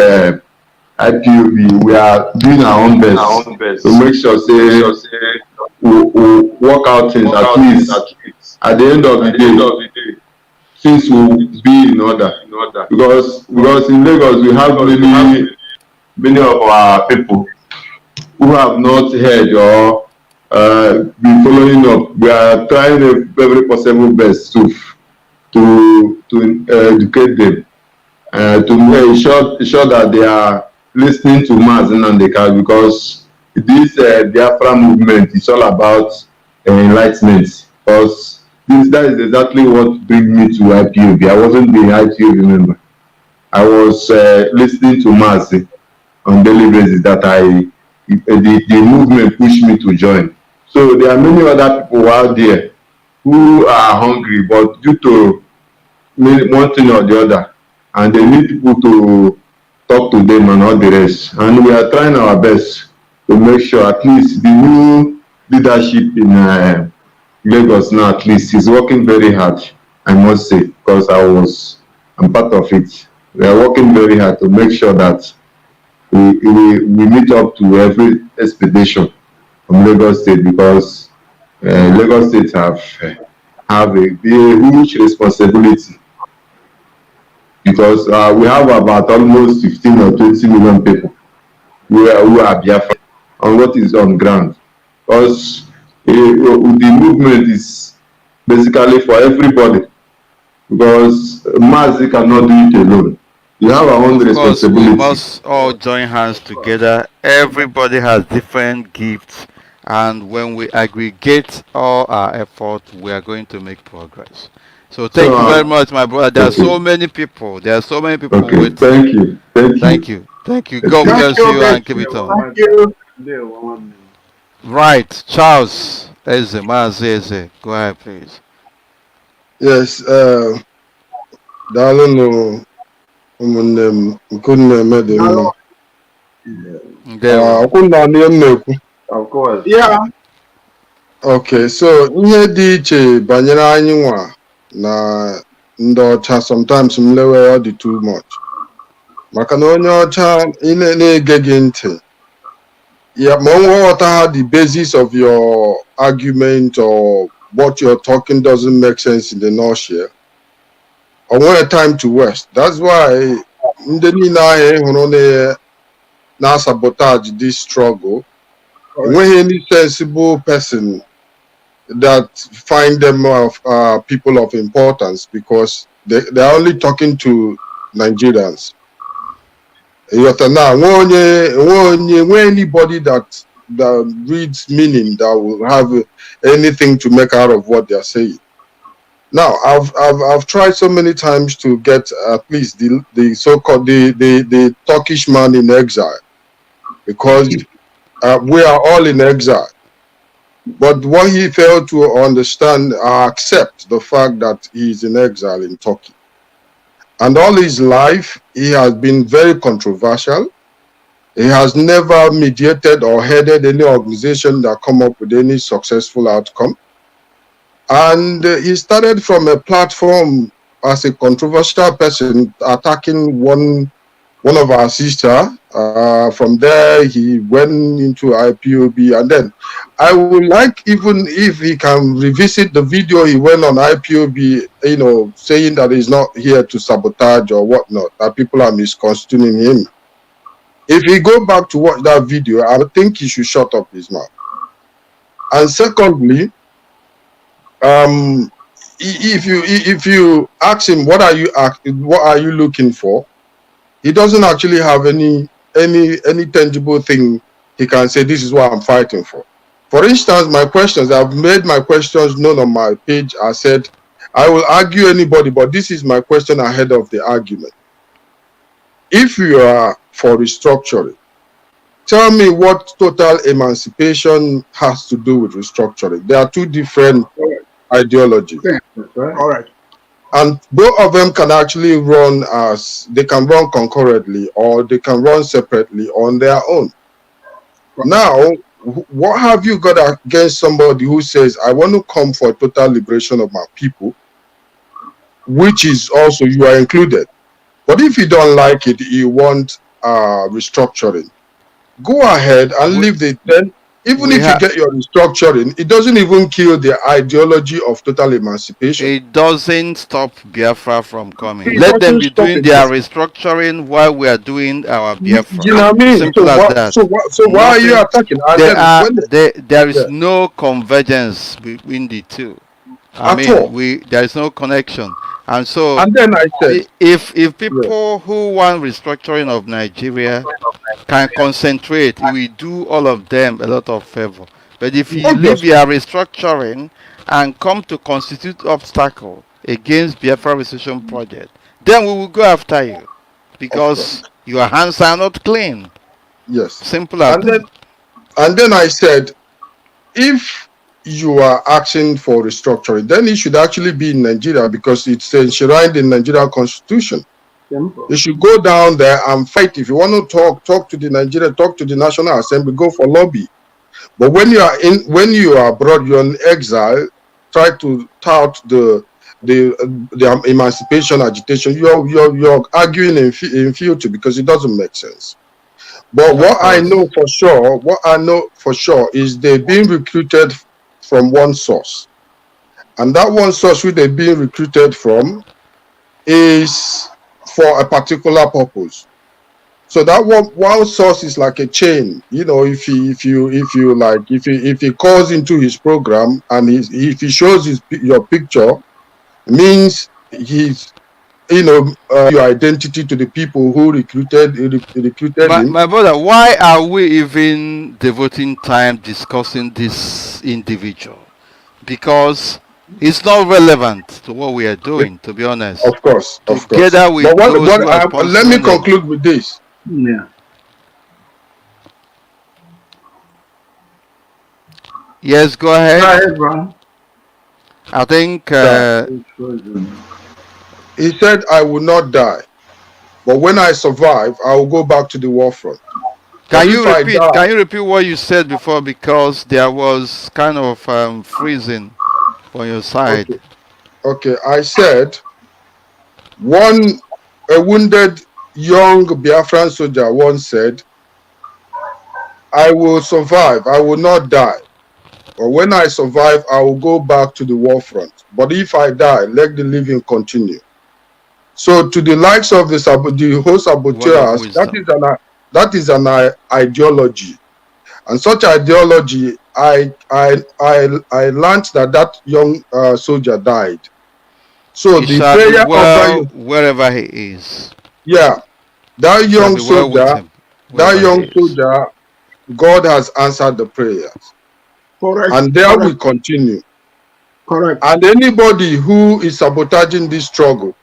IPOB, we are doing our own best to make sure say we work out things at least at the end of the day things will be in order because in Lagos we have many of our people who have not heard or been following up. We are trying every possible best to educate them, to ensure that they are listening to Mazi and the card because this Biafra movement is all about enlightenment. Because that is exactly what brings me to IPOB. I wasn't the IPOB member. I was listening to Mazi on daily basis that the movement pushed me to join. So there are many other people out there who are hungry, but due to one thing or the other, and they need people to talk to them and all the rest. And we are trying our best to make sure at least the new leadership in Lagos now at least is working very hard, I must say, because I'm part of it. We are working very hard to make sure that we meet up to every expectation from Lagos State because Lagos State have a huge responsibility because we have about almost 15 or 20 million people who are Biafran on what is on ground. Because the movement is basically for everybody because Mazi cannot do it alone. You have our own Of course, we responsibility. must all join hands together. Everybody has different gifts, and when we aggregate all our effort, we are going to make progress. So So, thank you very much, my brother. There are okay, so many people. There are so many people okay, waiting. thank Thank you, you. Thank you. God okay. Thank bless you, you guys. and keep it on. Thank you. Right, Charles Eze, Mazi Eze. Go ahead, please. Yes, daalụnụ ụmụnne m nke unu na-eme dị mma. Ndewo. Ọkwụ na ihe m na-ekwu. Of course. Yeah. Okay, so ihe dị iche banyere anyị nwa na ndị ọcha sometimes m lewe ọ dị too much. Maka na onye ọcha ị na-ege gị ntị. Yeah, ma ọ ghọta ha the basis of your argument or what you're talking doesn't make sense in the nutshell. I want a time to waste. That's why ndị niile ahụ ị hụrụ na-sabotage this struggle. When any sensible person that find them people of importance because they're only talking to Nigerians. Now, when anybody that reads meaning that will have anything to make out of what they're saying. Now, I've tried so many times to get at least the so-called the Turkish man in exile because we are all in exile. But what he failed to understand or accept the fact that he is in exile in Turkey. And all his life, he has been very controversial. He has never mediated or headed any organization that come up with any successful outcome. And he started from a platform as a controversial person attacking one of our sisters. From there, he went into IPOB. And then I would like, even if he can revisit the video he went on IPOB, you know, saying that he's not here to sabotage or whatnot, that people are misconstruing him. If he go back to watch that video, I think he should shut up his mouth. And secondly, if you ask him what are you looking for, he doesn't actually have any tangible thing he can say this is what I'm fighting for. For instance, my questions, I've made my questions known on my page. I said I will argue anybody, but this is my question ahead of the argument. If you are for restructuring, tell me what total emancipation has to do with restructuring. There are two different ideology. All right. And both of them can actually run they can run concurrently or they can run separately on their own. Now, what have you got against somebody who says, I want to come for total liberation of my people, which is also, you are included. But if you don't like it, you want restructuring, go ahead and leave it. Then, even if you get your restructuring, it doesn't even kill the ideology of total emancipation. It doesn't stop Biafra from coming. It Let them doesn't be stop doing it. their restructuring while we are doing our Biafra. You know what I mean? Simple as that. So why are you attacking? There is no convergence between the two. I mean, there is no connection. And so, and then I said, if people who want restructuring of Nigeria can concentrate, we do all of them a lot of favor. But if you leave your restructuring and come to constitute obstacle against Biafra Restoration Project, then we will go after you because your hands are not clean. Yes. Simple as that. And then I said, if you are asking for restructuring, then it should actually be in Nigeria because it's enshrined in Nigerian constitution. You should go down there and fight. If you want to talk to the Nigeria, talk to the National Assembly, go for lobby. But when you are abroad, you're in exile, try to tout the emancipation agitation, you're arguing in future because it doesn't make sense. But what I know for sure is they're being recruited from one source. And that one source which they're being recruited from is for a particular purpose. So that one source is like a chain. You know, if he calls into his program and if he shows your picture, means he's your identity to the people who recruited him. My brother, why are we even devoting time discussing this individual? Because it's not relevant to what we are doing, to be honest. Of course. Together with let me conclude with this. Yeah. Yes, go ahead. Go ahead, bro. I think he said, I will not die, but when I survive, I will go back to the war front. Can you repeat what you said before, because there was kind of freezing on your side? Okay. I said a wounded young Biafran soldier once said, I will survive, I will not die. But when I survive, I will go back to the war front. But if I die, let the living continue. So to the likes of the whole saboteurs, that is an ideology. And such ideology, I learned that young soldier died. So he the prayer of wherever he is. Yeah, that young soldier, God has answered the prayers. Correct. And there we continue. Correct. And anybody who is sabotaging this struggle,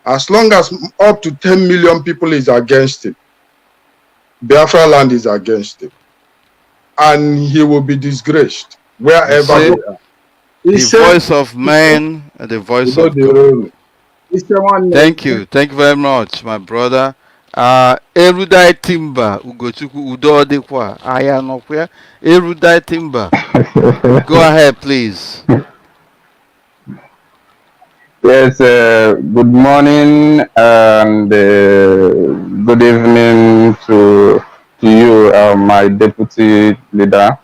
as long as up to 10 million people is against it, Biafra land is against it. And he will be disgraced wherever they are. The voice of man and the voice of God. Thank you very much, my brother. Erudite Timber, Ugochukwu Udodekwa, Ayanokwe, Erudite Timber. Go ahead, please. Yes, good morning and good evening to you, my deputy leader,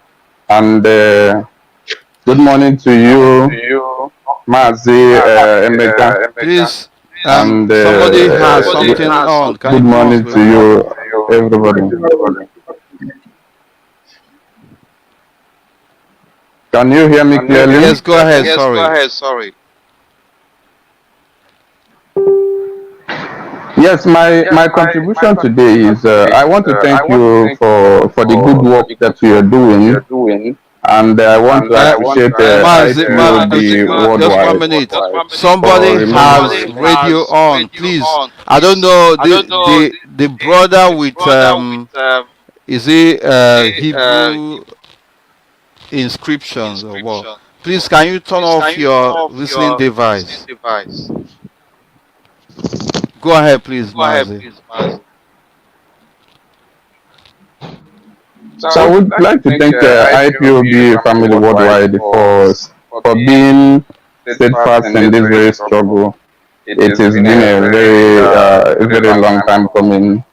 and good morning to you, Mazi, Eminent. Please, somebody has something on. Good morning to you, everybody. Can you hear me clearly? Yes, go ahead. Sorry. Yes, my contribution today is I want to thank you for the good work that you are doing. And I want to appreciate the worldwide. Just 1 minute. Somebody has radio on, please. I don't know the brother with is it Hebrew inscriptions or what? Please, can you turn off your listening device? Go ahead, please, Mazi. So I would like to thank IPOB family worldwide for being steadfast in this very struggle. It has been a very long time coming.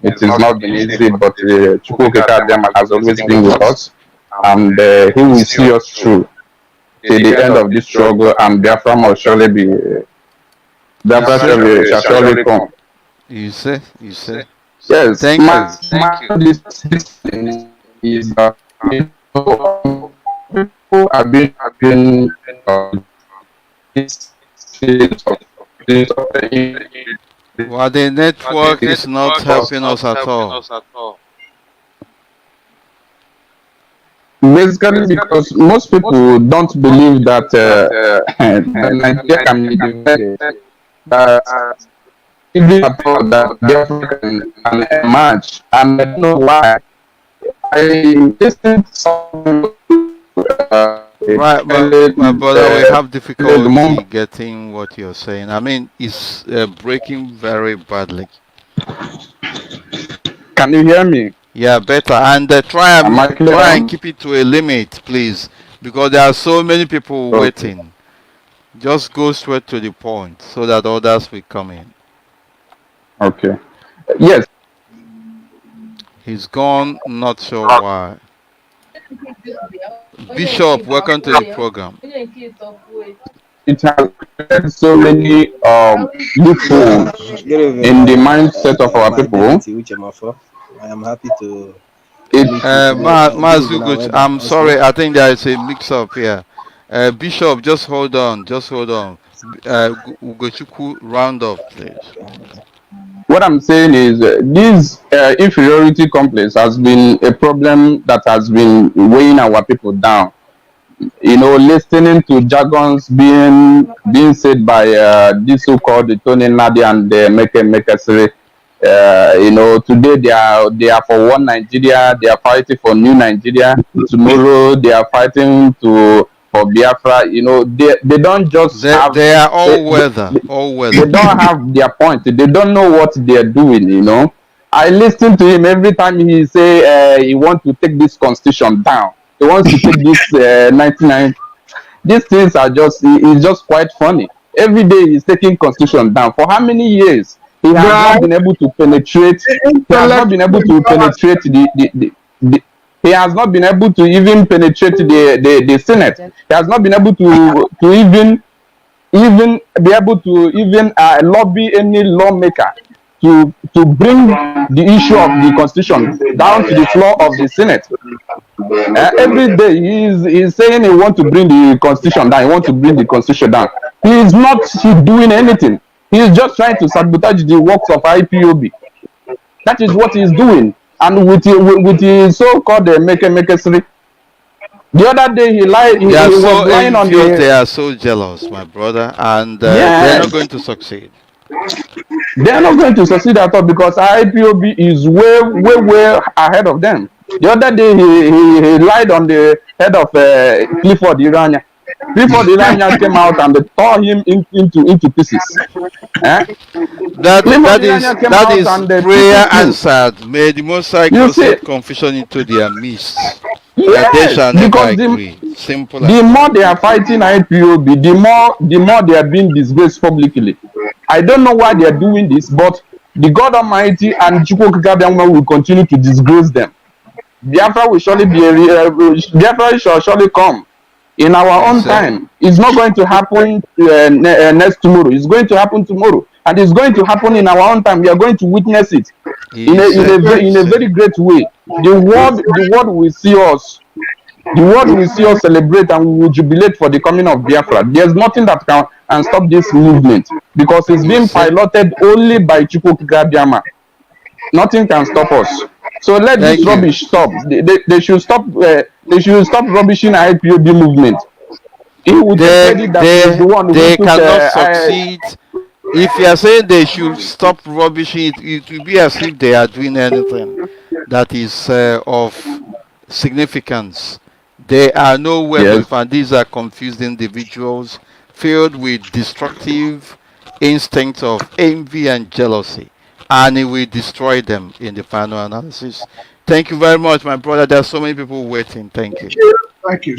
It has not been easy, but Chukwuka Abiyama has always been with us, and he will see us through till the end of this struggle, and Biafra must surely be, Biafra shall surely come. You say? You say? Yes, Thank you. This thing is people have been this Well, the network is not helping us at all. Basically, because most people don't believe that Nigeria can be divided. That even at all that Biafra can emerge, and I don't know why. I listened to some Right, but my brother, we have difficulty getting what you're saying. I mean, it's breaking very badly. Can you hear me? Yeah, better. And try and keep it to a limit, please, because there are so many people waiting. Just go straight to the point so that others will come in. Okay. Yes. He's gone, not sure why. Bishop, welcome to the program. It has created so many loopholes in the mindset of our people. I am happy to. Mazi, I'm sorry, I think there is a mix-up here. Bishop, just hold on. Ugochukwu, round up, please. What I'm saying is this inferiority complex has been a problem that has been weighing our people down. You know, listening to jargons being said by this so-called Tony Nadi and Mekesiri. You know, today they are for one Nigeria. They are fighting for new Nigeria. Tomorrow they are fighting for Biafra. You know, they don't just they are all weather. They don't have their point. They don't know what they are doing. You know, I listen to him every time he say he wants to take this constitution down. He wants to take this 99. These things are it's just quite funny. Every day he's taking constitution down. For how many years? He has not been able to penetrate. He has not been able to penetrate he has not been able to even penetrate the Senate. He has not been able to even be able to even lobby any lawmaker to bring the issue of the constitution down to the floor of the Senate. Every day he's saying he wants to bring the constitution down. He wants to bring the constitution down. He is not doing anything. He is just trying to sabotage the works of IPOB. That is what he is doing. And with his so-called Mekesiri. The other day he lied. He was lying on the. They are so jealous, my brother, and they're not going to succeed. They are not going to succeed at all because IPOB is way ahead of them. The other day he lied on the head of Clifford Irania. Clifford Irania came out and they tore him into pieces. That is prayer answered. May the Most High God set confusion into their midst. Yes, they shall never because agree. Simple. The more they are fighting IPOB, the more they are being disgraced publicly. I don't know why they are doing this, but the God Almighty and Chukwuka will continue to disgrace them. Biafra will surely be Biafra shall surely come in our own time. It's not going to happen next tomorrow. It's going to happen tomorrow, and it's going to happen in our own time. We are going to witness it in a very great way. The world will see us. The world will see us celebrate, and we will jubilate for the coming of Biafra. There's nothing that can stop this movement because it's being piloted only by Chukwuka Abiyama. Nothing can stop us. So let this rubbish stop. They should stop. They should stop rubbishing IPOB movement. They cannot succeed. If you are saying they should stop rubbishing it will be as if they are doing anything that is of significance. They are nowhere to be Yes. found. These are confused individuals filled with destructive instincts of envy and jealousy, and it will destroy them in the final analysis. Thank you very much, my brother. There are so many people waiting. Thank you. Thank you.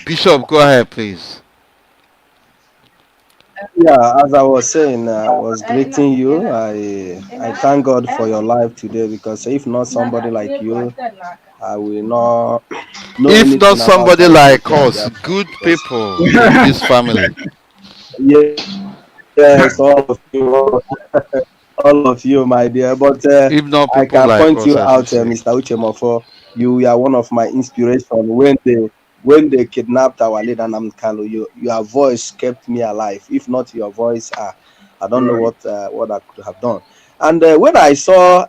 Bishop, go ahead, please. Yeah, as I was saying, I was greeting you. I thank God for your life today, because if not somebody like you, I will not know If not anything about somebody like IPOP and us, Biafra. good Because people in this family. yes, all of you, my dear. But If not I people can like point us, you I should out, say. Mr. Uche Mefor. You are one of my inspiration when they kidnapped our leader Namkalo. Your voice kept me alive. If not your voice, I don't know what I could have done. And when I saw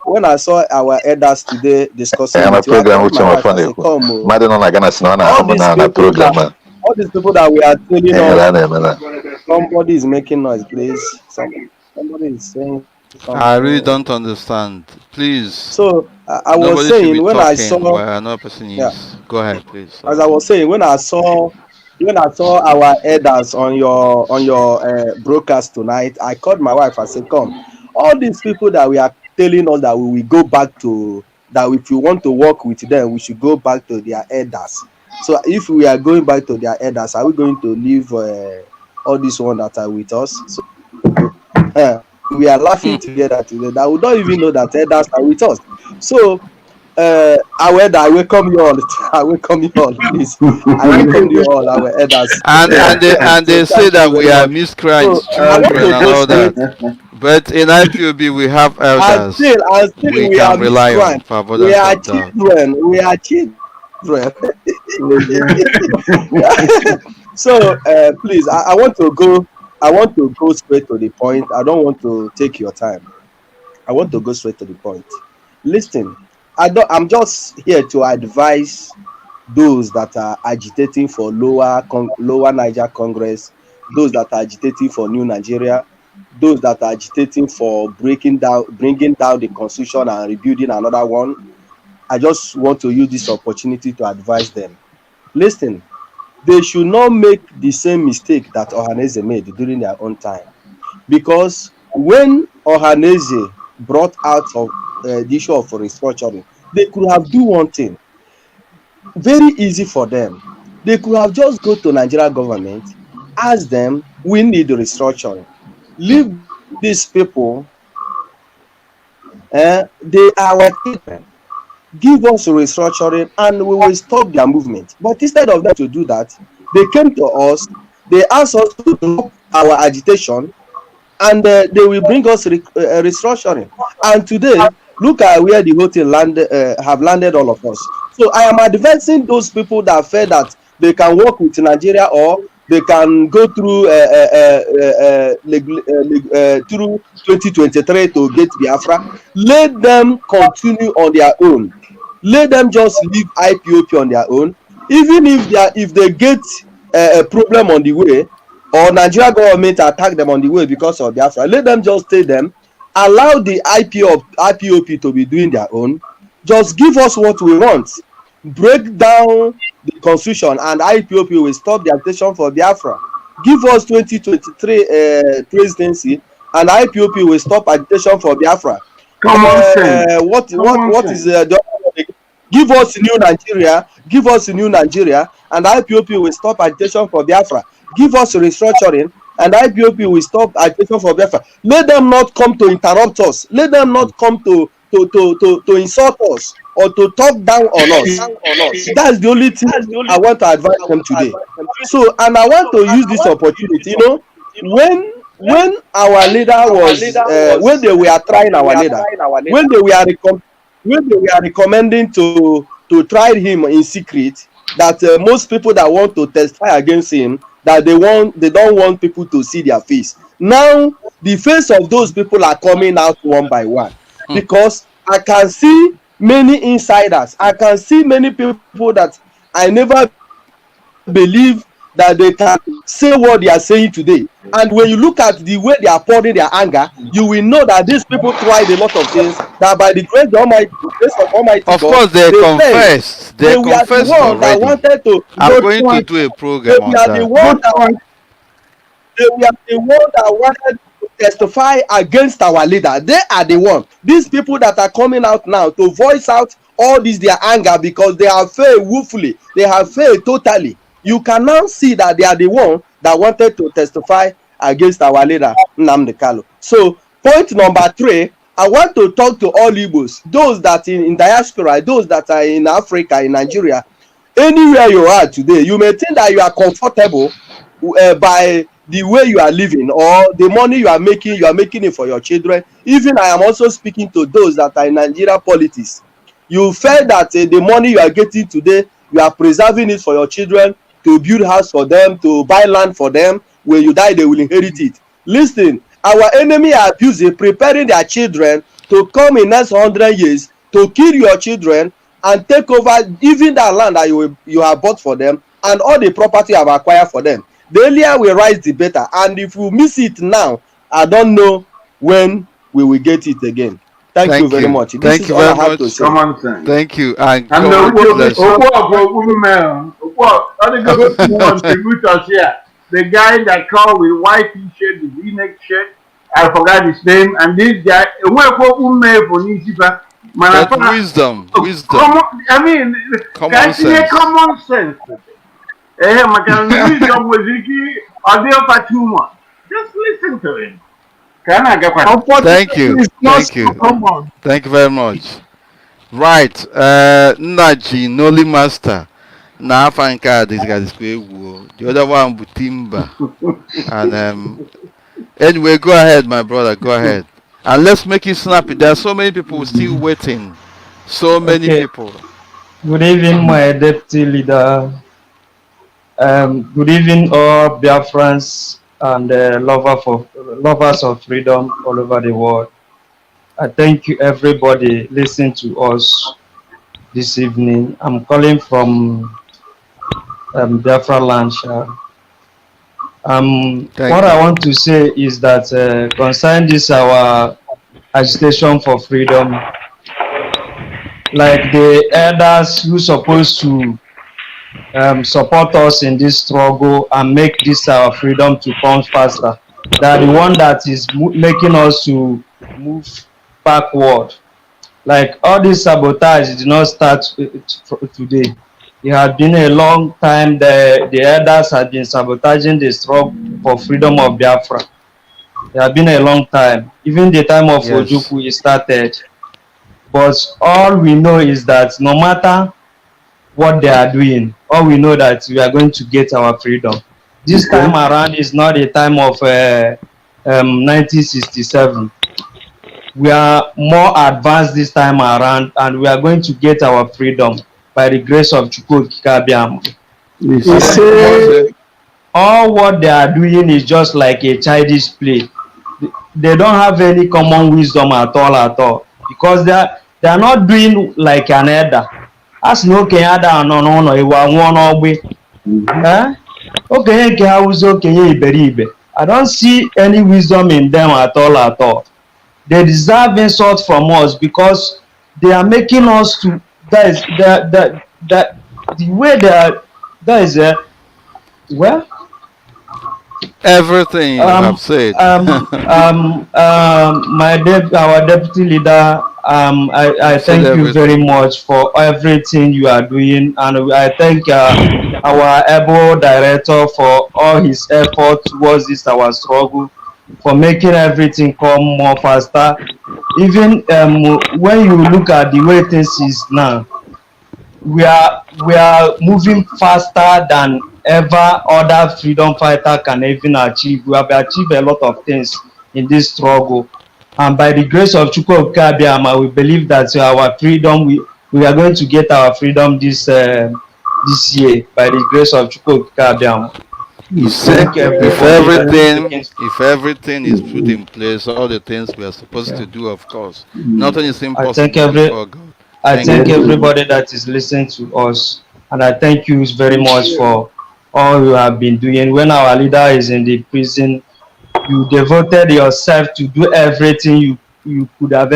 our elders today discussing na with you, I program called uche my wife. I mafọ said, na-ekwu "Come, oh, mmadụ nọ na Ghana si na ọ all na-ahụ m these na people that program a all these people that we are telling ihe us, a na-eme na somebody is making noise, please. Somebody is saying I really something." don't understand. Please, So I was nobody should be saying when I talking saw, while another person yeah, is. Go ahead, please. as Sorry. I was saying when I saw our elders on your broadcast tonight, I called my wife. I said, "Come, all these people that we are telling us that we will go back to, that if we want to work with them, we should go back to their elders. So if we are going back to their elders, are we going to leave all these ones that are with us?" So we are laughing together today. That we don't even know that elders are with us. So I welcome you all. I welcome you all, please. I Thank welcome you, you all, Bishop. our elders. And they So say thank that you we very are much. miscreants, So I want children, to and go all straight. that. But in IPOB, we have elders And still we we are can rely on miscreant. for We avoidance are of doubt. children. We are children. So please, I want to go. I want to go straight to the point. I don't want to take your time. I want to go straight to the point. Listen, I'm just here to advise those that are agitating for lower Niger Congress, those that are agitating for New Nigeria, those that are agitating for bringing down the constitution and rebuilding another one. I just want to use this opportunity to advise them. Listen, they should not make the same mistake that Ohaneze made during their own time. Because when Ohaneze brought out of the issue of restructuring, they could have do one thing very easy for them. They could have just go to Nigeria government, ask them, we need restructuring. Leave these people, they are our children. Give us restructuring and we will stop their movement. But instead of them to do that, they came to us, they asked us to drop our agitation, and they will bring us restructuring. And today, look at where the hotel have landed all of us. So I am advising those people that feel that they can work with Nigeria, or they can go through through 2023 to get Biafra. Let them continue on their own. Let them just leave IPOP on their own. Even if they get a problem on the way, or Nigeria government attack them on the way because of Biafra, let them just stay them. Allow the IPOP to be doing their own. Just give us what we want. Break down the constitution and IPOP will stop the agitation for Biafra. Give us 2023 presidency and IPOP will stop agitation for Biafra. Common sense. What is the other one again? Give us new Nigeria. Give us new Nigeria, and IPOP will stop agitation for Biafra. Give us restructuring, and IPOP will stop agitation for Biafra. Let them not come to interrupt us. Let them not come to insult us or to talk down on us. That's the only thing I want to advise them today. So, and I want to use this opportunity. When our leader was when they were trying our leader, when they were recommending to try him in secret, that most people that want to testify against him, that they don't want people to see their face. Now the face of those people are coming out one by one, because I can see many insiders. I can see many people that I never believe that they can say what they are saying today. And when you look at the way they are pouring their anger, you will know that these people tried a lot of things, that by the grace of Almighty Of God, course, they they failed. confessed. They They were the confessed one that already. wanted to I'm good going to point. do a They program on were the that. one Good that point. they were the one that wanted to testify against our leader. They are the one. These people that are coming out now to voice out all this their anger because they have failed woefully. They have failed totally. You can now see that they are the one that wanted to testify against our leader, Nnamdi Kanu. So, point number 3, I want to talk to all Igbos, those that in diaspora, those that are in Africa, in Nigeria, anywhere you are today. You may think that you are comfortable by the way you are living or the money you are making it for your children. Even I am also speaking to those that are in Nigeria politics. You feel that the money you are getting today, you are preserving it for your children, to build house for them, to buy land for them. When you die, they will inherit it. Listen, our enemy are busy preparing their children to come in next 100 years to kill your children and take over even that land that you have bought for them and all the property you have acquired for them. The earlier we rise, the better. And if we miss it now, I don't know when we will get it again. Thank you Thank very you. much. This Thank is you all I very have to much. say. Common sense. Thank you. And And God bless you. I go contribute us here. The guy that called with white t-shirt, the V-neck shirt, I forgot his name, and this guy, But wisdom, common, I mean, common sense. common sense. Wisdom was or too much. Just listen to him. Thank you. Unfortunately, it's not Thank so you. common. Thank you very much. Right. Naji Noli Master. Na Afanka this guy is the other one Butimba. And anyway, go ahead, my brother. Go ahead. And let's make it snappy. There are so many people still waiting. So many Okay. people. Good evening, my deputy leader. Good evening, all Biafrans and lovers of freedom all over the world. I thank you, everybody, listening to us this evening. I'm calling from Biafra land. What I want to say is that concerning this our agitation for freedom, like the elders who supposed to support us in this struggle and make this our freedom to come faster. They are the one that is making us to move backward. Like all this sabotage did not start today. It has been a long time. The elders have been sabotaging the struggle for freedom of Biafra. It has been a long time. Even the time of Ojukwu it started. But all we know is that no matter what they are doing, all we know that we are going to get our freedom. This time around is not a time of 1967. We are more advanced this time around, and we are going to get our freedom by the grace of Chukwu Kabiam. All what they are doing is just like a childish play. They don't have any common wisdom at all, because they are not doing like an elder. As no Kenyatta no iwa nwa n'ogbe. Okay, nke hauzo kenye iberibe. I don't see any wisdom in them at all. They deserve insult from us because they are making us to the way they are. That is well. Everything you have said. Our deputy leader, I thank you very much for everything you are doing, and I thank our able director for all his effort towards this our struggle, for making everything come more faster. Even when you look at the way things is now, we are moving faster than ever other freedom fighter can even achieve. We have achieved a lot of things in this struggle, and by the grace of Chukwu Kabiama, we believe that our freedom, we are going to get our freedom this year by the grace of Chukwu Kabiama. If everything is put in place, all the things we are supposed to do, of course, nothing is impossible before God. I thank everybody that is listening to us, and I thank you very much for all you have been doing. When our leader is in the prison, you devoted yourself to do everything you could have.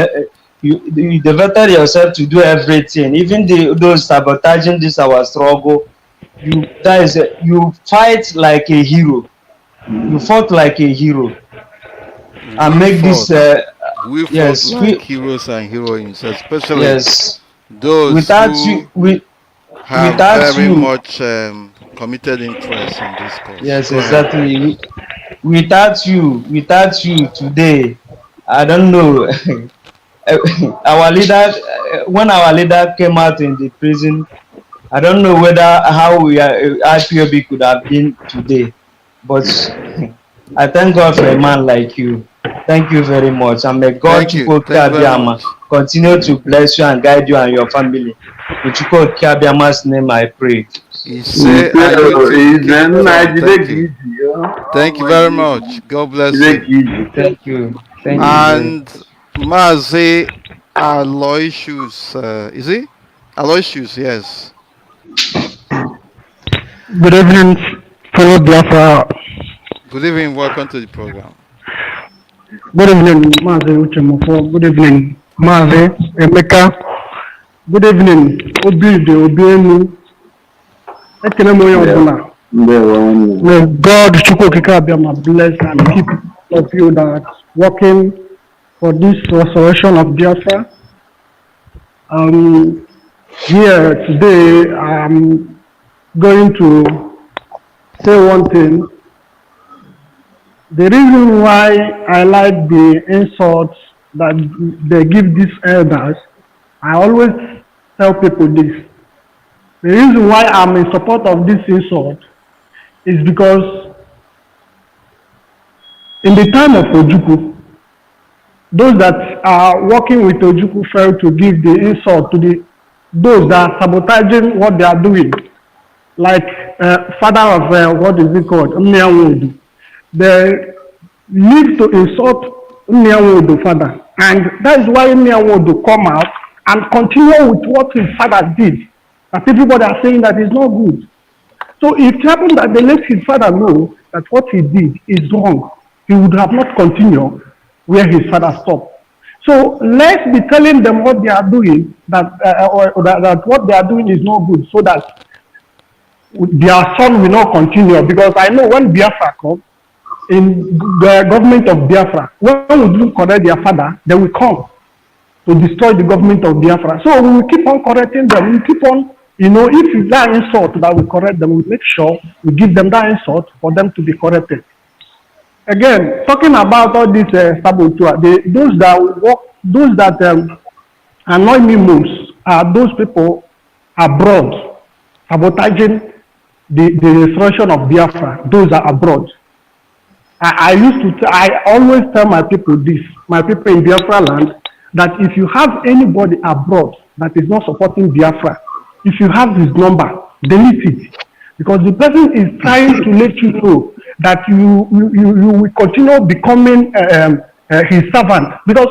You devoted yourself to do everything, even those sabotaging this our struggle. You fight like a hero. You fought like a hero and We make this. fought. We fought Yes, like heroes and heroines, especially yes. those Without you, who have without very you, much committed interest in this cause. yes, Go ahead. exactly. Without you today, I don't know. Our leader, when our leader came out in the prison, I don't know whether how we are, IPOB could have been today, but I thank God for a man like you. Thank you very much, and may God Thank you. Chukwu Thank you very Abiyama much. continue to bless you and guide you and your family. In Chukwu Abiyama's name, I pray. You say, and you too, keep it on. Thank you. Thank you very much. God bless you. Thank you. Thank you very And Mazi Aloysius, is he? Aloysius, yes. Good evening, fellow Biafra. Good evening. Welcome to the program. Good evening, Mazi Uche Mefor. Good evening, Mazi Emeka. Good evening, Obilde Obienu. Ekele m onye ọbụla. May God Chukwu Abiyama bless and keep all of you that working for this restoration of Biafra. Here today, I'm going to say one thing. The reason why I like the insults that they give these elders, I always tell people this. The reason why I'm in support of this insult is because in the time of Ojukwu, those that are working with Ojukwu failed to give the insult to those that are sabotaging what they are doing, like father of what is it called, Mnianwodu. They need to insult Mnianwodu father, and that is why Mnianwodu come out and continue with what his father did. That everybody are saying that is not good. So if it happened that they let his father know that what he did is wrong, he would have not continued where his father stopped. So let's be telling them what they are doing, that what they are doing is not good, so that their son will not continue. Because I know when Biafra comes, in the government of Biafra, when we do correct their father, they will come to destroy the government of Biafra. So we will keep on correcting them. We will keep on, if it's that insult that we correct them, we make sure we give them that insult for them to be corrected. Again, talking about all these saboteur, those that annoy me most are those people abroad sabotaging the restoration of Biafra. Those are abroad. I always tell my people this, my people in Biafra land, that if you have anybody abroad that is not supporting Biafra, if you have his number, delete it. Because the person is trying to let you know that you will continue becoming his servant. Because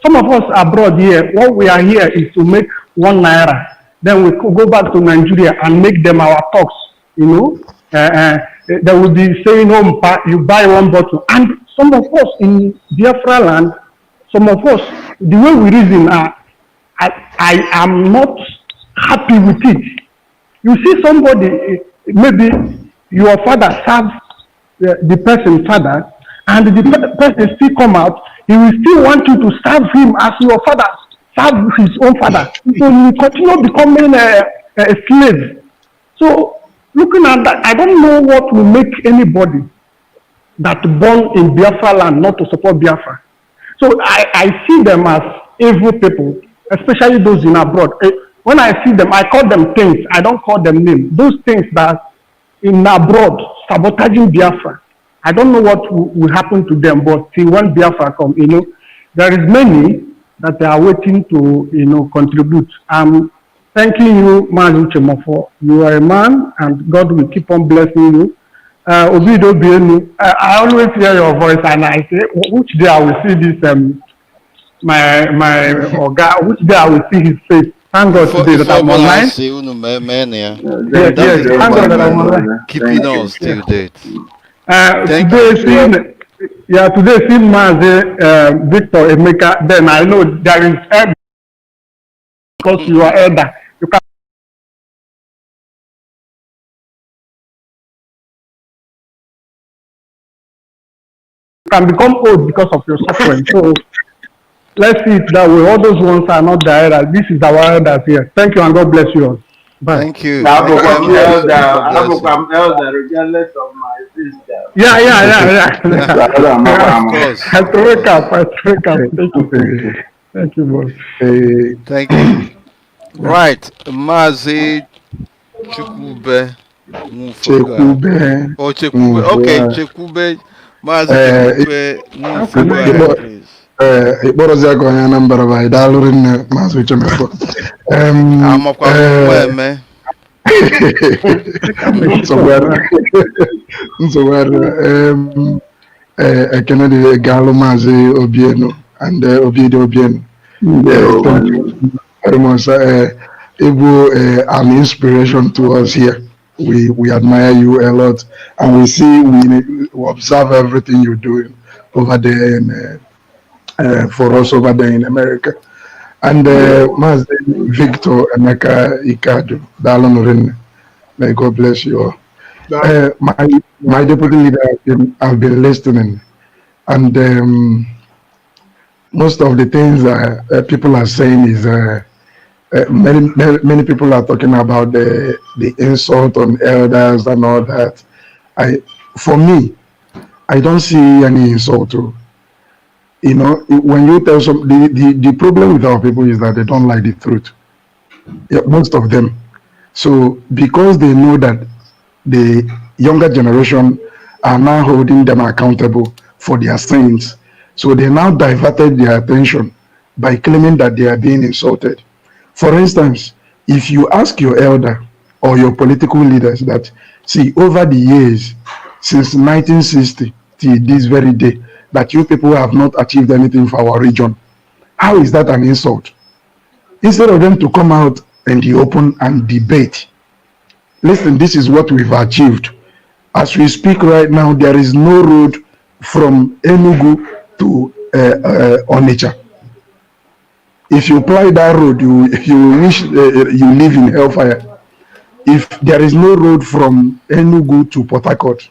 some of us abroad here, what we are here is to make 1 naira. Then we could go back to Nigeria and make them our talks, they will be saying, oh, you buy 1 bottle. And some of us in Biafra land, some of us, the way we reason, I am not happy with it. You see somebody, maybe your father serves the person's father, and the person still come out, he will still want you to serve him as your father serve his own father. So you continue becoming a slave. So looking at that, I don't know what will make anybody that born in Biafra land not to support Biafra. So I see them as evil people, especially those in abroad. When I see them, I call them things. I don't call them names. Those things that in abroad sabotaging Biafra. I don't know what will happen to them, but till when Biafra come, there is many that they are waiting to, contribute. I'm thanking you, Mazi Uche Mefor. You are a man, and God will keep on blessing you. Obido Bienu, I always hear your voice, and I say, which day I will see this, my Oga, which day I will see his face. Thank God today that I'm online. Yes, thank God that I'm online. Keeping us till date. Today, Yeah, today see Mazi, Victor, Emeka, then I know there is elder because you are elder. You can become old because of your suffering. So let's see it that way. All those ones are not the elders. This is our elders here. Thank you and God bless you all. Bye. Thank you. Now, Thank you, I'm elder. God bless you. I'm elder, regardless of my sister. Yeah. Of course. I have to wake up. I have to wake up. Thank you. Thank you, boss. Thank you. Right. Mazi Chukube Mufogua. Chekube. Oh, Chekube. Okay, Chekube. Mazi Chekube How can I Mufogua, help? please. Ikpọrọzi aka onye Anambra bụ anyị daalụ rinne Maazị Uche Mefor. Amakwa Mweme. Nsogbu ekene dị gaalụ Maazị Obieno and Obiede Obieno. Thank you very much. An inspiration to us here. We admire you a lot, and we observe everything you're doing over there in for us over there in America. And Master Victor Emeka Ikadu, Dalonorin, may God bless you all. My deputy leader, I've been listening, and most of the things people are saying is many people are talking about the insult on elders and all that. For me, I don't see any insult. You know, when you tell the problem with our people is that they don't like the truth. Yeah, most of them. So because they know that the younger generation are now holding them accountable for their sins, so they now diverted their attention by claiming that they are being insulted. For instance, if you ask your elder or your political leaders that, see, over the years, since 1960 till this very day, that you people have not achieved anything for our region, how is that an insult? Instead of them to come out in the open and debate, listen, this is what we've achieved. As we speak right now, there is no road from Enugu to Onitsha. If you apply that road, you wish you live in hellfire. If there is no road from Enugu to Port Harcourt,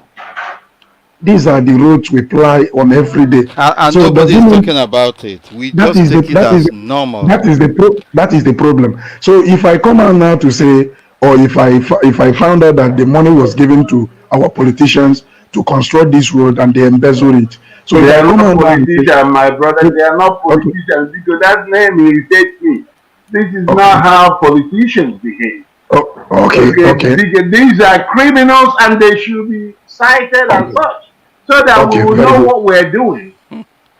these are the roads we ply on every day. And so nobody is talking about it. We just take it as normal. That is the problem. So if I come out now to say, or if I found out that the money was given to our politicians to construct this road and they embezzle it, so they are not politicians, my brother. They are not politicians because that name irritates me. This is not how politicians behave. Okay. These are criminals and they should be cited and such, so that we will know what we're doing.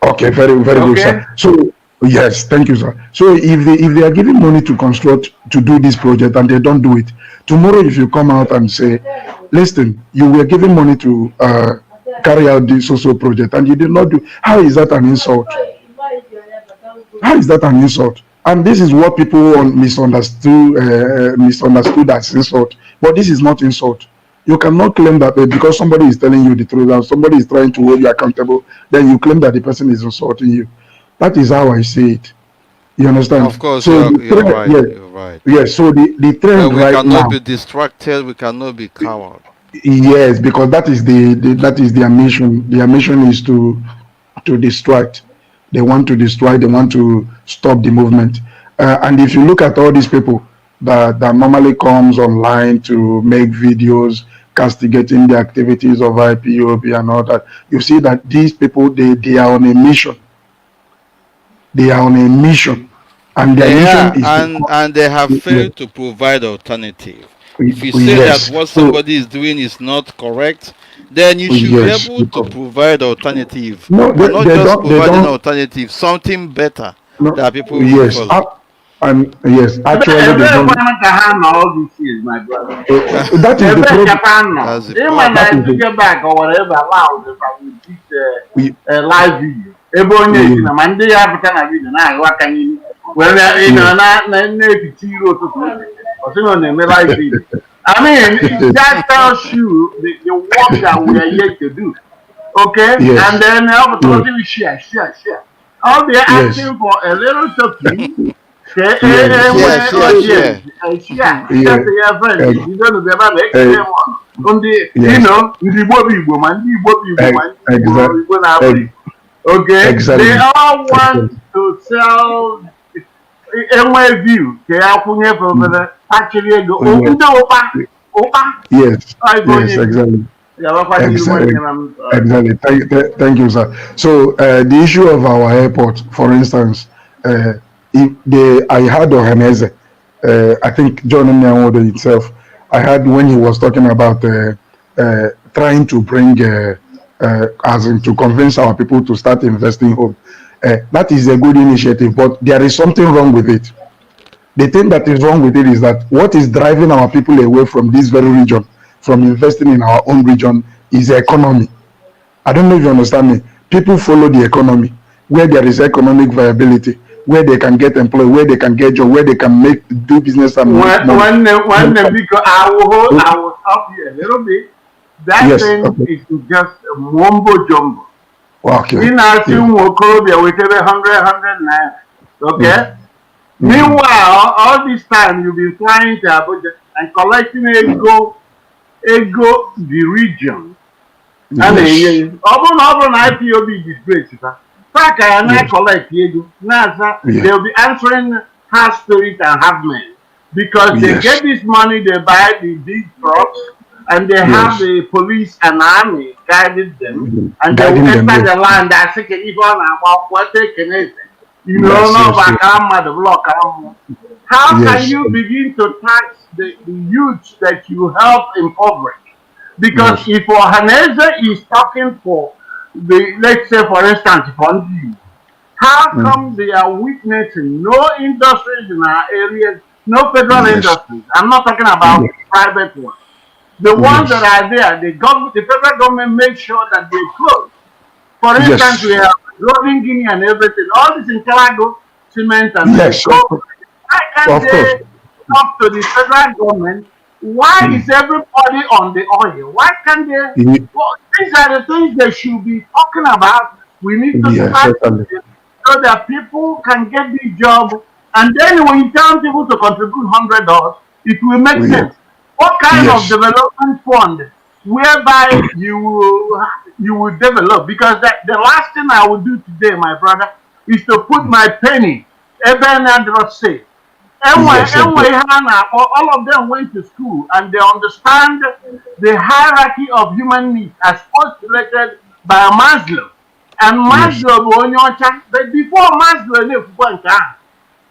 Okay, very good, sir. So yes, thank you, sir. So if they are giving money to construct, to do this project and they don't do it, tomorrow if you come out and say, listen, you were giving money to carry out this social project and you did not do, how is that an insult? How is that an insult? And this is what people misunderstood as insult. But this is not insult. You cannot claim that because somebody is telling you the truth and somebody is trying to hold you accountable, then you claim that the person is insulting you. That is how I see it. You understand? Of course, so you're right. Yes, you're right. Yes, so the trend we right now. We cannot be distracted. We cannot be coward. Yes, because that is their mission. Their mission is to distract. They want to distract. They want to stop the movement. And if you look at all these people that normally comes online to make videos castigating the activities of IPOB and all that, you see that these people they are on a mission. They are on a mission, and their mission is and they have failed to provide alternative. If you say that what somebody is doing is not correct, then you should be able to provide alternative. No, not just providing alternative, something better that people will follow. And yes, actually, they don't. My brother. That is the problem. That's the problem. To get back or whatever allowed if I will teach a live video. Everyone is in a Monday African video. Now, what can you? Well, you know, not live video. I mean, that tells you the work that we are yet to do. Okay, Yes. and then share. All they're Yes. asking for a little token. Share, Yes. share, Audience, share. share. That's Yeah. the friend. Ex- You don't know about ex- on the, you yes. know, the Igbo man, Igbo na Africa. Okay, they Exactly. all want Exactly. to sell enwe view ka ya kwụnye for actually ego Oh, yes. ndị ụkpa Yes. ọịbụ Yes. onye Exactly. gabakwa n'iru Exactly. nwanne m Exactly. Thank you, sir. So the issue of our airport, for instance, if I heard Ohaneze, I think John Nyanwodo himself, I heard when he was talking about trying to bring, as in to convince our people to start investing home. That is a good initiative, but there is something wrong with it. The thing that is wrong with it is that what is driving our people away from this very region, from investing in our own region, is the economy. I don't know if you understand me. People follow the economy. Where there is economic viability, where they can get employed, where they can get job, where they can do business and make money. because I will stop you a little bit. That Yes, thing okay. is just a mumbo jumbo. Okay. In our team, we'll with every 100 naira. Okay? Meanwhile, all this time you've been flying to Abuja and collecting ego the region. And IPOB disgrace. Collect ego. They'll be answering half spirit and half men. Because they get this money, they buy the big trucks, and they have the police and army guiding them, and they will enter the land. I think about what they can. You know, how can you begin to tax the youth that you help impoverish? Because if Ohaneze is talking for let's say for instance, funding, how come they are witnessing no industries in our areas, no federal industries? I'm not talking about private ones. The ones that are there, the federal government makes sure that they close. For instance, we have Golden Guinea and everything. All this in Calago, cement and why can't they talk to the federal government? Why is everybody on the oil? Why can't they? Well, these are the things they should be talking about. We need to start so that people can get the job. And then when you tell people to contribute $100, it will make sense. What kind of development fund whereby you will develop? Because the last thing I will do today, my brother, is to put my penny. Say. All of them went to school and they understand the hierarchy of human needs as postulated by Maslow. And Maslow, but before Maslow,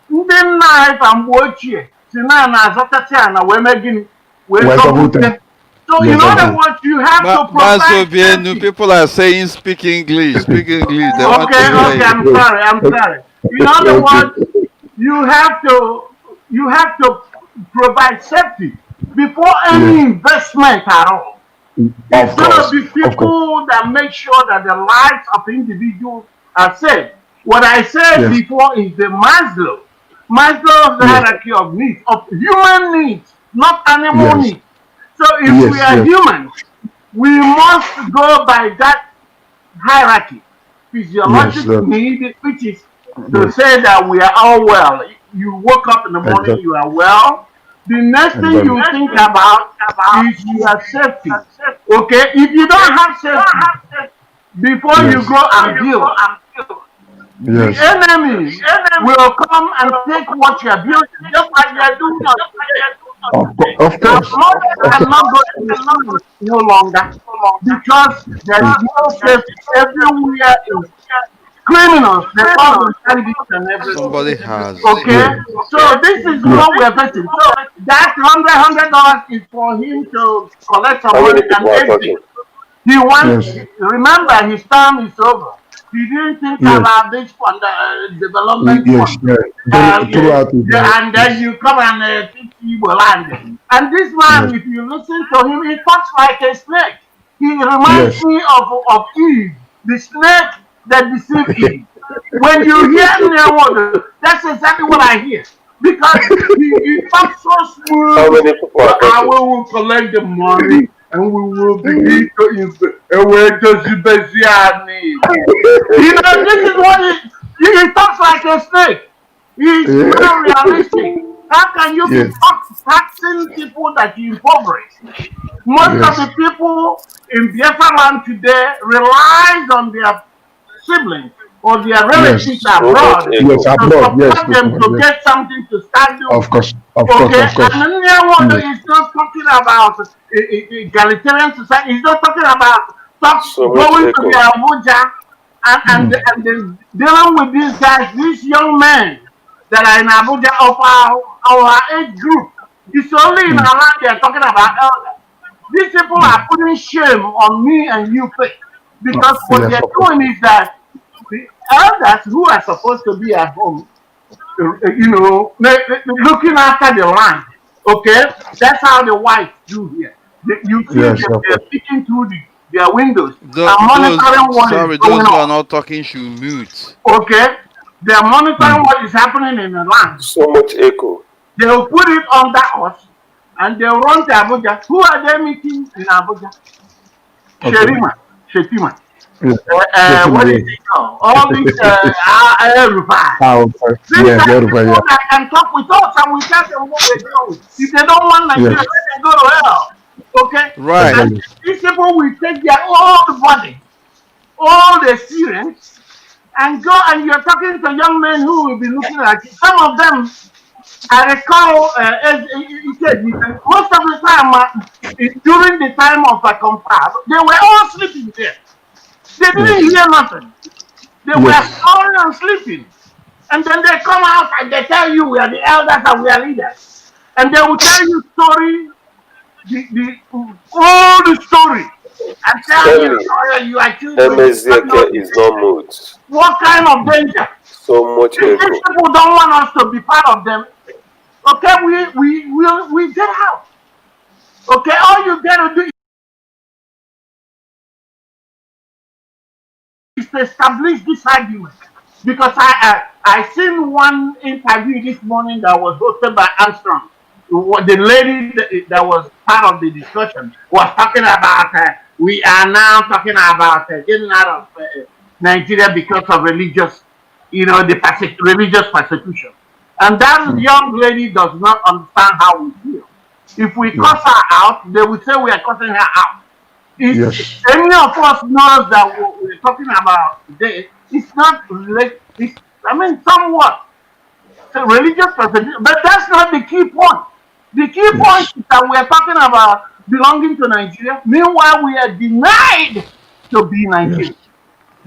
ndị nna anyị ka mgbe ochie si na-azọtacha na wee mee gịnị wee zọpụta. So in other words, you have to provide. People are saying speak English. Okay, I'm sorry. In other words, you have to provide safety before any investment at all. It's going to be people that make sure that the lives of individuals are safe. What I said before is the Maslow's hierarchy of needs, of human needs, not animal needs. So if we are humans, we must go by that hierarchy. Physiological need, which is to say that we are all well. You woke up in the morning, you are well. The next thing you think about is your safety. Okay? If you don't have safety, before you go and build, the enemies will come and take what you are building, just like they are doing. Of course. I'm not going to school no longer because there is no safety everywhere. Criminals, they call them bandits and everything. Somebody has. Okay, so this is what we are facing. So that $100 is for him to collect some money and exit. He wants. Remember, his term is over. He didn't think about this fund, development fund. And then you come and think he will land. And this man, if you listen to him, he talks like a snake. He reminds me of Eve, the snake that deceived Eve. When you hear Nyawodo, that's exactly what I hear. Because he talks so smooth. I will collect the money. and we will begin to this is what he talks like a snake. He's very realistic. How can you be taxing people that you impoverish? Most of the people in Biafra land today relies on their siblings or their relatives abroad to support them to get something to start doing. Of course. And then he's not talking about egalitarian society. He's not talking about going to the Abuja and then dealing with these guys, these young men that are in Abuja of our age group. It's only in our land they are talking about elders. These people are putting shame on me and you, because what they're doing is that the elders who are supposed to be at home, looking after the land, okay? That's how the whites do here. You see they're peeking through their windows and monitoring what is going those who are on. not talking should mute. Okay? They're monitoring what is happening in the land. So much echo. They'll put it under us and they'll run to Abuja. Who are they meeting in Abuja? Shetima. What is it called? All these these people that can talk with us and we tell them what we're doing. If they don't want Nigeria, let them go to hell. Okay? Right. And these people will take their old body, all the Syrians, and go, and you're talking to young men who will be looking at you. Some of them, I recall, most of the time, during the time of a confab, they were all sleeping there. They didn't hear nothing. They were snoring and sleeping. And then they come out and they tell you we are the elders and we are leaders. And they will tell you story, all the story. And tell you are children. is not moved. What kind of danger? So much If these people don't want us to be part of them, okay, we get out. Okay, all you gotta do is to establish this argument. Because I seen one interview this morning that was hosted by Armstrong. The lady that was part of the discussion was talking about we are now talking about getting out of Nigeria because of religious, religious persecution. And that young lady does not understand how we feel. If we cuss her out, they will say we are cussing her out. If any of us knows that what we're talking about today, it's not related. Somewhat religious persecution, but that's not the key point. The key point is that we are talking about belonging to Nigeria. Meanwhile, we are denied to be Nigerian.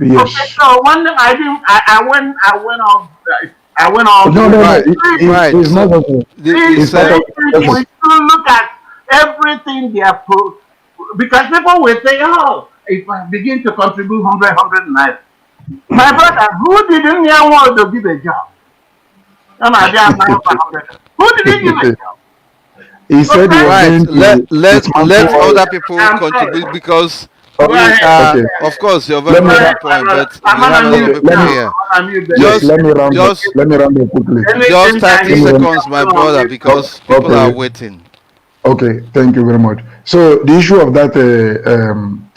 Okay, so one thing I went off. No, right. It's not okay. We should look at everything they are because people will say, oh, if I begin to contribute 100 naira. My brother, who didn't want to give a job? Who didn't give a job? He said, let other people contribute because of course you're very good point, but we have a lot of people here. Let me round up quickly. Just 30 seconds, my brother, because people are waiting. Okay, thank you very much. So the issue of that,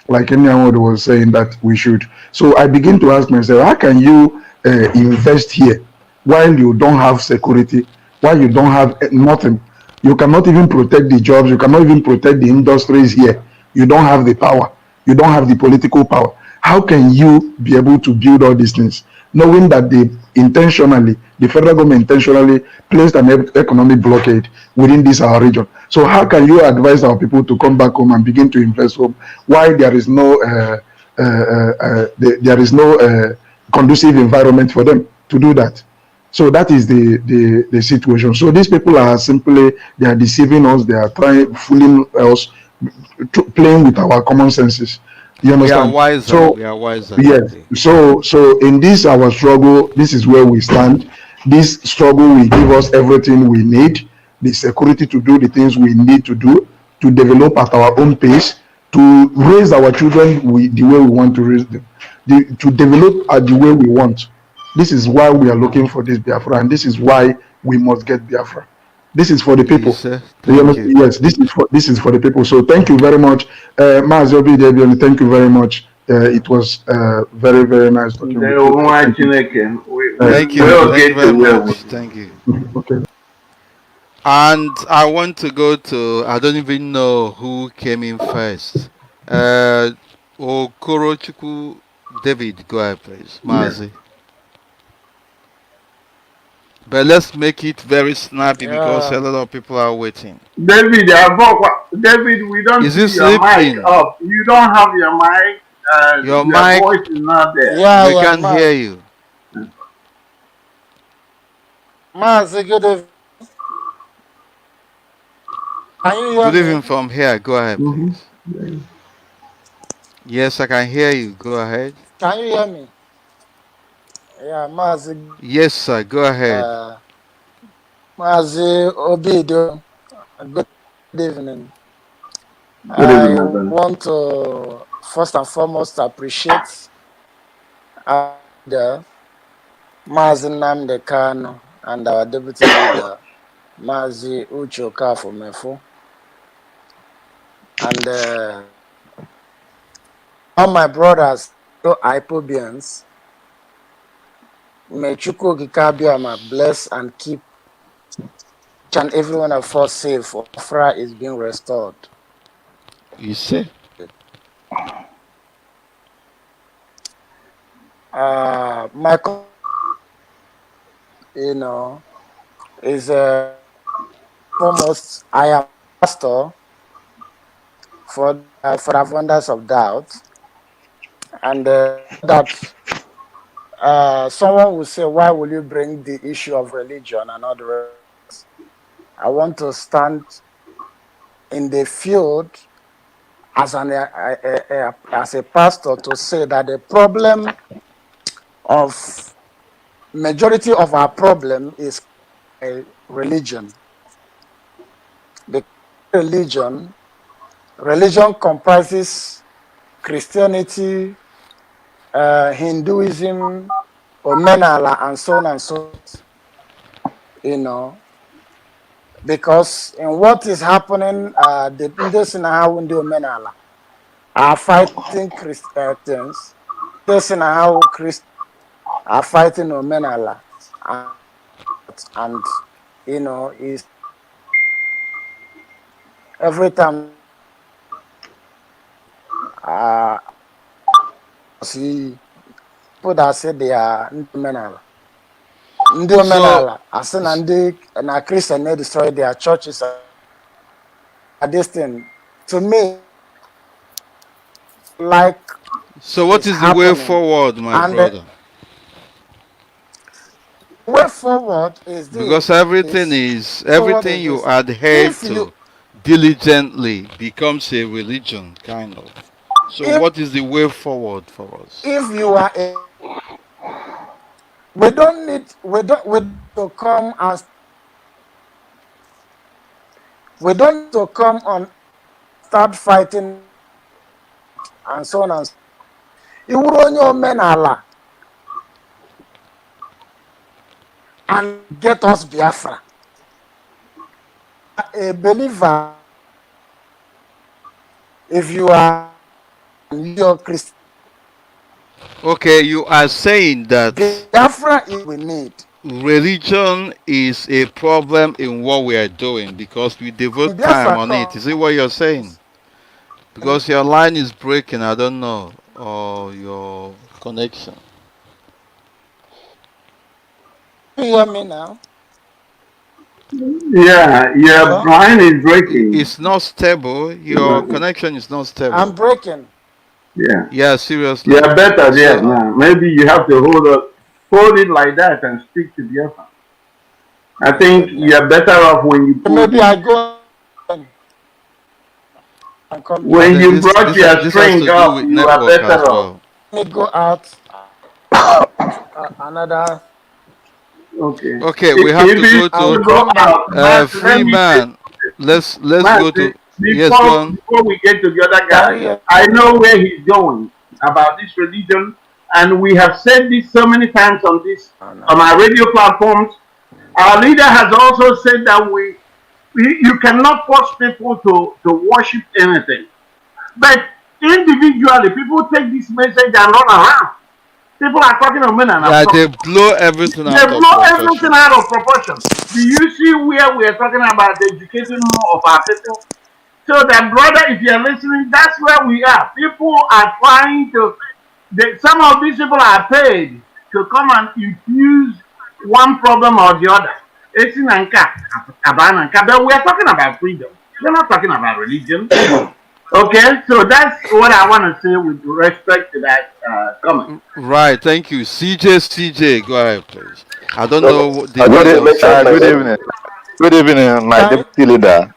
like Eminent was saying that we should. So I begin to ask myself, how can you invest here while you don't have security, while you don't have nothing? You cannot even protect the jobs. You cannot even protect the industries here. You don't have the power. You don't have the political power. How can you be able to build all these things, knowing that the federal government intentionally placed an economic blockade within this our region? So how can you advise our people to come back home and begin to invest home while there is no conducive environment for them to do that? So that is the situation. So these people are they are deceiving us. They are fooling us, playing with our common senses. You understand? We are wiser. Yes. So in this our struggle, this is where we stand. This struggle will give us everything we need, the security to do the things we need to do, to develop at our own pace, to raise our children the way we want to raise them, to develop the way we want. This is why we are looking for this Biafra, and this is why we must get Biafra. This is for the people. Thank you. Yes, this is for the people. So thank you very much, Mazi Obidebion. Thank you very much. It was very, very nice talking with you. Thank you. Thank you very much. Thank you. Okay. And I want to go to, I don't even know who came in first. Okorochukwu David, go ahead, please. Mazi. But let's make it very snappy because a lot of people are waiting. David, David, we don't Is see he your mic sleeping? up. You don't have your mic. Your your mic, voice is not there. we can hear you. Mazi, good evening. Can you hear Good me? evening from here. Go ahead, please. Yes, I can hear you. Go ahead. Can you hear me? Yeah, Mazi. Yes, sir. Go ahead. Mazi Obido. Good evening. Good evening, I my brother. want to first and foremost appreciate the Mazi Nnamdi Kanu and our deputy leader, Mazi Uche for Mefor, and all my brothers, Ipobians. May Chukwu Gikabiama bless and keep each and every one of us safe. Ofra is being restored. You see? My is foremost I am pastor for abundance of doubt, and that someone will say, why will you bring the issue of religion and all the rest? I want to stand in the field as as a pastor to say that the problem of majority of our problem is religion. The religion comprises Christianity, Hinduism, Omenala, and so on and so forth. Because in what is happening, the Omenala are fighting Christians. This is how Christians are fighting Omenala, and is every time see people that say they are Omenala. Ndị Omenala, as in na Christian they destroy their churches. This thing, to me, like. So what is the way forward, my brother? The way forward is this. Because everything you adhere to diligently becomes a religion, kind of. So what is the way forward for us? If you are we don't to come as we don't to come on start fighting and so on and so on. And get us Biafra. A believer, if you are your Christian. Okay, you are saying that Biafra is we need. Religion is a problem in what we are doing because we devote time on it. Is it what you're saying? Because your line is breaking, I don't know, or your connection. You hear me now? Yeah, your line is breaking. It's not stable. Your connection is not stable. I'm breaking. Yeah. Yeah, seriously. Yeah, better there now. Maybe you have to hold it like that and speak to the other. I think you're better off when you put. Maybe I go. When you brought your string up, you are better off. Let me go out. Another. Okay. Okay, we have to go to Freeman. Let's go to. Yes, go on. Before we get to the other guy, I know where he's going about this religion, and we have said this so many times on our radio platforms. Our leader has also said that You cannot force people to worship anything. But individually, people take this message and run around. People are talking of men and Yeah, they blow everything they out of blow everything proportion. out of proportion. Do you see where we are talking about educating more of our people? So that, brother, if you're listening, that's where we are. People are trying to, some of these people are paid to come and infuse one problem or the other. But we are talking about freedom. We're not talking about religion. Okay, so that's what I want to say with respect to that comment. Right, thank you. CJ, go ahead, please. I don't No, know the I thought rest you of mentioned my Good name. evening. Good evening, my Can deputy leader.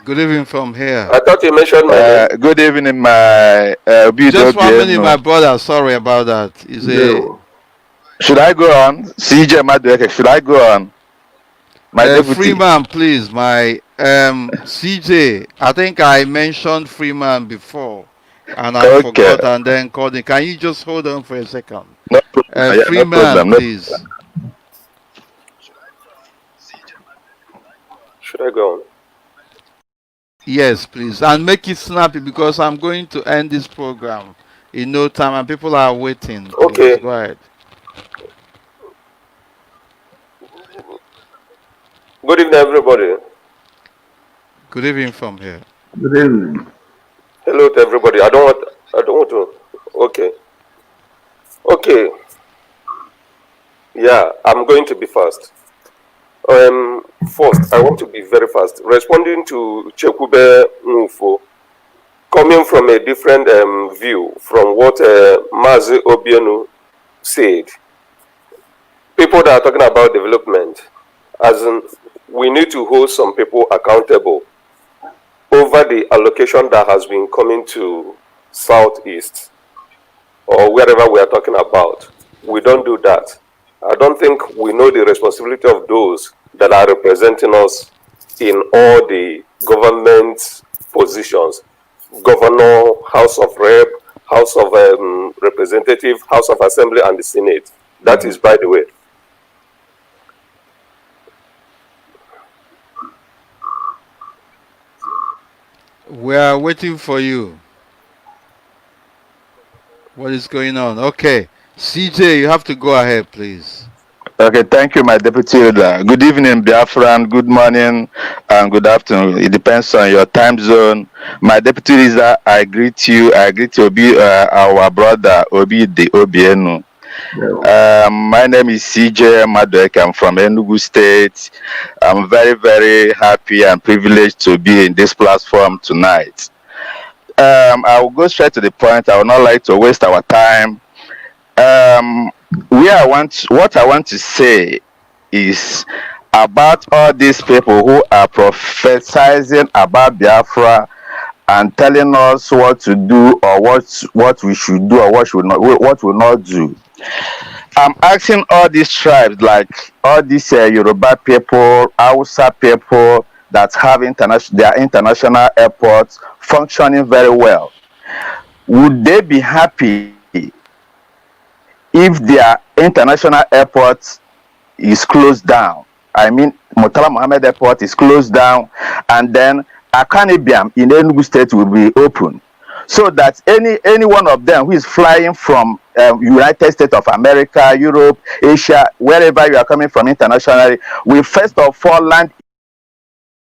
good evening from here. I thought you mentioned my name. Good evening, my Just 1 minute, my BWN. brother. Sorry about that. Is a No. Should I go on? CJ Madueke, should I go on? My deputy. Freeman, please. My CJ. I think I mentioned Freeman before, and I Okay. forgot and then called him. Can you just hold on for a second? No problem. Yeah, no Freeman, problem. No. please. Should I go on? Yes, please, and make it snappy because I'm going to end this program in no time, and people are waiting. Please Okay. go ahead. Good evening, everybody. Good evening from here. Good evening. Hello to everybody. I don't want to. Okay. Okay. Yeah, I'm going to be fast. First, I want to be very fast. Responding to Chekube Mufo, coming from a different view from what Mazi Obienu said. People that are talking about development, as in, we need to hold some people accountable over the allocation that has been coming to Southeast or wherever we are talking about. We don't do that. I don't think we know the responsibility of those that are representing us in all the government positions. Governor, House of Rep, House of Representative, House of Assembly, and the Senate. That is, by the way. We are waiting for you. What is going on? Okay, CJ, you have to go ahead, please. Okay, thank you, my deputy leader. Good evening, Biafran. Good morning and good afternoon. It depends on your time zone. My deputy leader, I greet you. I greet Obi, our brother Obi de Obienu. My name is CJ Madueke. I'm from Enugu State. I'm very, very happy and privileged to be in this platform tonight. I will go straight to the point. I would not like to waste our time. What I want to say is about all these people who are prophesizing about Biafra and telling us what to do or what we should do or what we not do. I'm asking all these tribes, like all these Yoruba people, Hausa people that have their international airports functioning very well. Would they be happy if their international airport is closed down? I mean, Murtala Mohammed Airport is closed down, and then Akanibiam in Enugu State will be open, so that any one of them who is flying from United States of America, Europe, Asia, wherever you are coming from internationally, will first of all land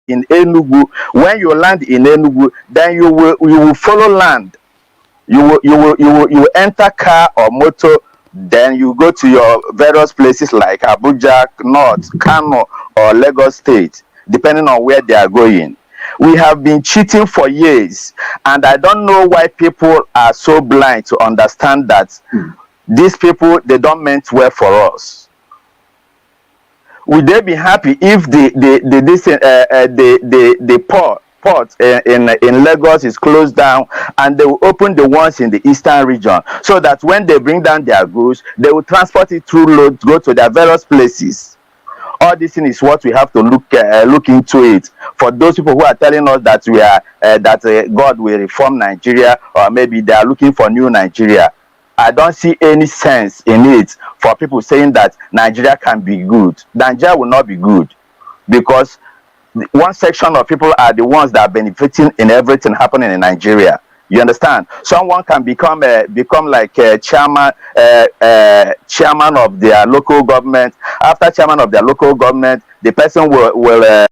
in Enugu. When you land in Enugu, then you will follow land. You will enter car or motor, then you go to your various places like Abuja, North, Kano, or Lagos State, depending on where they are going. We have been cheating for years, and I don't know why people are so blind to understand that these people, they don't mean well for us. Would they be happy if the port in Lagos is closed down, and they will open the ones in the eastern region, so that when they bring down their goods, they will transport it through road, go to their various places? All this thing is what we have to look into it. For those people who are telling us that we are God will reform Nigeria, or maybe they are looking for new Nigeria, I don't see any sense in it for people saying that Nigeria can be good. Nigeria will not be good. because one section of people are the ones that are benefiting in everything happening in Nigeria. You understand? Someone can become like a chairman of their local government. After chairman of their local government, the person will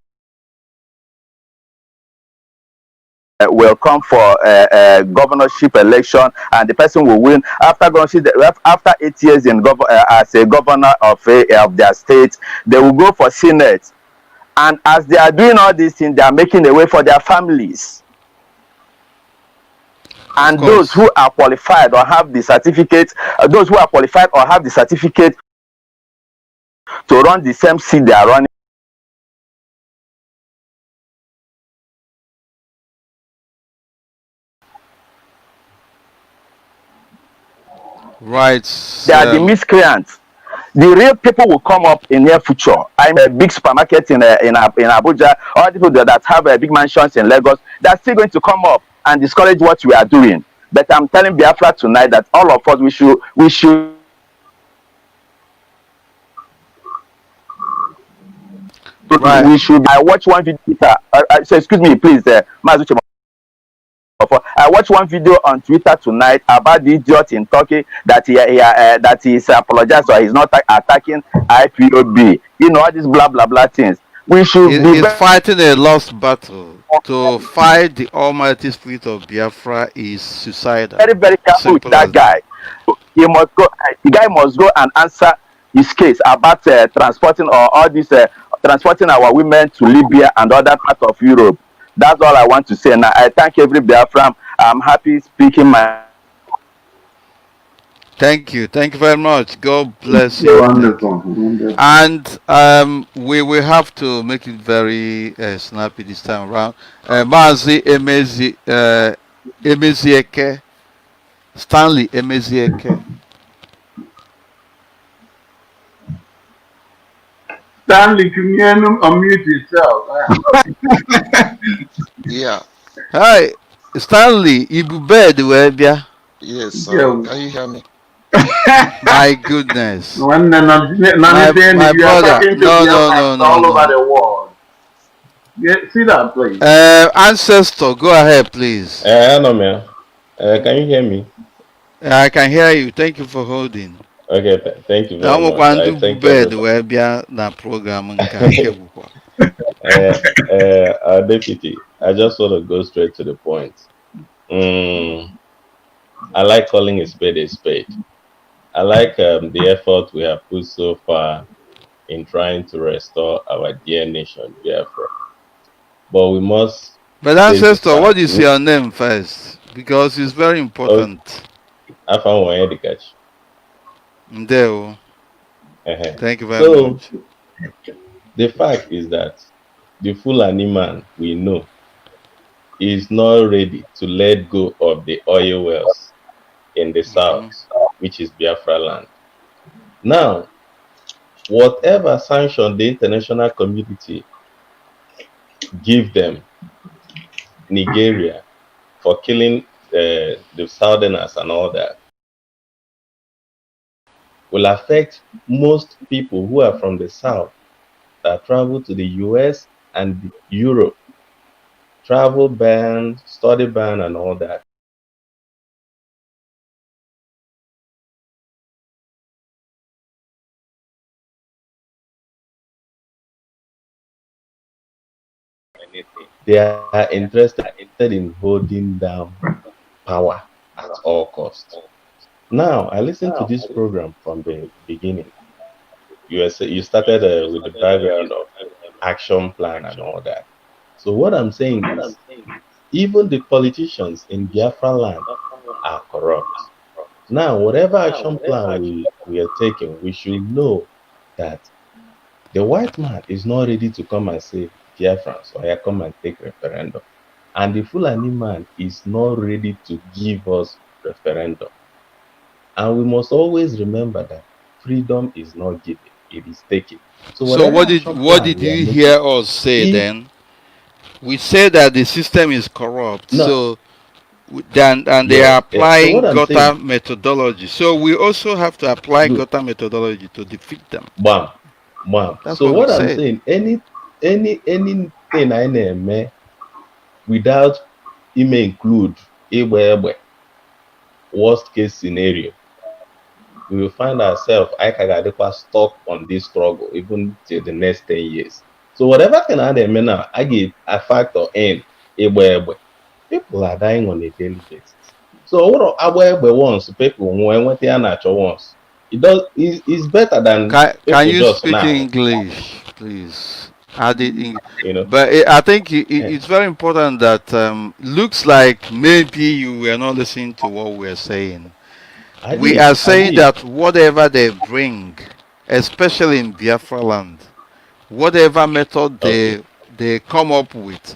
come for a governorship election, and the person will win. After 8 years in as a governor of their state, they will go for senate. And as they are doing all these things, they are making a way for their families. And those who are qualified or have the certificate, to run the same seat they are running. Right. They are the miscreants. The real people will come up in near future. I'm a big supermarket in Abuja. All the people that have big mansions in Lagos, they're still going to come up and discourage what we are doing. But I'm telling Biafra tonight that all of us, we should right. I watch one video. So excuse me, please, Mazi. I watched one video on Twitter tonight about the idiot in Turkey that he is apologized or he's not attacking IPOB. You know all these blah blah blah things. We should He's fighting a lost battle. To fight the almighty spirit of Biafra is suicidal. Very, very careful with that guy. He must go. The guy must go and answer his case about transporting our women to Libya and other parts of Europe. That's all I want to say. Now I thank every Biafran. I'm happy speaking my. Thank you very much. God bless you. Wonderful. And we will have to make it very snappy this time around. Mazi Emezieke, Stanley Emezieke. Stanley, can you unmute yourself? Yeah. Hi, Stanley. Ibubed Webia. Yes, sir. Can you hear me? My goodness. My brother. No. All over the world. Yeah, see that, please. Ancestor, go ahead, please. Hello, man. Can you hear me? I can hear you. Thank you for holding. Okay, thank you very much. I thank Deputy, I just want to go straight to the point. I like calling a spade a spade. I like the effort we have put so far in trying to restore our dear nation, Biafra. But we must. But Ancestor, what is your name first? Because it's very important. I found one to catch. Ndeo. Thank you very much. The fact is that the Fulani man we know is not ready to let go of the oil wells in the south, which is Biafra land. Now, whatever sanction the international community give them, Nigeria, for killing the southerners and all that, will affect most people who are from the south that travel to the US and Europe. Travel ban, study ban, and all that. They are interested in holding down power at all costs. Now, I listened to this program from the beginning. You started with the background of action plan and all that. So what I'm saying is, even the politicians in Biafra land are corrupt. Now, whatever action plan we are taking, we should know that the white man is not ready to come and say, Biafrans, or I come and take referendum. And the Fulani man is not ready to give us referendum. And we must always remember that freedom is not given, it is taken. So what did you hear us say then? We say that the system is corrupt. No. They are applying gutter methodology. So we also have to apply gutter methodology to defeat them. Bam. So what I'm saying, anything I name without may include a worst case scenario, we will find ourselves stuck on this struggle even till the next 10 years. So whatever can I now, I give a factor in people are dying on a daily basis. So what our once people when they natural once, it's better than Can people you just speak now. English, please? Add it in, You know. but I think it's very important that looks like maybe you were not listening to what we're saying. We are saying that whatever they bring, especially in Biafra land, whatever method they come up with,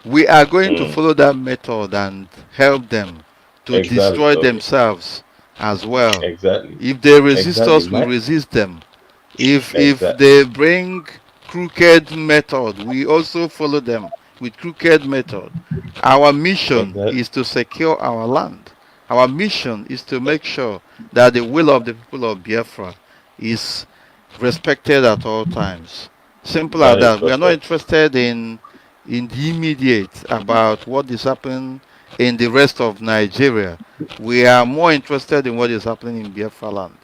we are going to follow that method and help them to Exactly. destroy Okay. themselves as well. Exactly. If they resist Exactly. us, we resist them. If Exactly. they bring crooked method, we also follow them with crooked method. Our mission is to secure our land. Our mission is to make sure that the will of the people of Biafra is respected at all times. Simple as That is that. We are not perfect. interested in the immediate about what is happening in the rest of Nigeria. We are more interested in what is happening in Biafra land.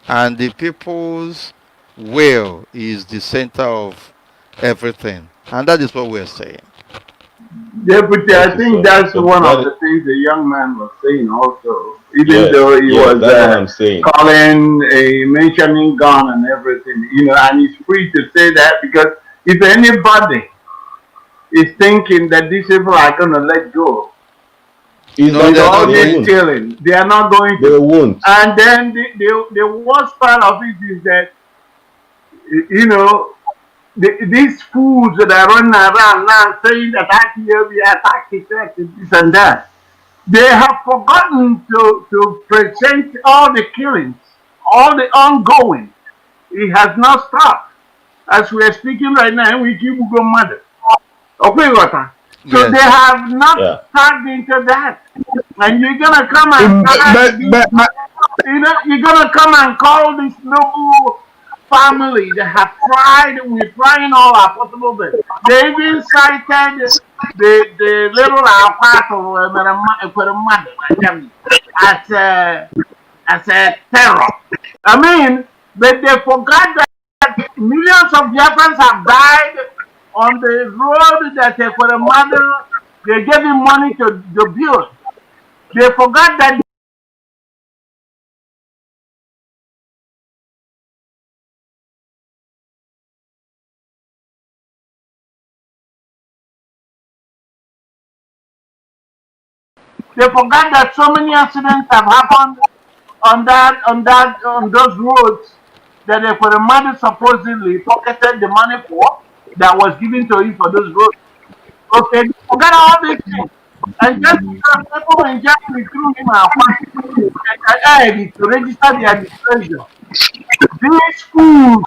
And the people's will is the center of everything. And that is what we're saying. Deputy, I think that's one of the things the young man was saying also, even though he was that's what I'm saying. calling, mentioning gun and everything, and he's free to say that because if anybody is thinking that these people are going to let go, with all this killing, they are not going to. They won't. And then the worst part of it is that, these fools that are running around now saying that IPOB attack effect and this and that, they have forgotten to present all the killings, all the ongoing. It has not stopped. As we are speaking right now, we keep going mad. Okay, Rota. So they have not tagged into that. And you're gonna come and you're gonna come and call this noble family that have tried, we're trying all our possible best. They even cited the little part of as a terror. I mean, but they forgot that millions of Biafrans have died on the road that they're getting money to build. They forgot that so many accidents have happened on those roads that the mother supposedly pocketed the money for that was given to him for those roads. Okay, they forgot all these things. And just because people in Germany threw him a fine to register their displeasure. These fools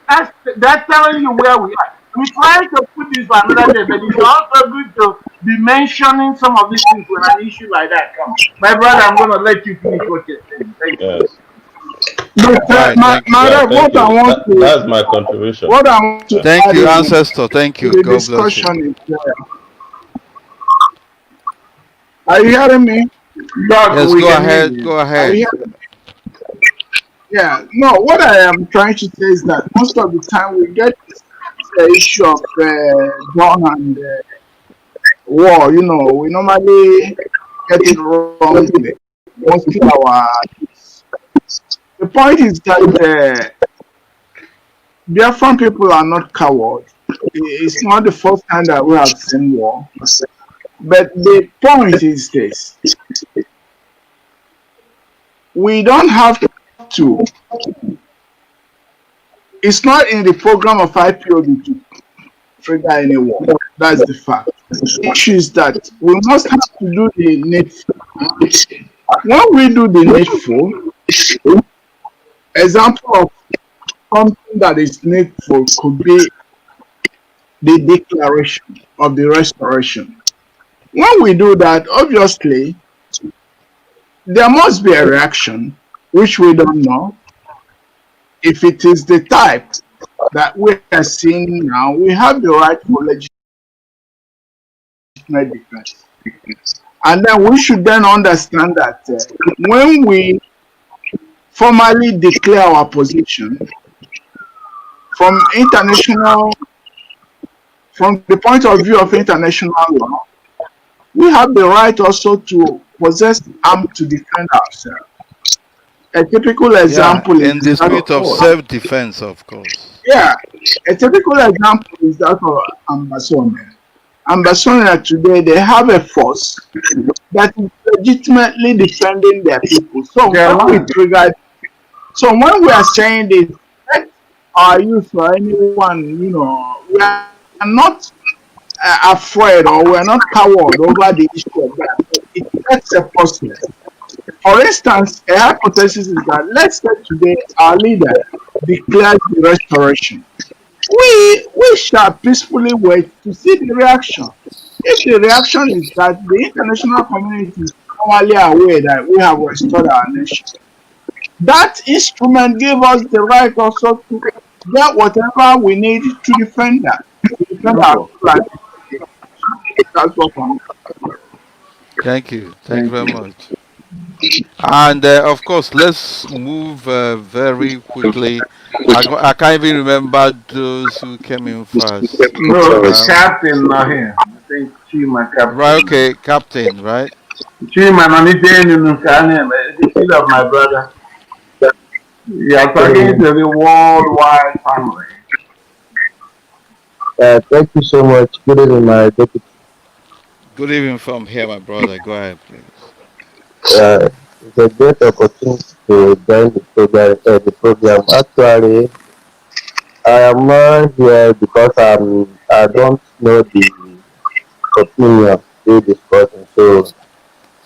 are that's telling you where we are. We try to put this another day, but it's also good to be mentioning some of these things when an issue like that comes. My brother, I'm going to let you finish what you're saying. Thank you. But that's my contribution. What I want to thank add you, is ancestor. Thank you. the God bless you. discussion is are you hearing me? Yes, go ahead. Go ahead. Yeah, no, what I am trying to say is that most of the time we get the issue of gun and war, we normally get it wrong mostly the point is that Biafran people are not cowards. It's not the first time that we have seen war. But the point is this. We don't have to. It's not in the program of IPOB to trigger any war. That's the fact. The issue is that we must have to do the needful. When we do the needful, example of something that is needful could be the declaration of the restoration. When we do that, obviously, there must be a reaction, which we don't know. If it is the type that we are seeing now, we have the right for legitimate defense. And then we should then understand that when we formally declare our position from the point of view of international law, we have the right also to possess arms to defend ourselves. A typical example in the spirit of self-defense, of course. Yeah, a typical example is that of Ambassador. Ambassador today, they have a force that is legitimately defending their people. So when we are saying this, let our youth or anyone, we are not afraid or we are not coward over the issue of that. It takes a process. For instance, a hypothesis is that let's say today our leader declares the restoration. We shall peacefully wait to see the reaction. If the reaction is that the international community is formally aware that we have restored our nation, that instrument gives us the right also to get whatever we need to defend that. To defend our flag. That's what I'm saying. Thank you. Thank you very much. And of course, let's move very quickly. I can't even remember those who came in first. No, Captain not here. I think Chima Captain. Right, okay, Captain, right? Chima, I'm the kid of my brother. You are talking to the worldwide family. Thank you so much. Good evening, my deputy. Good evening from here, my brother. Go ahead, please. It's a great opportunity to join the program. Actually, I am not here because I don't know the opinion they discussing. So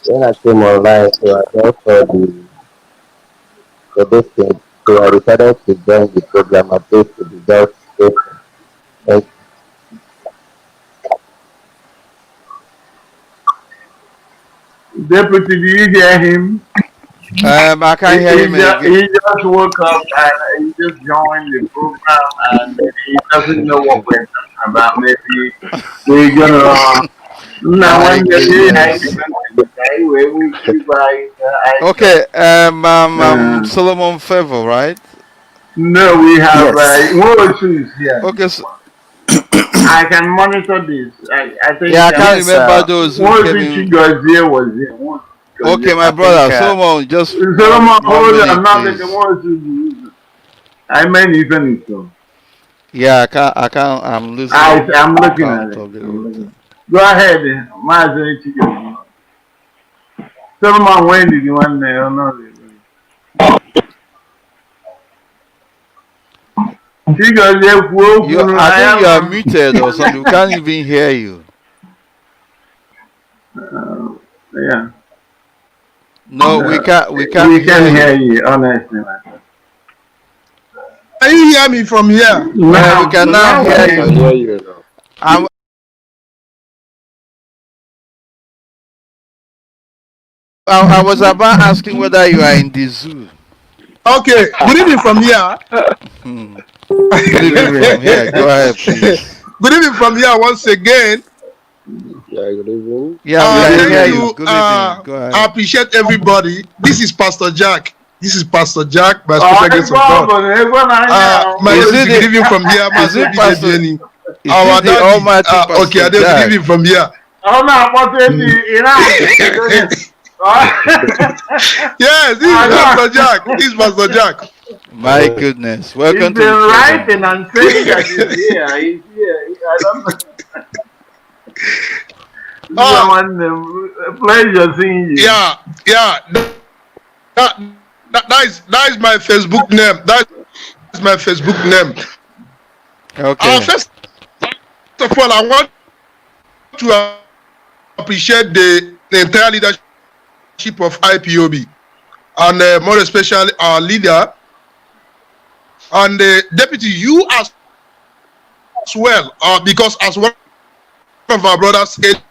when I came online, so I just saw the best thing. So I decided to join the program and pay to the just Thank you. Deputy, do you hear him? I can't hear him again. He just woke up and he just joined the program and he doesn't know what we're talking about. Maybe we're gonna Okay, Solomon Favor, right? No, we have Wochu's here. Okay, so I can monitor this. I think I can't remember those who came in. was here. Okay, my brother, Solomon, just Solomon, hold on, please. I mean, even so. Yeah, I can't. I'm listening. I'm looking at it. Go ahead, Mazi. Solomon, when did you want to? I think you are muted or something. We can't even hear you. Yeah. No, we can't. We can't hear you, honestly. Can you hear me from here? No, we can now hear you. I hear you now. I was about asking whether you are in the zoo. Okay, good evening from here. Good evening from here. Go ahead, please. Good evening from here once again. Yeah, good evening. Yeah, we can hear you. Good evening. Go ahead. I appreciate everybody. This is Pastor Jack. My special guest of God. Good evening from here. Is it the Almighty Pastor okay, good evening from here. Yes, this is Pastor Jack. My goodness. Welcome to the writing and saying that he's here. He's here. I don't know. Pleasure seeing you. Yeah. That is my Facebook name. Okay. First of all, I want to appreciate the entire leadership of IPOB, and more especially our leader and the deputy. You as well, because as one of our brothers said